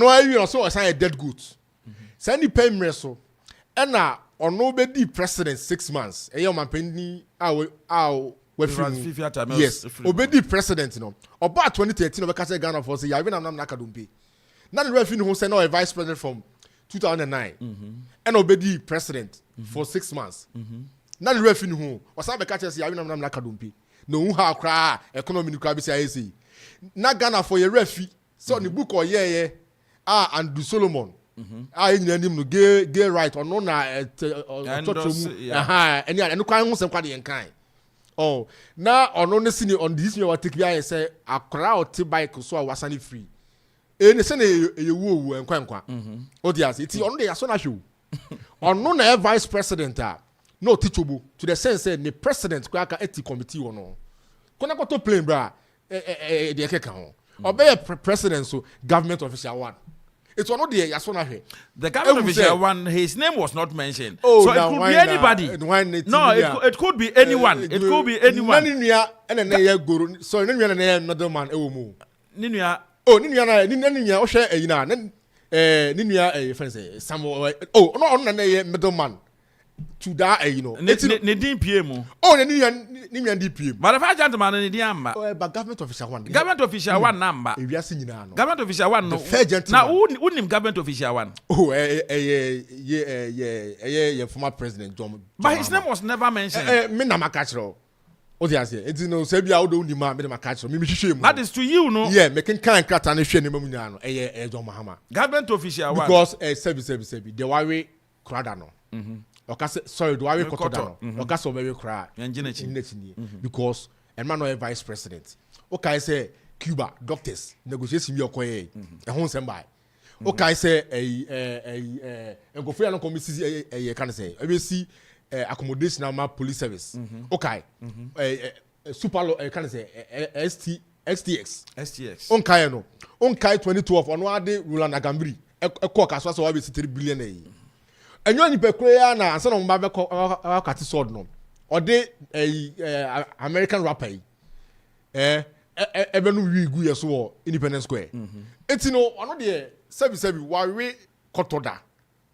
Speaker 11: ayi so osan a dead goat sa ni pay mre so e na ono be di president 6 months e yo mampani yes obedi president no oba 2013 oba ka say Ghana for say ya even am na kadumpe na the referee who say no a vice president from 2009 and obedi president for 6 months na the referee who o sa be ka say ya even am na kadumpe no hu ha kra economy ni kra be say na Ghana for your referee so ni book or and do Solomon I nim no gay right or no na and kwan ho sem kwade yen kan. Oh, now on the senior on this you take via say a crowd to bike so wasani free. Any say e wo en kwankwa. O dia say ti on dey aso na show. On no na vice president no teachable to the sense say the president kwa ka eti committee wono. Kona ko to plane bra dey keka ho. Obey president so government official one. It's one of the Yasona. The government official one, his name was not mentioned. Oh, so it could be anybody. No, it could be anyone. It could be anyone. And then guru. So another man. Ninia. Oh, Ninia. Osha ina. Ninia. Friends. Some. Oh, no, middleman. To that, you know. Nedin PM. Oh, Ninia DPM. But if I gentleman in the Yamba. Oh, but government official one. Government official one number. If you are seeing now. Government official one. No. Fair gentleman. Now, who name government official one? Oh, yeah, former president John. But his name was never mentioned. Me na makachro. Oh, yes, it's no Serbia. I don't need my makachro. Me shame. That is to you, no. Yeah, making kind cut and shame. Eh, John Mahama. Government official one. Because service. The worry crowd no. Sorry, do I record Okaso very cry because and man no vice president. Okay, say Cuba doctors negotiation your koye e hon sem by. Okay, say a go free no committee can say we see accommodation na police service. Okay. Super can say STX. On kai 2012 on wade Roland Agambri e ko kaso so we 3 billion and you only pay na answer on Baba Kati sword no. Or they American rapper. Ebenu we go so Independence Square. It's no one the service we kotoda.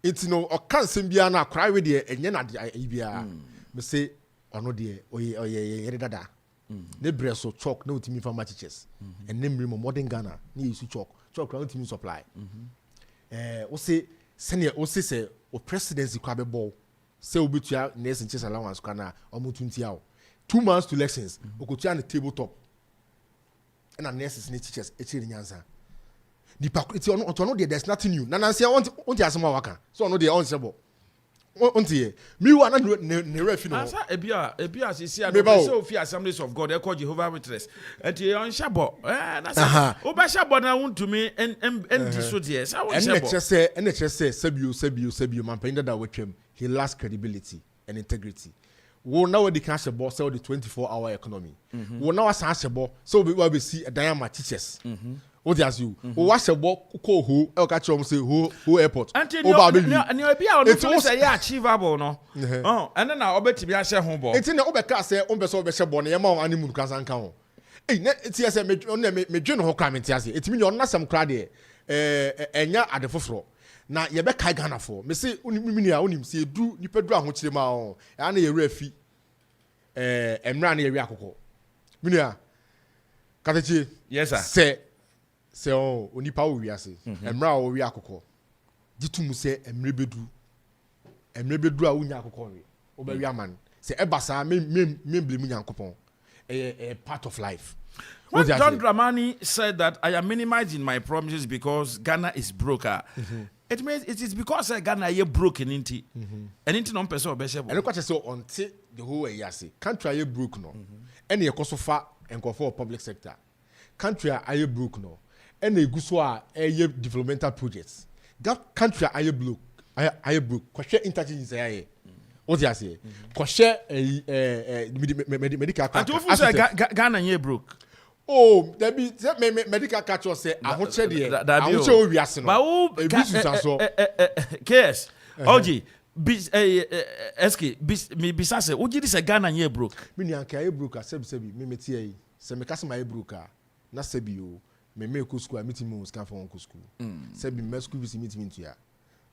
Speaker 11: It's no or can sembia na cry with the enye na ibia. Me say ono de oye dada. Ne breso chalk no timi farmer teachers. And name modern Ghana ni use chalk no timi supply. O say senior o say o presidency kwa be ball say obetua nurse in chase allowance kana omo 20 hour 2 months to elections okotua na tabletop and a nurses ni teachers echiri nyansa the it's on there's nothing new na nansi want asema waka so on the on sebo ontie mi wa na ne refi no asa ebia sisi a no say ofi Assemblies of God e call Jehovah Witness enti on shabo na say oba shabo na wontumi en so de say on shabo NHS sabio man penda da wetwem he lacks credibility and integrity wo na we the cash shabo sell the 24-hour economy wo na wasa shabo so we be see diamond teachers what as you what shabo ko ho e ka chom say ho airport o ba be ni obi a no say achievable no and then na obetimi a share ho bo enti na obeka say on be so be share bo na yema on animu kansan kan ho na enti say me dwe no ho kra me enti ase enti me on nasam kra de enya ade foforo na ye be kai Ghana for me say unimini a unim say edu nipa du aho kire ma o ya na ye refi emra na ye wi akoko minia katechi yes sir say oh onipa wo wi ase emra wo wi akoko gitumu say emre bedu a unya akoko wi oba wi aman say ebasa me blame nyankopon part of life. When John Dramani said that I am minimizing my promises because Ghana is broke, it means it is because Ghana is broken into and into non person obeshebo. And what I say until the whole year say country are broke no. Any ekoso fa enko for public sector. Country are broke no. Any guso a developmental projects. That country are broke. Are broke. Question interchange is here. What you say? Question medical. And to say Ghana is broke. Oh, there be medical catcher say I want to say I want to we ask no. But KS OG SK me bisa say oji this Ghana ye broke. Me ni anka ye broke sebi me meti yi. Se me kasa my broke na sebi o me ko school meet me scan for one school. Sebi me school visit meet me ntia.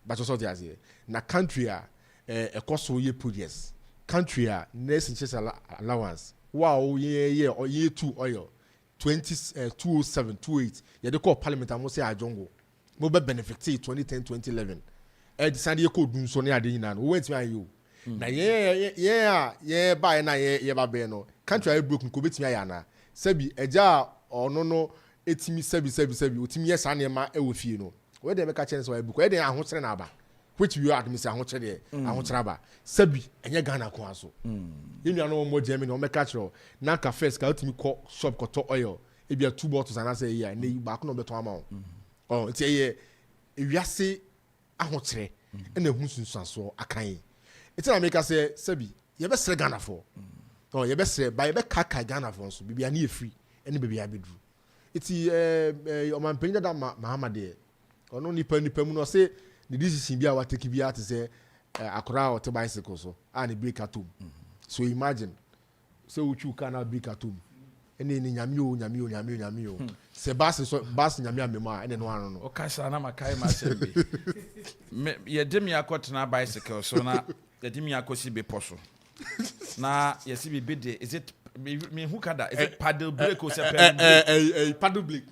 Speaker 11: But so dey say na country a ekoso ye projects. Country a nurse in chase allowance. Wow ye or ye 2 oil. 207 28 ye de call parliament am say ajongo mo be benefit 2010 2011 e decide ye ko dun so ne ade nyina no went me ayo na ye ba na ye ba be no country I broke ko betimi aya na sabi eja ono no etimi sabi otimi ye sa ne ma e wo fie no where they make a chance where book where they are hosting aba which you are Mr. Hochede Ahotraba Sebi enye Ghana ko aso you know more Germany o make catch na ka first ka ultimate call shop ko to oil e bia 2 bottles and I say here na back no beto ama oh it's here ewiase ahotre na hu sunsuaso akan it's na make say Sebi ye be sre Ghana for oh ye be sre ba ye be kaka Ghana for so bibia na e free ene bibia be dru it's o man penya da Mahamade ono nipa mu no say the decision be our take be out say akora or bicycle so and the break atom so imagine say uchu kana break atom ene ni nyame o se bas nyame amema ene no ano no
Speaker 1: o kasa na makai ma sembe ye dem yakotena bicycle so na ye dem yakosi be poso na ye si be de is it me who kada is it paddle brake or say
Speaker 11: paddle brake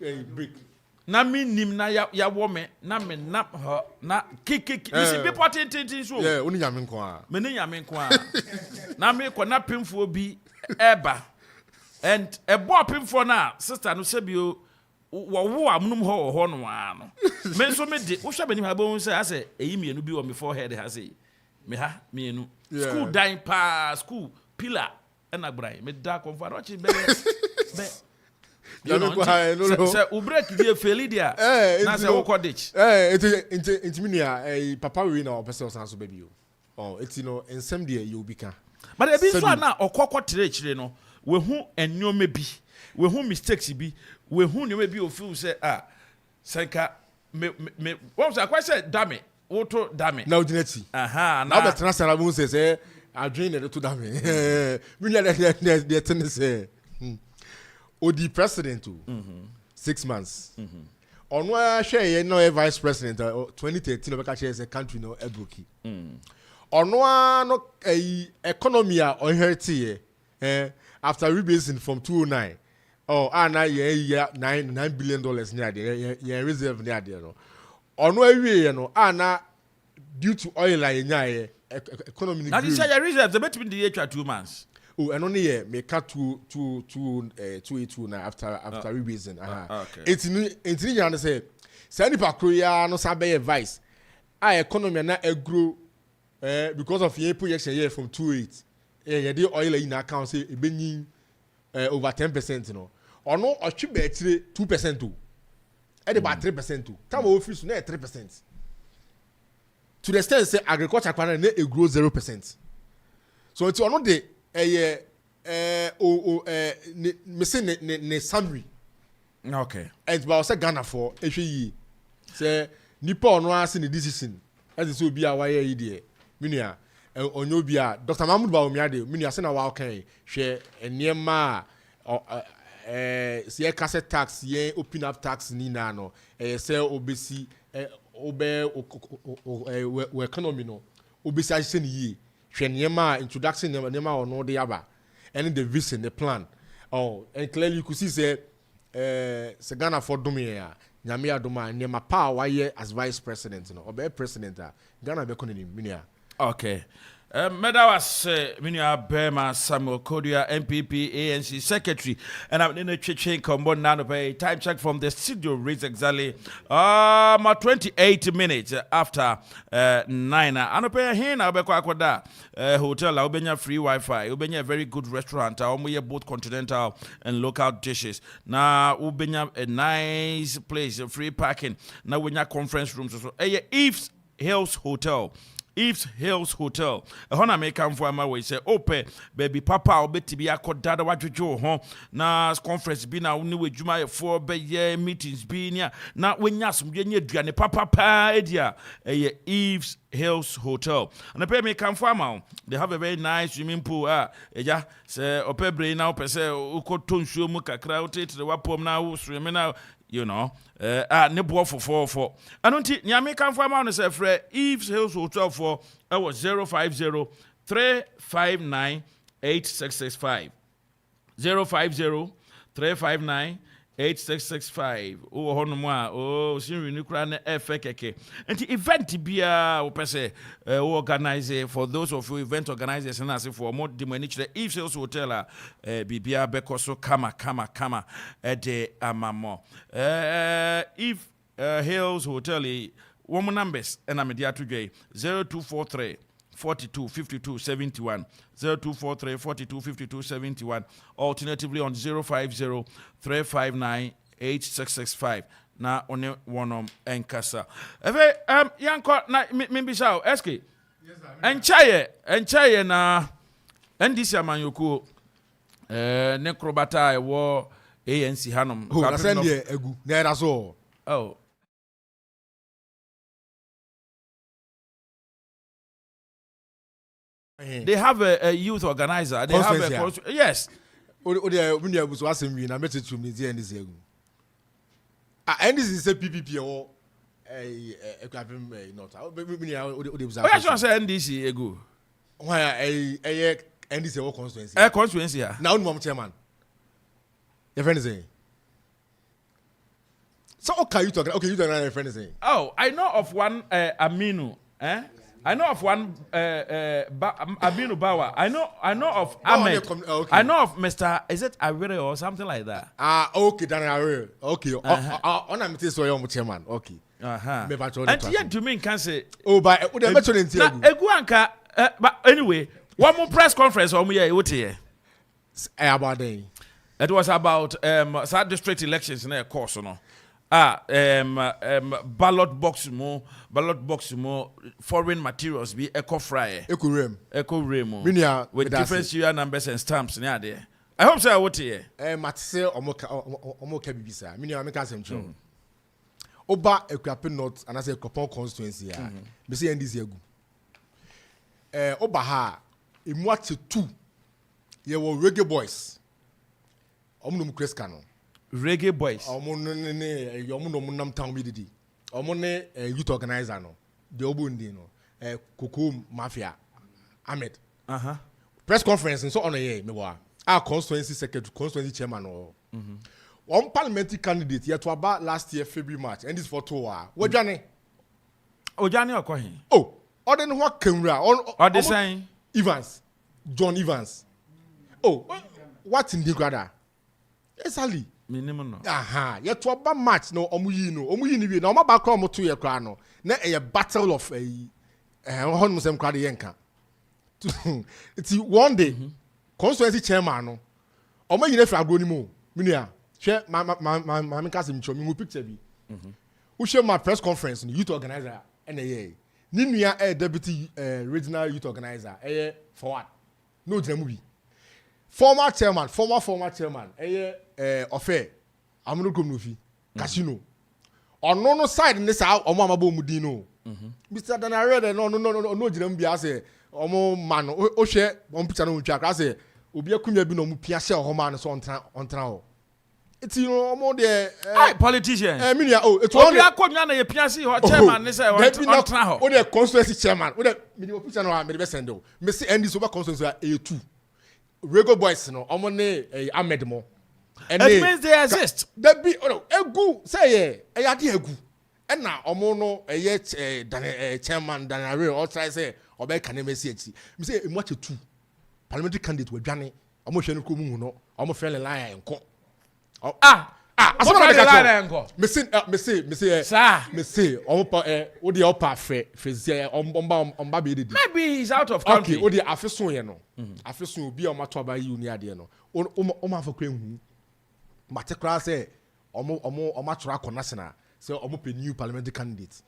Speaker 1: na me nim na ya wo me na me na na kiki you see people tin so
Speaker 11: yeah oni nyame nko a
Speaker 1: me ni nyame nko a na me ko na pemfo bi eba and ebo pemfo na sister no sebio wo amunum ho no ano me so me de wo hwa bani ha bo say ase eyi mienu bi wo me forehead ha say me ha mienu school dying pa school pillar na gbrai me da konfa rochi be you know, say break the failure na say wo cottage
Speaker 11: intiminia papa we na opese osanso baby oh it's you know ensem there you be kan
Speaker 1: but e be so na okokọ tere no we hu ennyoma bi we hu mistakes bi we hu nyoma bi o feel say sanka me what say quite say dame woto dame
Speaker 11: na odinati
Speaker 1: na
Speaker 11: betra sara bu say adwin na to dame me nya the thing say Odi president 6 months. Ono share no vice president 2013 obeka share say country no ebroki. Ono no economy a oherte after rebasing from 209. Oh ana ye $9 billion near there ye reserve near there no. Ono awie no ana due to oil anya economy.
Speaker 1: Now this year reserve the between the 2 months.
Speaker 11: Oh, and only make cut 282 now after rebasing. Okay. It's you say, Sandy Pakroya no sabe advice. Our economy na grow because of your projection here from 28. Yeah, the oil in account say benin over 10%, you know. Or no, or should be 2% too. At about 3% too. Time office na 3%. To the extent say agriculture na it grow 0%. So it's not the me say ne summary.
Speaker 1: Okay.
Speaker 11: And ba say Ghana for ehwe say nipa ono ase ne decision as so bi a wa ye de menua onyo bi a Dr. Mahmoud ba omi ade menua say na wa kan hwe enema say cassette tax ye open up tax ni na no say obesi obe economy no obesi ase ni yi hwe introduction nema ono de aba and the vision the plan and clearly you could see say Ghana for domia nyame adoma nema power ye as vice president no obe president Ghana be konini minia
Speaker 1: okay Meda was Minia Barima Samuel Kodia, MPP, ANC Secretary, and I'm in a chain combo now pay time check from the studio reads exactly 28 minutes after 9. And pay here now Bekwakoda hotel, Ubenya free Wi-Fi, Ubenya very good restaurant, both continental and local dishes. Now Ubenya a nice place, free parking. Now we have conference rooms so Eve's Hills Hotel. Eve's Hills Hotel. Hona make come for my way say open baby papa obeti bi akodada wadwojo ho na conference bi na woni wadwuma for be ye meetings bi na wenya asomdwe nya aduane papa pa edia Eve's Hills Hotel. And pay me come for ma they have a very nice swimming pool eja say opebre na opese ukoto nsuo mu kakra otete the wapom na wo swim na you know, ne boy for. I don't think Nyame can find out say free Eve's Hills Hotel for 050 359 8665. 050 359 8665. Oh, honoma. Oh, since we kura na FKK. And the event bia we pese organize for those of you event organizers and as for more dimanish the Eve's Hills Hotel bibia bekoso kama de amamo. If Hills Hotel woman numbers and I'm media today 0243 42 52 71 0243 42 52 71 alternatively on 050 359 8665 na one one Kasa efe yanko na mimbi sao eske enchaye na ndisi amanyoko necrobata wo ANC hanom
Speaker 11: ka send egu na era so
Speaker 1: oh they have a youth organizer. They have a yes.
Speaker 11: When you was asking me, I met it to me. The end is egu. And this is a PPP or a Akuapem not.
Speaker 1: I should say NDC egu.
Speaker 11: Why a NDC constituency?
Speaker 1: A constituency.
Speaker 11: Now, no chairman. Your friend is saying. So okay, you talking? Okay, you talking? Your friend is saying.
Speaker 1: Oh, I know of one Aminu. I know of one Abinu Bawa. I know of Ahmed.
Speaker 11: Okay.
Speaker 1: I know of Mr. Is it Awere or something like that?
Speaker 11: Okay, then Awere. Okay. On a meeting so young chairman. Okay.
Speaker 1: And yet to me can say.
Speaker 11: Oh, but the mention in
Speaker 1: Eguanka. But anyway, one more press conference on me. What here?
Speaker 11: About day.
Speaker 1: It was about South District elections in a course, no. Ballot box more foreign materials be eco fry
Speaker 11: eco rem
Speaker 1: with different serial numbers and stamps near there. I hope so. What here?
Speaker 11: Matse omoka bibisa. Minia make asem cho. Oba Akuapem North and I say Akropong-Akuapem ya. Me say NDC egu. Oba ha emwache 2. Ye wo reggae boys. Omno mu kreska no.
Speaker 1: Reggae boys.
Speaker 11: Nam town bididi. Omone youth organizer no. The obundi no. Koko Mafia Ahmed. Press conference so on a year me wa. Our constituency secretary, constituency chairman or. One parliamentary candidate yet to about last year February March and this for 2 hours. What Johnny?
Speaker 1: Oh Johnny or Kohin.
Speaker 11: Oh, or then what camera
Speaker 1: or the same
Speaker 11: Evans. John Evans. Oh, what in the grada? Yes, Ali.
Speaker 1: Minimum.
Speaker 11: Yet to about match no omuyi no my background 2 year crano. Na a battle of a Muslim crowd yanka. It's one day. Constituency chairman no. Omo yine fra agro ni mo. Minia. Share my cousin show me picture bi. Who share my press conference youth organizer and ni nua deputy regional youth organizer for what? No movie. Former chairman Ofe Amunu Komnufi Casino. On no side in this out or Mama Bomudino. Mr. Danare no Jim Biase or man o share one picture no jack. I say Ubia Kunya Bino Piasha or man so on trao. It's more the
Speaker 1: politician.
Speaker 11: Minia it's
Speaker 1: only a Konya Piasi or chairman is a
Speaker 11: constituency chairman. What a video picture no I'm the best endo. Missy Andy Super Constituency A2. Rego boys no omone Ahmed mo.
Speaker 1: And it means they exist.
Speaker 11: That be egu say adi egu. And na omo no chairman Danare or try say obe kanemesi eti. Me say much 2 parliamentary candidate we dwane omo hwe no komu no omo fell line enko.
Speaker 1: Asoma de line enko.
Speaker 11: Me say sir me say omo pa wo de opa fe omba be dedi.
Speaker 1: Maybe he's out of country.
Speaker 11: Okay, wo de afeso ye no. Afeso obi o mato aba yi uni ade no. O afọ kwa hu. Mate kra say omo atoro akọ national. Say omo pe new parliamentary candidate.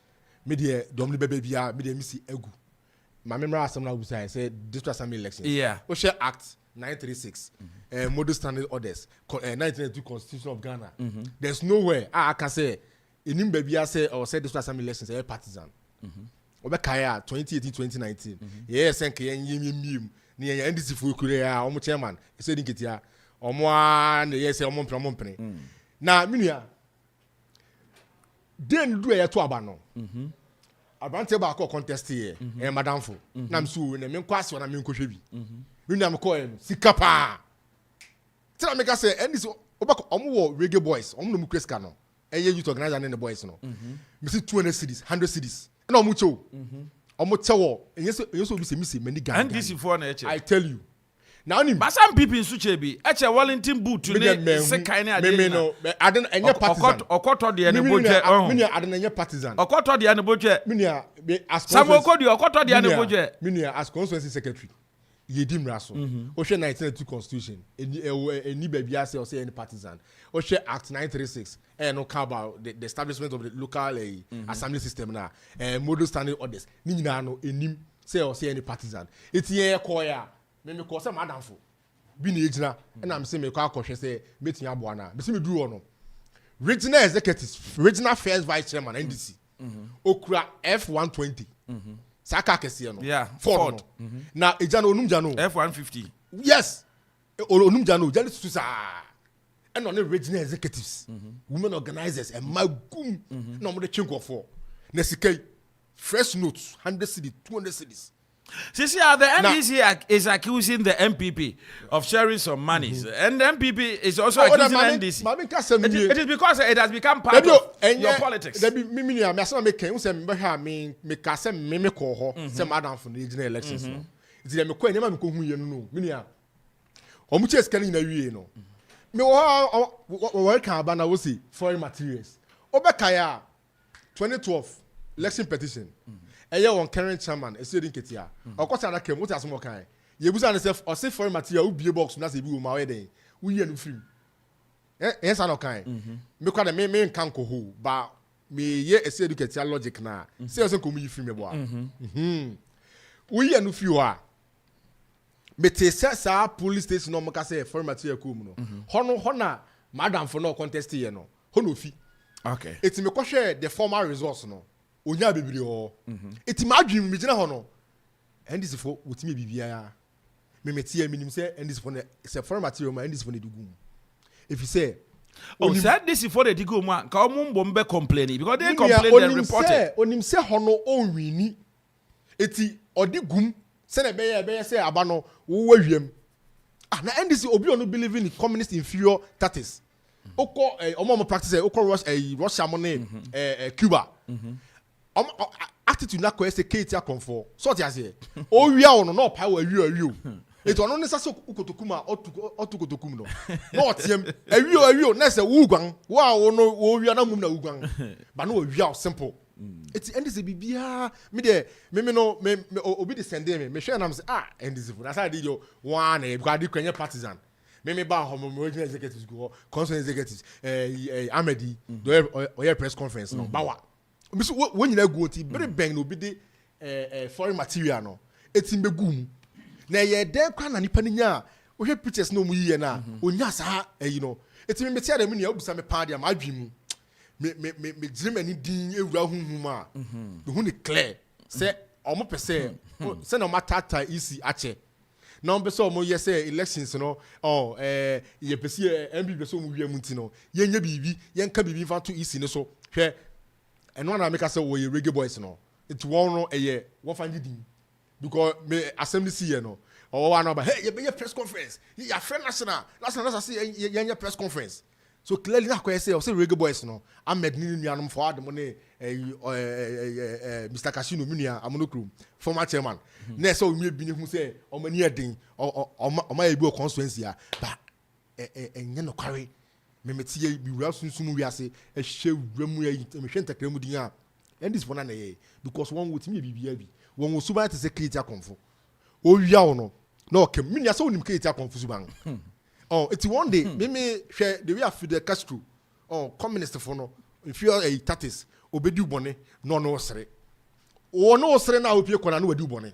Speaker 11: Me de domni bebe bia me de misi egu. My memory assembly will say district assembly elections.
Speaker 1: Yeah.
Speaker 11: Osha Act 936. Model standard orders. 1992 Constitution of Ghana. There's nowhere I can say in baby I say or say district assembly elections are partisan. Obekaya 2018-2019. Yes, and yim ni NDC for Korea omo chairman. He said nketia omo an yes omo mpre. Na minia den do e to aba no. Abante ba ko contest here madam fo na mso na me kwase na me nkohwe bi me na me ko sika pa tell me ka say NDC obako omo wo reggae boys omo no mu kreska no youth organizer and the boys no me see 200 cities 100 cities na omo chewo omo chewo enyeso bi se mi se mani Ghana
Speaker 1: NDC for na eche
Speaker 11: I tell you Now ni
Speaker 1: some people in Suchebi, eche Wellington boot to ne se kind of
Speaker 11: no, I don't any partisan.
Speaker 1: Okoto the aneboje.
Speaker 11: Minia I don't any partisan.
Speaker 1: Okoto the aneboje.
Speaker 11: Minia as
Speaker 1: Some Okoto the aneboje.
Speaker 11: Minia as constituency secretary. Yedim Raso. Oshe 1992 constitution. Any baby say or say any partisan. Oshe Act 936. And no about the establishment of the local assembly system now. Model standing orders. Ni na no enim say or say any partisan. It's here koya. Me call some Amanfo. Be ni ejina. And I'm saying me call question say meeting abuana. Me see me do ono. Regional executives, regional first vice chairman NDC. Okra F120. Saka kesi no.
Speaker 1: Yeah.
Speaker 11: Ford. Na ejano onum jano.
Speaker 1: F150.
Speaker 11: Yes. Onum jano jali susa. And on the regional executives, women organizers and my goom. No more the chinko for. Nesike fresh notes 100 cities, 200 cities.
Speaker 1: See, the NDC is accusing the MPP of sharing some monies, and the MPP is also accusing NDC. It is because it has become part of your politics.
Speaker 11: Me call some Adam from the regional elections. It's the McQueen, never go no. Minia. Or much is getting a no. Me welcome Bana will see foreign materials. Obakaya 2012 election petition. Eye on current chairman Esedin Ketia. Okosa na kem what as mo kan. Ye busa na self or say foreign material ubie box na say bi wo ma we den. We ye no film. Yes an kan. Me kwa me nkan ko ho ba me ye Esedin Ketia logic na. Say so ko mu film me bo a. We ye no film a. Me te sa police station no mo ka say foreign material ko mu no. Ho na madam for no contest ye no. Ho no fi.
Speaker 1: Okay.
Speaker 11: It's me kwa share the former resource no. Onya bibiri o eti madwim mi gina ho no ndis fo wotimi bibia me metie minim se ndis fo ne se foreign material ma ndis fo ne digum if you say
Speaker 1: said this for the digum ma ka omumbo mbe complaining because they complain and report it
Speaker 11: onim se ho no onwini eti odigum se na be se aba no wo wahwem na ndis obi onu believe in communist inferior status oko omo practice oko Russia mo ne Cuba attitude na ko ese Kaakyire Akropong so ti ase o wia ono no pa wa wi o eto ono ne sase ukotokuma otukotokum no no otiem awi na se wugwan wa ono wo wia na mum na wugwan ba no wia simple eti ndise bibia me no obi de sende me hwe na me say ndise fu na sa de yo one e gwa de kwenye partisan me ba homo regional executives go council executives Amedi do press conference no bawa when you go to very bang no be the foreign material no etim begum na ye den kwa na nipa nya wo hwe pictures no mu yiye na onya sa you know etim me tia da mu ne obusa me pa dia ma adwim me dream ani din ewura hunhum a me hu ne clear say omo pese say no matata isi ache na on be so omo ye say elections no ye pese MB be so mu wi amunti no ye nya bibi ye nka bibi fa to isi ne so hwe and one I make us say we reggae boys no it's one no one find it because me assembly see no or one about hey you be press conference you friend national I see you press conference so clearly na say reggae boys no I'm medini nuanom for the money Mr. Casino Munia Amonokrum former chairman na so we bi ne hu say o mani edin o ma e bi o constituency a ba enye no kware me metie bi wura sunsun wi ase ehye wuramu ya me hwe ntakramu din a and this one na ye because one with me bibia bi one wo suban te se Kaakyire Akropong o wia wo no na o kem me so onim Kaakyire Akropong suban it's one day me hwe the way Fidel Castro communist for no if you are a tatis obedi ubone no sere o no sere na opie kona na wadi ubone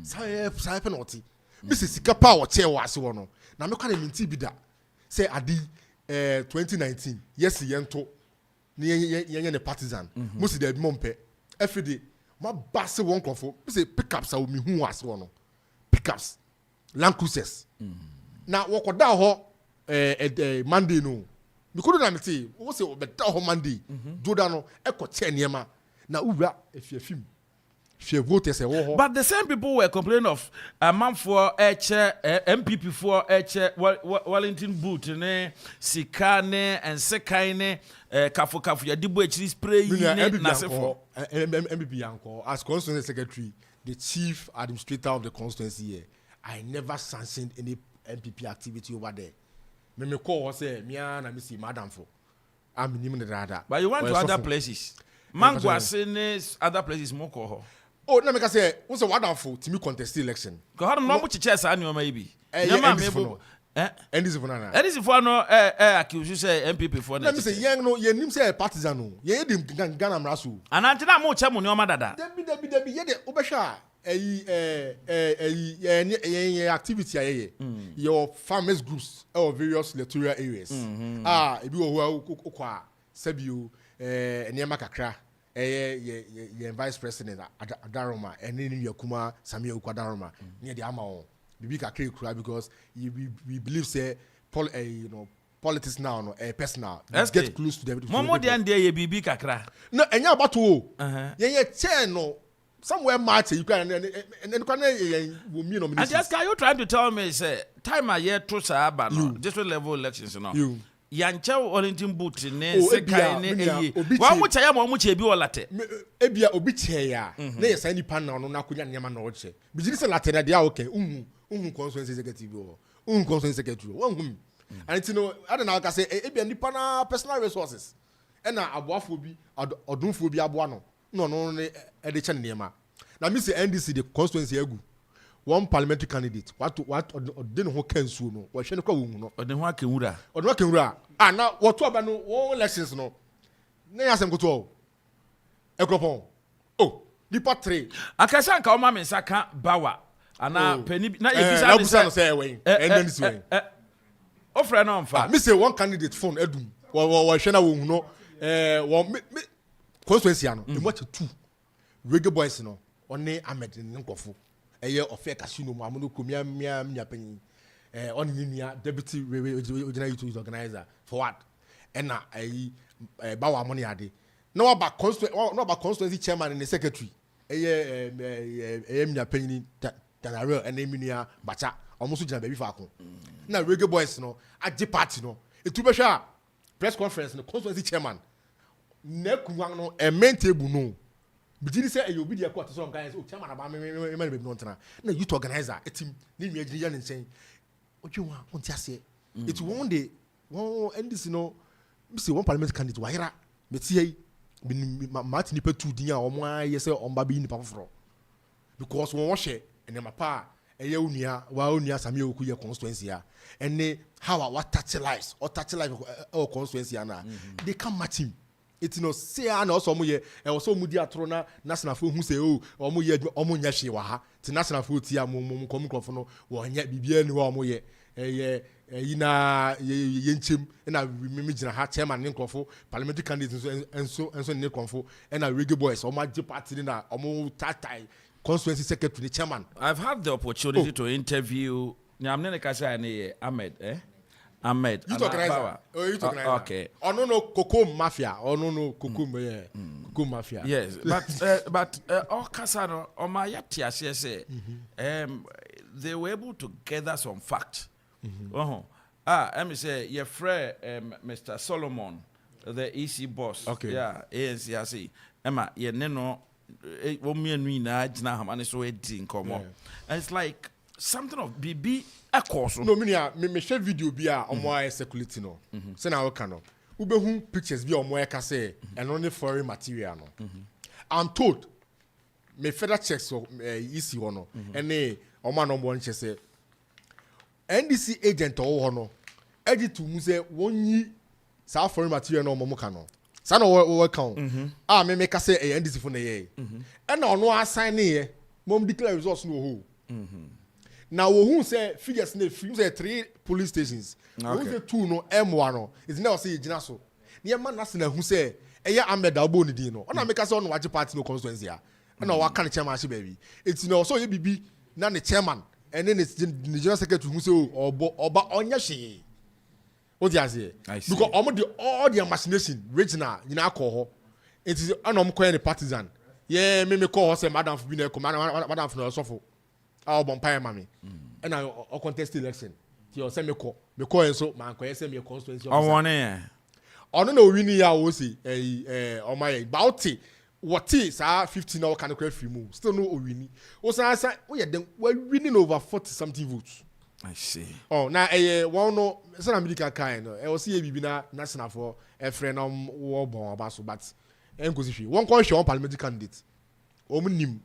Speaker 11: sai penalty Mrs. Sika power chair wase wo no na me kwa na minti bi da say adi 2019 yes yento ni yenye ne partisan musi de mompe everyday ma basse won konfo say pickups a mi hu ase wo no pickups Land Cruisers na wokoda ho Monday no mi kodo na meti wo say obeda ho Monday doda no ekoche niema na uwura efiafim
Speaker 1: but the same people were complaining of Amanfo MPP for Wellington boot ne sikane and sekane kafu ya dibo echiri spray na sefo
Speaker 11: MPP yanko as constituency secretary the chief administrator of the constituency here I never sanctioned any MPP activity over there. Me call say me and me see madam for. I'm in the radar.
Speaker 1: But you went to other places. Mangwas other places more call.
Speaker 11: Oh, no, me say what's a wonderful to me contest election.
Speaker 1: Go ahead, no much chess annual maybe.
Speaker 11: And this
Speaker 1: is for no accuse you say MPP for.
Speaker 11: Let me say young no ye nim say partisan no. Ye dim Ghana mraso.
Speaker 1: And antina mo chamu no madada.
Speaker 11: Debi ye de obesha activity aye. Your farmers groups or various electoral areas. Ebi wo kwa Sebio Niama Kakra ye vice president Adaroma and then Yakuma Samuel Kwadaroma near the Amao. Bibi Kakra cry because we believe say politics now no personal. Let's get close to them.
Speaker 1: Momo de ande ye Bibi Kakra.
Speaker 11: No, enya batu o. Ye chair no somewhere match you can and can you
Speaker 1: and just are you trying to tell me say time a year to Saba no district level elections no. Yancha Olintin boot ne se kai ne eyi. Wa mu chaya mo mu che bi olate.
Speaker 11: Ebia obi che ya. Na ye sai nipa na no na konya nyama na oche. Bijiri se late na dia okay. Constituency executive o. Constituency secretary. Wan and you know I don't know ka say ebia nipa na personal resources. E na aboafo bi odunfo bi aboa no. No e de che niema. Na me say NDC the constituency egu. One parliamentary candidate what odin ho kansuo no wo hwe ne kwa wo hu no
Speaker 1: odin ho akenwura
Speaker 11: na what to aba no one elections no na yasem koto o Akropong nipa 3
Speaker 1: akasa nka o ma me saka bawa ana pani na
Speaker 11: ebisa me say no say we NDC we
Speaker 1: ofre no mfa
Speaker 11: me say one candidate phone edum wo hwe na wo hu no wo constituency no e mo 2 reggae boys no one Ahmed Nkofo eye ofe casino mu amuno komia mia panyin on yinia deputy original youth organizer for what na bawa money ade na oba constituency chairman and secretary eye mia panyin Tanarel and eminia bacha almost jina baby fa ko na reggae boys no age party no etu be hwa press conference no constituency chairman na kunwan no main table no bijiri say eyo bi de court so nkan o chairman aba me be no ntana na youth organizer etim ni nua giri ya ne nsen odwuma onti ase it one day one NDC no me say one parliament candidate wahira metie Martin nipa 2 din a omo aye say omba bi nipa foforo because won wo hye enema pa eye onua Samuel Oku ye constituency a ene how what touch life or constituency na they can match him. It's no say na also mo ye e also mudi atro na national fo hu say omo ye omo nya hwe wa ha ti national fo ti am kom krofo no wo nya bibia ni wo omo ye yina ye nchem na me gina ha chairman ne krofo parliamentary candidate enso ne krofo na reggae boys omo age party na omo tatai constituency secretary chairman.
Speaker 1: I've had the opportunity to interview Nyamne Kasa and Ahmed.
Speaker 11: You talk okay. Oh no Cocoa Mafia. Oh no Cocoa Mafia.
Speaker 1: Yes, but all Kasa on my yatia say they were able to gather some facts. Let me say your friend Mr. Solomon, the EC boss.
Speaker 11: Okay.
Speaker 1: Yeah, ANC. Emma, ye neno and it's like something of BB a course.
Speaker 11: No, me share video be a omo circulating no. Say na we can no. Ube hu pictures be omo ka say and only foreign material no. I'm told me further checks so easy one no. And omo no mo nche say NDC agent o no. Edit to mu say wonyi sa foreign material no omo ka no. Sana we count. Me make say NDC for na ye. And no assign ye mom declare results no ho. Now who say figures ne say 3 police stations. Who say 2 no M1 no. Is now say gina so. Near man national who say eya Ahmed Abo ni di no. Ona make say on waje party no constituency a. Na wa kan chairman she baby. It's no so ye bibi na the chairman and then it's the general secretary who say oba onya hwe. What you say? Because all the machination regional you know call her. It is an call any partisan. Yeah, me call her say madam for being a madam for no suffer. Our bumpire mammy. And I contest election. You send me call and so man call send me a constituency.
Speaker 1: I want to
Speaker 11: no winning ya will see on my bounty what is 15 now can cry free move. Still no winning. Also, we are winning over 40 something votes.
Speaker 1: I see.
Speaker 11: Oh, now one no, it's an American kind. I will see a bibina national for a friend war born about so, but one question on parliamentary candidate. Nim,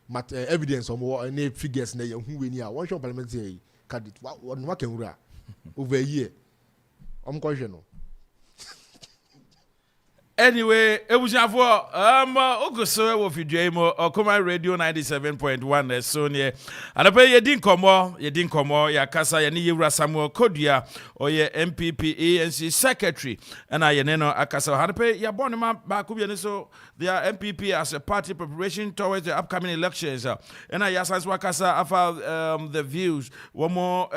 Speaker 11: but evidence or more any figures who we near one shot parliamentary candidate. What can we over a year? Question.
Speaker 1: Anyway, it was for Okoso of Ujemo Okoman Radio 97.1 Sonia. And I pay ye din komo, ya kasa ya ni Yura Samuel Kodia or ye MPP ANC secretary. And I neno akasa had pay ya bonima bakubi so their MPP as a party preparation towards the upcoming elections. And I yasas wakasa afa the views one more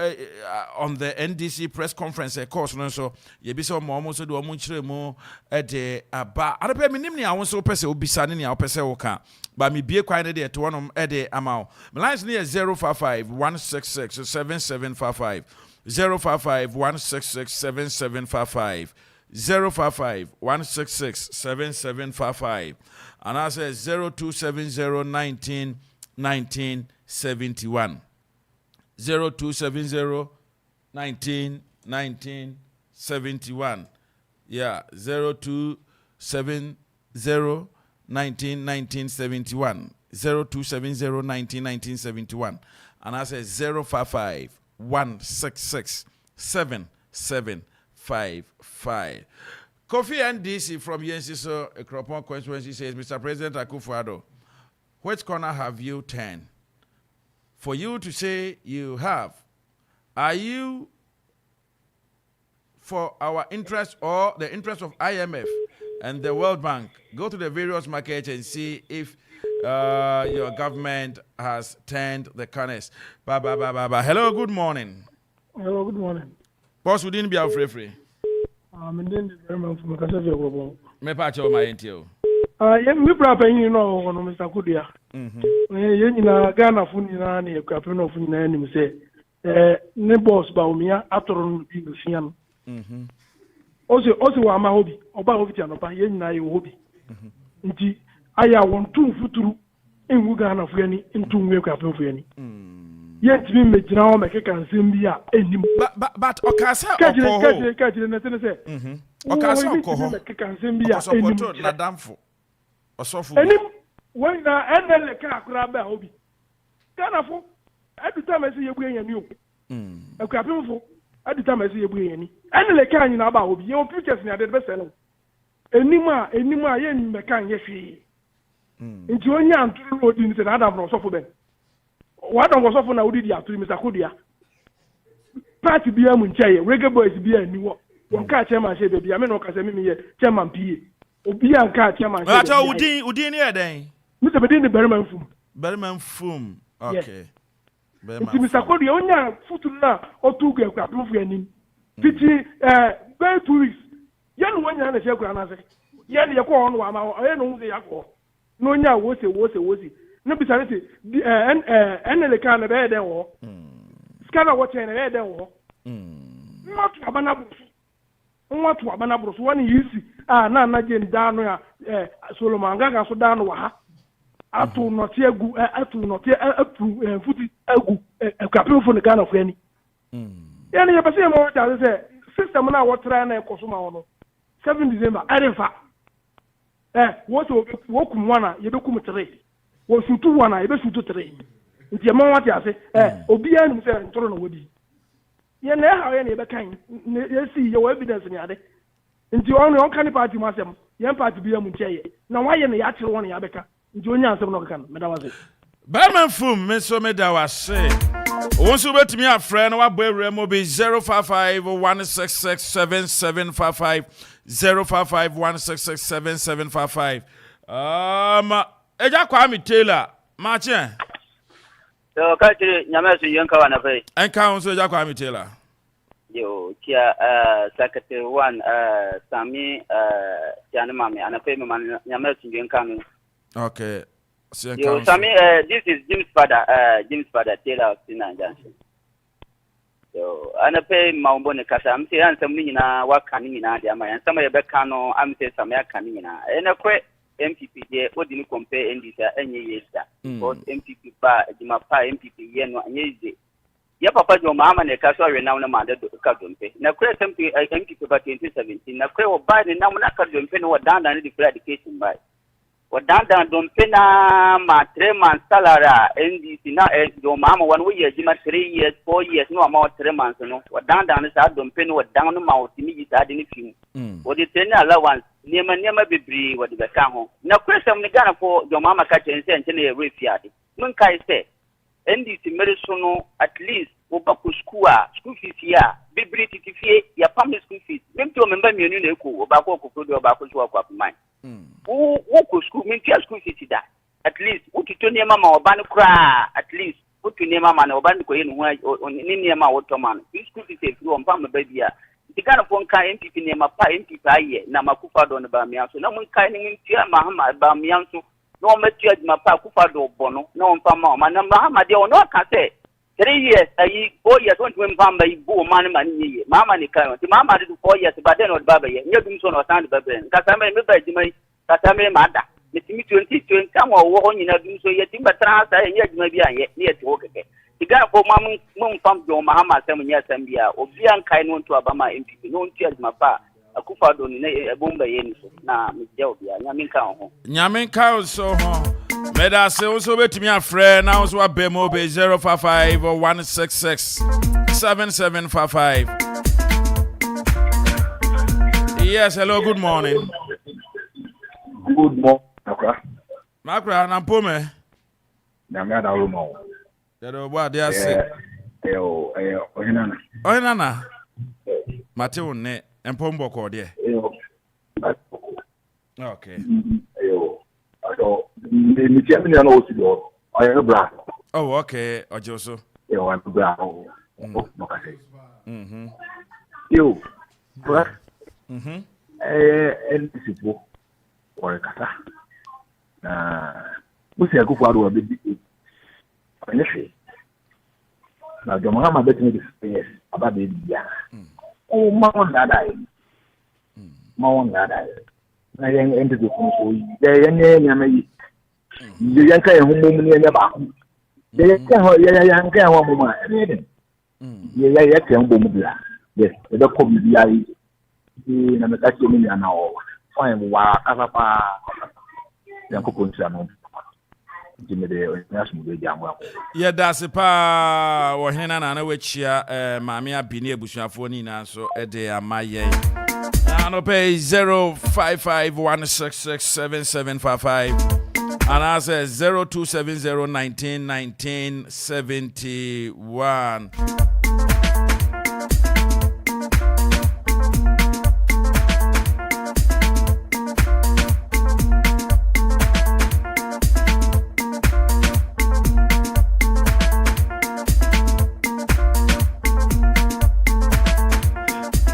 Speaker 1: on the NDC press conference course so ye be so more so do omunchire mo at aba adape minim ni awon so pese obisane ni awopese wo ka ba me bie kwan ne de to wonom de amao my lines near 055 166 7755 055 166 7755 055 166 7755 and I say 0270 19 1971 0270 19 1971 yeah 0270 1971 0270 1971 and I say 055 166 7755 Kofi NDC from Yensiso Akropong-Akuapem says, Mr. President Akuffo, which corner have you turned? For you to say you have, are you for our interest or the interest of IMF and the World Bank? Go to the various markets and see if your government has turned the corners. Hello, good morning.
Speaker 12: Hello, good morning.
Speaker 1: Boss, we didn't be out free.
Speaker 12: I'm in the Barima from Kasa.
Speaker 1: Me patch over my intio.
Speaker 12: We probably know Mr. Kudia. You know, Ghana Funina, the Captain of Funina, say, Nebos Baumia, Atron, Sian. Also, I'm a hobby, about Janapa, Yen, I hobby. I want 2 futuru in Uganda for any, in 2 milk apple for any. Yet, we make now make a Zimbia anymore.
Speaker 1: But Okasa,
Speaker 12: catch it, when the end of the car grab a hobby. Ghana for every time I see you bring a new. A captain for every time I see you bring any. And the can in about hobby, your pictures near the best seller. Enima, yen mekan yefi. Into one young to road in the other from Sofoben. What was often I would do to Mr. Kudia? Party be a munchaye, reggae boys be a new one car chairman said, baby, I mean, Casamini, chairman P. Obia and car chairman.
Speaker 1: That's how Udin here then.
Speaker 12: Mr. Bedin the Barima Fum.
Speaker 1: Barima Fum. Okay.
Speaker 12: Mr. Kudia, only foot or 2 girl crap of any. Pity, very 2 weeks. Young one and a shell granazzi. Yan Yakon, I know the Yako. No, now was it. No, besides it, and the kind of air there war. Scanner watching an air there war. Not to Abanabus. What to Abanabus, 1 year. Na jen dano Solomon Gaga so dano wa. Atu not here go, atu not here footy a captain for the gun of any. Yani ya pasi mo ta say system na what try na ekosoma ono. 7 December, Arefa. What wokum wana yebekum 3. Wo sutu wana yebesutu 3. Nti ma wati ase obi anu say ntoro na wodi. Ye na ha ye na yebekan. Ye see your evidence ni ade. Nti on kan party masem. Ye party bi am ncheye. Na wa ye na ya kire wona ya beka. Nti onya ansem no kan. Me da wase.
Speaker 1: Barima Fum me so me da wase. Once betimi afre na wa boy remo be 055 166 7755 055 166 7755. Eja Kwame Taylor, Martin.
Speaker 13: So Kaakyire Nyamesu Yenka wana pay.
Speaker 1: Enka on so Eja Kwame Taylor.
Speaker 13: Yo, kia Secretary 1 Sami Jani Mami ana pay me Nyamesu Yenka me.
Speaker 1: Okay.
Speaker 13: Yo, Sami this is Jim's father Taylor of Sina Junction. So ana pay Maubone Kasa am say ansem ni na waka ni na dia ma ansem ye beka no am say Sami aka ni na. Ene kwe MPP there what didn't compare NDC any years because MPP pa Jima pa MPP yen no anyeze ya papa jo mama ne ka so we na ma da ka dompe na kure MPP ba 2017 na kure o ba ne na mo na ka dompe no wadanda ne the free education by wadanda dompe na ma 3 months salary NDC na jo mama one we year Jima 3 years 4 years no amount 3 months no wadanda ne sa dompe no wadanda no ma otimi ji sa de ne fi o de ten allowance niema bibiri wadi beka ho na kwesem ni Ghana for your mama ka chense nche na yere fiade mun kai se NDC mere so no at least wo ba ko school fees ya bibiri titifie ya family school fees memti o member mienu na eko wo ba ko kokodo wo ba ko so akwa man wo ko school memti school fees da at least wo tito niema ma wo ba no kra at least wo tu niema ma na wo ba ko ye no ni niema wo to man school fees e fi wo mpa ba bia Ghana for MPP ne ma pa MPP aye na makufa do ne ba mianso na mun kai ne ntia mahama ba mianso no metia ma pa kufa do bono na on pa ma na mahama de ono ka se 3 years ayi 4 years won twem pamba yi bo man ma ni ye mama ni kai ti mama de 4 years ba de no ba ba ye nye dum so no stand ba ba ka sa me ba ji mai ka sa me ma da me timi 2020 kan wo ho nyina dum so ye ti ba tra sa ye ji ma bi an ye ni ye ti wo keke Ghana for mun fam jo mahama sem nya sambia obi an kai no nto abama MPP no ntia ma pa Akuffo do ni na bomba ye ni so na me je obi anya min kan ho
Speaker 1: nyame kan so ho meda se so betimi afre na so abemo be 055 or 166 7755. Yes, hello, good morning.
Speaker 14: Good morning,
Speaker 1: Makra na pome
Speaker 14: nyame da romo.
Speaker 1: Yado bwa dia se. Ohinana. Mate wonne empombo ko de. Okay.
Speaker 14: Me tia me na o si do. Oye bra.
Speaker 1: Oh, okay. Ojoso.
Speaker 14: Wa bra. No ka se. Yo. Bra. En sipo. Oye kata. Na musi Akuffo ado wa be na joma ma betting this yes about the ya oh ma won dada na yen ende do so ye yen nyame yi ye yen ka ehun mum ne nya ba ye yen ka ho ye yen ka ho mum a ye ye ka mbom bia yes e be ko bia yi na me ka che mi na o fine wa asa pa ya ko kontra no
Speaker 1: yeah, that's a pa or Hena which Mammy Abini Bushafo Nina so a day a my ye. I pay 05516677755 and I say 0270191971.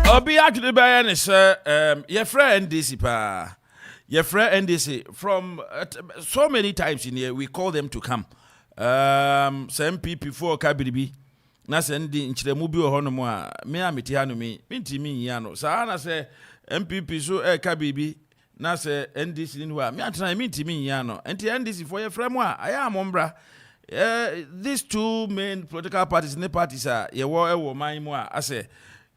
Speaker 1: Obi actually by any sir, your friend NDC pa. Your friend NDC from so many times in here we call them to come. Some people for Kabiribi. Na sendi nchire mubi o hono mo a me ameti hanu mi ntimi nya no. Sa na se MPP so Kabiribi na se NDC ni wa me atena mi ntimi nya no. Enti NDC for your friend mo a aya amombra. These two main political parties in the parties are ye wo man mo a ase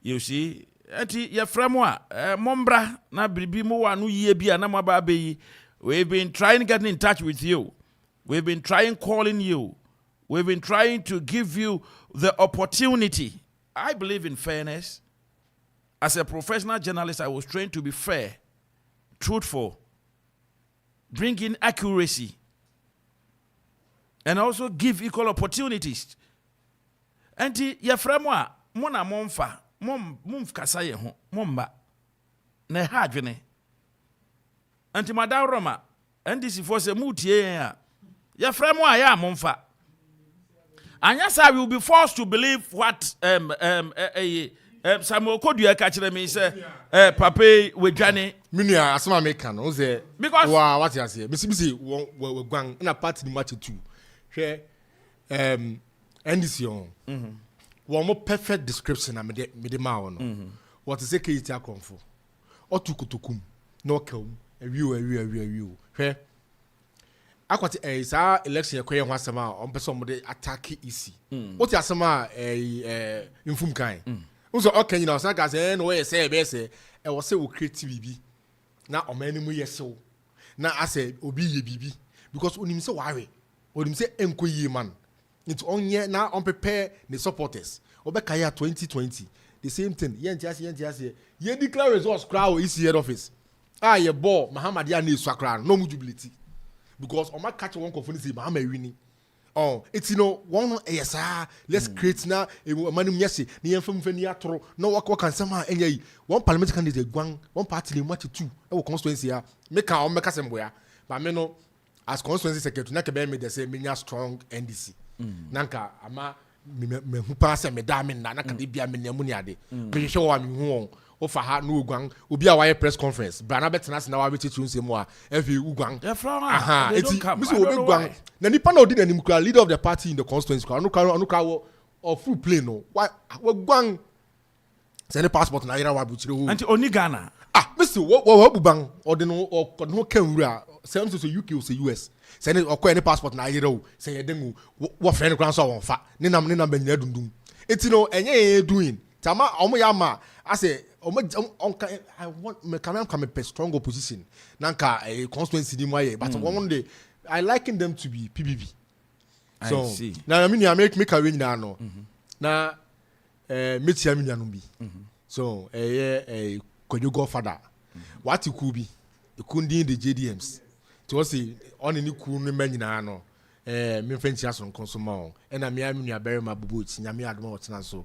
Speaker 1: you see enti ye framo a mombra na bribi mo wa no yie bia na maba beyi. We've been trying to get in touch with you. We've been trying calling you. We've been trying to give you the opportunity. I believe in fairness. As a professional journalist, I was trained to be fair, truthful, bring in accuracy, and also give equal opportunities. Enti ye framo a mo na momfa mumf kasa ye ho momba na ha adwene anti madam Roma NDC for se mutie ya ye framo a ya momfa anya sa we will be forced to believe what Samuel Kodua ka kire me say papa we dwane
Speaker 11: menua asema me kan o say
Speaker 1: because
Speaker 11: wa what you say bisi we gwan na party ni match 2 hwe NDC on one more perfect description na me de ma no what is Akropong-Akuapem otukutukum no kaum Review. Hwɛ. Akwati saa election ekwe ho asɛm a ɔmpɛ sɛ ɔmode attack easy. What asɛm a infum kan. Unso okay nyina ɔsan ka sɛ no wɔyɛ sɛ ɛbɛ sɛ ɛwɔ sɛ wo create bibi. Na ɔman mu yɛ sew. Na asɛ obi yɛ bibi because onim sɛ ware. Onim sɛ enko yie man. Nti onye na on prepare the supporters. Obeka ya 2020 the same thing. Yentiase. Ye declare results crowd is head office. Ye ball Muhammad ya na esu akra no mujubility. Because on my catch one confidence Muhammad winning. Oh, it's one yes let's create now manum yesi ni yemfam fani atoro no work can sama enye one parliament candidate gwan one party le match two e wo constituency ya make am make asem ya but me no as constituency secretary na ke be me dey say me strong NDC nanka ama me hu pa se me da me na ka de bia me nyamu ni ade me hwe wa me hu o fa ha no ogwan obi a wa press conference bra na betena se na wa beti tunse mu a efi ugwan aha eti me se obi gwan na nipa na odi na nim kra leader of the party in the constituency anu kra o full play no wa gwan se ne passport na ira wa buchire ho
Speaker 1: anti oni Ghana
Speaker 11: me se wo buban odi no kan wura se nso so UK o se US se ne okọ ne passport na ira o se ye den wo friend kra so won fa ne nam banyina dundum eti no enye doing tama omo ya ma ase I want me come a strong opposition. Nanka a constituency di moye, but one day I liken them to be PBB. So I see. Now I mean I make a win now no. Na meet ya minyanumbi. So a koyo godfather. What you could be? You couldn't the JDMs. To us on any cool men no. Me friend chas on consumer. And I mean Barima bubuts, nyame admo so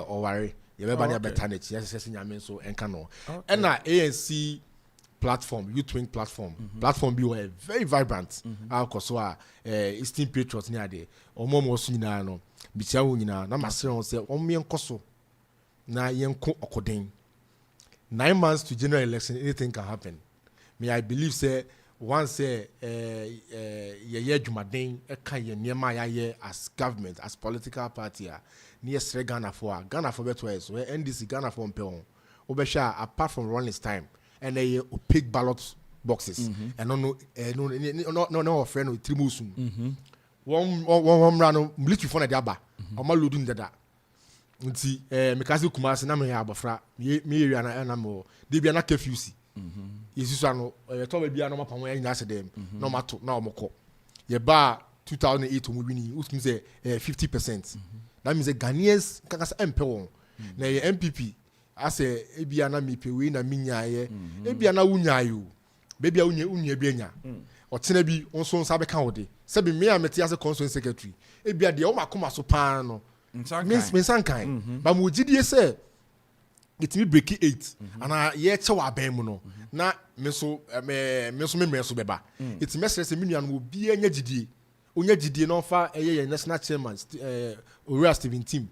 Speaker 11: or worry. Everybody better net yes nyame so enka no and na ANC platform youth wing platform platform be were very vibrant so Eastern Patriots near there omo so nyina no bitia wo nyina na masere on say omo enkoso na yenko okoden 9 months to general election anything can happen me I believe say once say ye dwumaden e kan ye niema ya as government as political party near Ghana for better ways where NDC Ghana for Peon Obesha apart from Ronnie's time and they opaque ballot boxes and no friend with Trimusum. One run military phone at Yaba or Maludun Dada. See, Mikazu Kumas and Amabafra, me and Anamo, they be an active Is this told me no mapa when you them no matter now moko. Ye bar 2008 winning, which means 50%. That means the Ghanaians kakasa MPO. Na ye MPP ase ebia na mipewe na minyaye ebia na wunyayo baby a unye bienya otena bi onso nsa be kan ode se bi me amete ase constituency secretary ebia de o makoma so pa no mensankan ba mo gidie se itimi break 8 ana ye che wa ban mu no na me so beba itimi se me nuanu obi anya gidie onya gidie no fa eye national chairman Ora Steven Team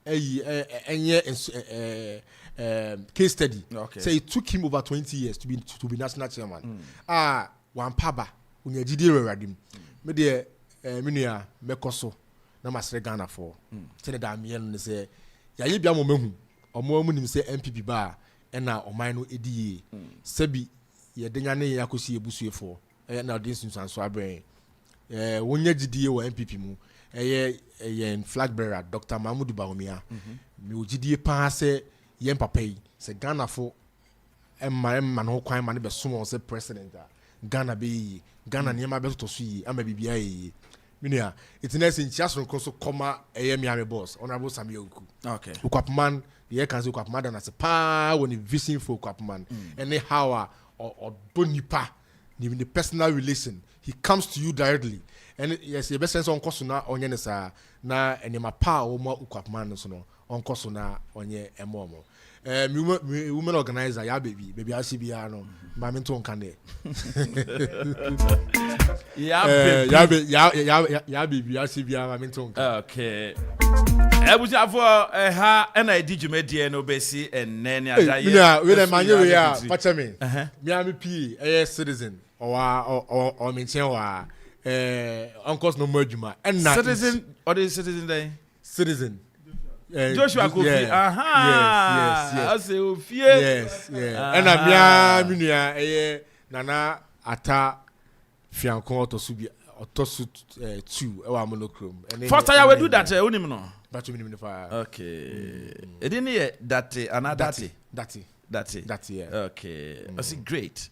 Speaker 11: enye case study say it took him over 20 years to be national chairman one paba onya gidie radim me de menua mekoso na masere Ghana for tene da me no say ya ye bia mo mahu omo amu nim say MPP ba na oman no edie sabi ye denya ne yakosi ebusuefo na odin sunsanso abrɛn wonya gidie wo MPP mu eye flag bearer Dr. Mahmoud Bawumia me ogidie pa se ye papa yi se Ghana fo emma no kwan ma ne be so se president Ghana be Ghana ne ma be to so yi ama bibia yi minia itines in chiaso nkoso koma eye miame boss honorable Samuel Oku okay Akuapem ye kan se Akuapem na se pa woni vision for Akuapem any how or donipa the personal relation he comes to you directly and yes the best sense on koso na onye ne sa na enema pa o mo Akuapem so no on koso na onye emomo women organizer ya baby asibia no ma me to nka ne ya baby asibia ma me to nka okay ebuja for ha na edijumedie no besi enne ne adaye we dey manye we ya pacha me me am p citizen or mention wa uncles no merjuma and citizen or the citizen day citizen Joshua Kofi yes I say Ofie yes and am ya minua Nana ata fiankon otosu 2 ewa monochrome.
Speaker 1: First time we do that unim no.
Speaker 11: But you mean fire.
Speaker 1: Okay. It didn't hear that another
Speaker 11: that yeah.
Speaker 1: Okay. I see great.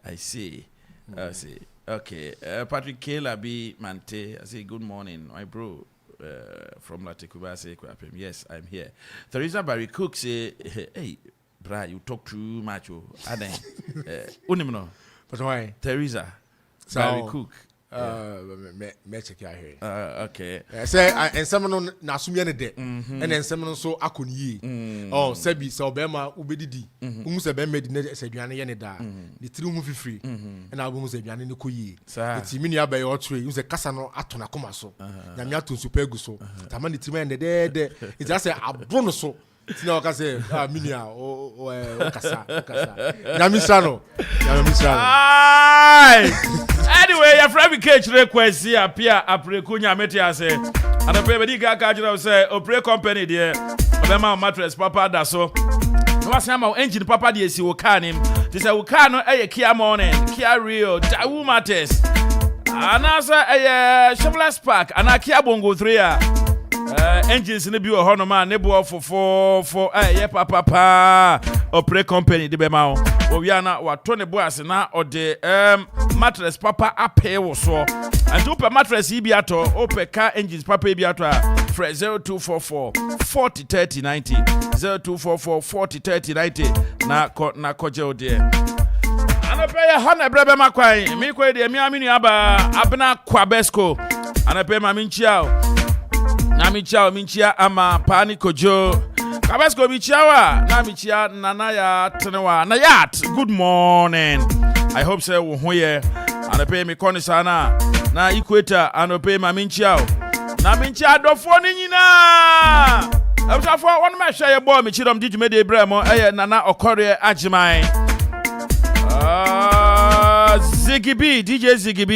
Speaker 1: I see. Okay. Patrick Kela B Mante. I say good morning, my bro. From Latekuba Akuapem. Yes, I'm here. Teresa Barry Cook say, hey, bra, you talk too much. Unim no.
Speaker 11: But why?
Speaker 1: Teresa Barry Cook.
Speaker 11: Me check ya here.
Speaker 1: Okay.
Speaker 11: Say and someone na asumi ne de. And then someone so akoni yi. Oh, sebi so bema ubedidi. Umu se bema di ne se aduane ye ne da. The tiri mu fifiri. And na umu se aduane ne koyi. Eti mini aba ye otre, umu se kasa no ato na koma so. Na me ato super egu so. Tama ni tiri ne de. It just say abro no so. Tina waka say minia o kasa. Nyamisha no.
Speaker 1: Anyway, your friend Kaakyire Kwesi Appea Apreku nyamete ase. And the baby Kaakyire say Oprek company there. Obema mattress papa da so. No was am engine papa dey si wo car nim. They say wo car no Kia Morning, Kia Rio, Dawu matters. Anasa Chevrolet Spark and Kia Bongo 3 engines ne bi wo hono ma ne bo for papa Oprek company de be ma wo wi ana wato ne bo ase na ode mattress papa apay wo so and open mattress bi ato open car engines papa bi ato for 0244 40 30 90 0244 40 30 90 na koje ode anape ya hana brebe makwan mi ko de mi aminu aba abna kwabesko anape ma minchia na minchia ama pani kojo Kabesko michiawa na michia nana ya tenewa na yat. Good morning. I hope say wo hoye anape me koni sana na equator anape ma minchiao na minchia dofo ni nyina absafo won ma hwe ye bo me chidom dijume de bremo nana okore ajiman Zigibi DJ Zigibi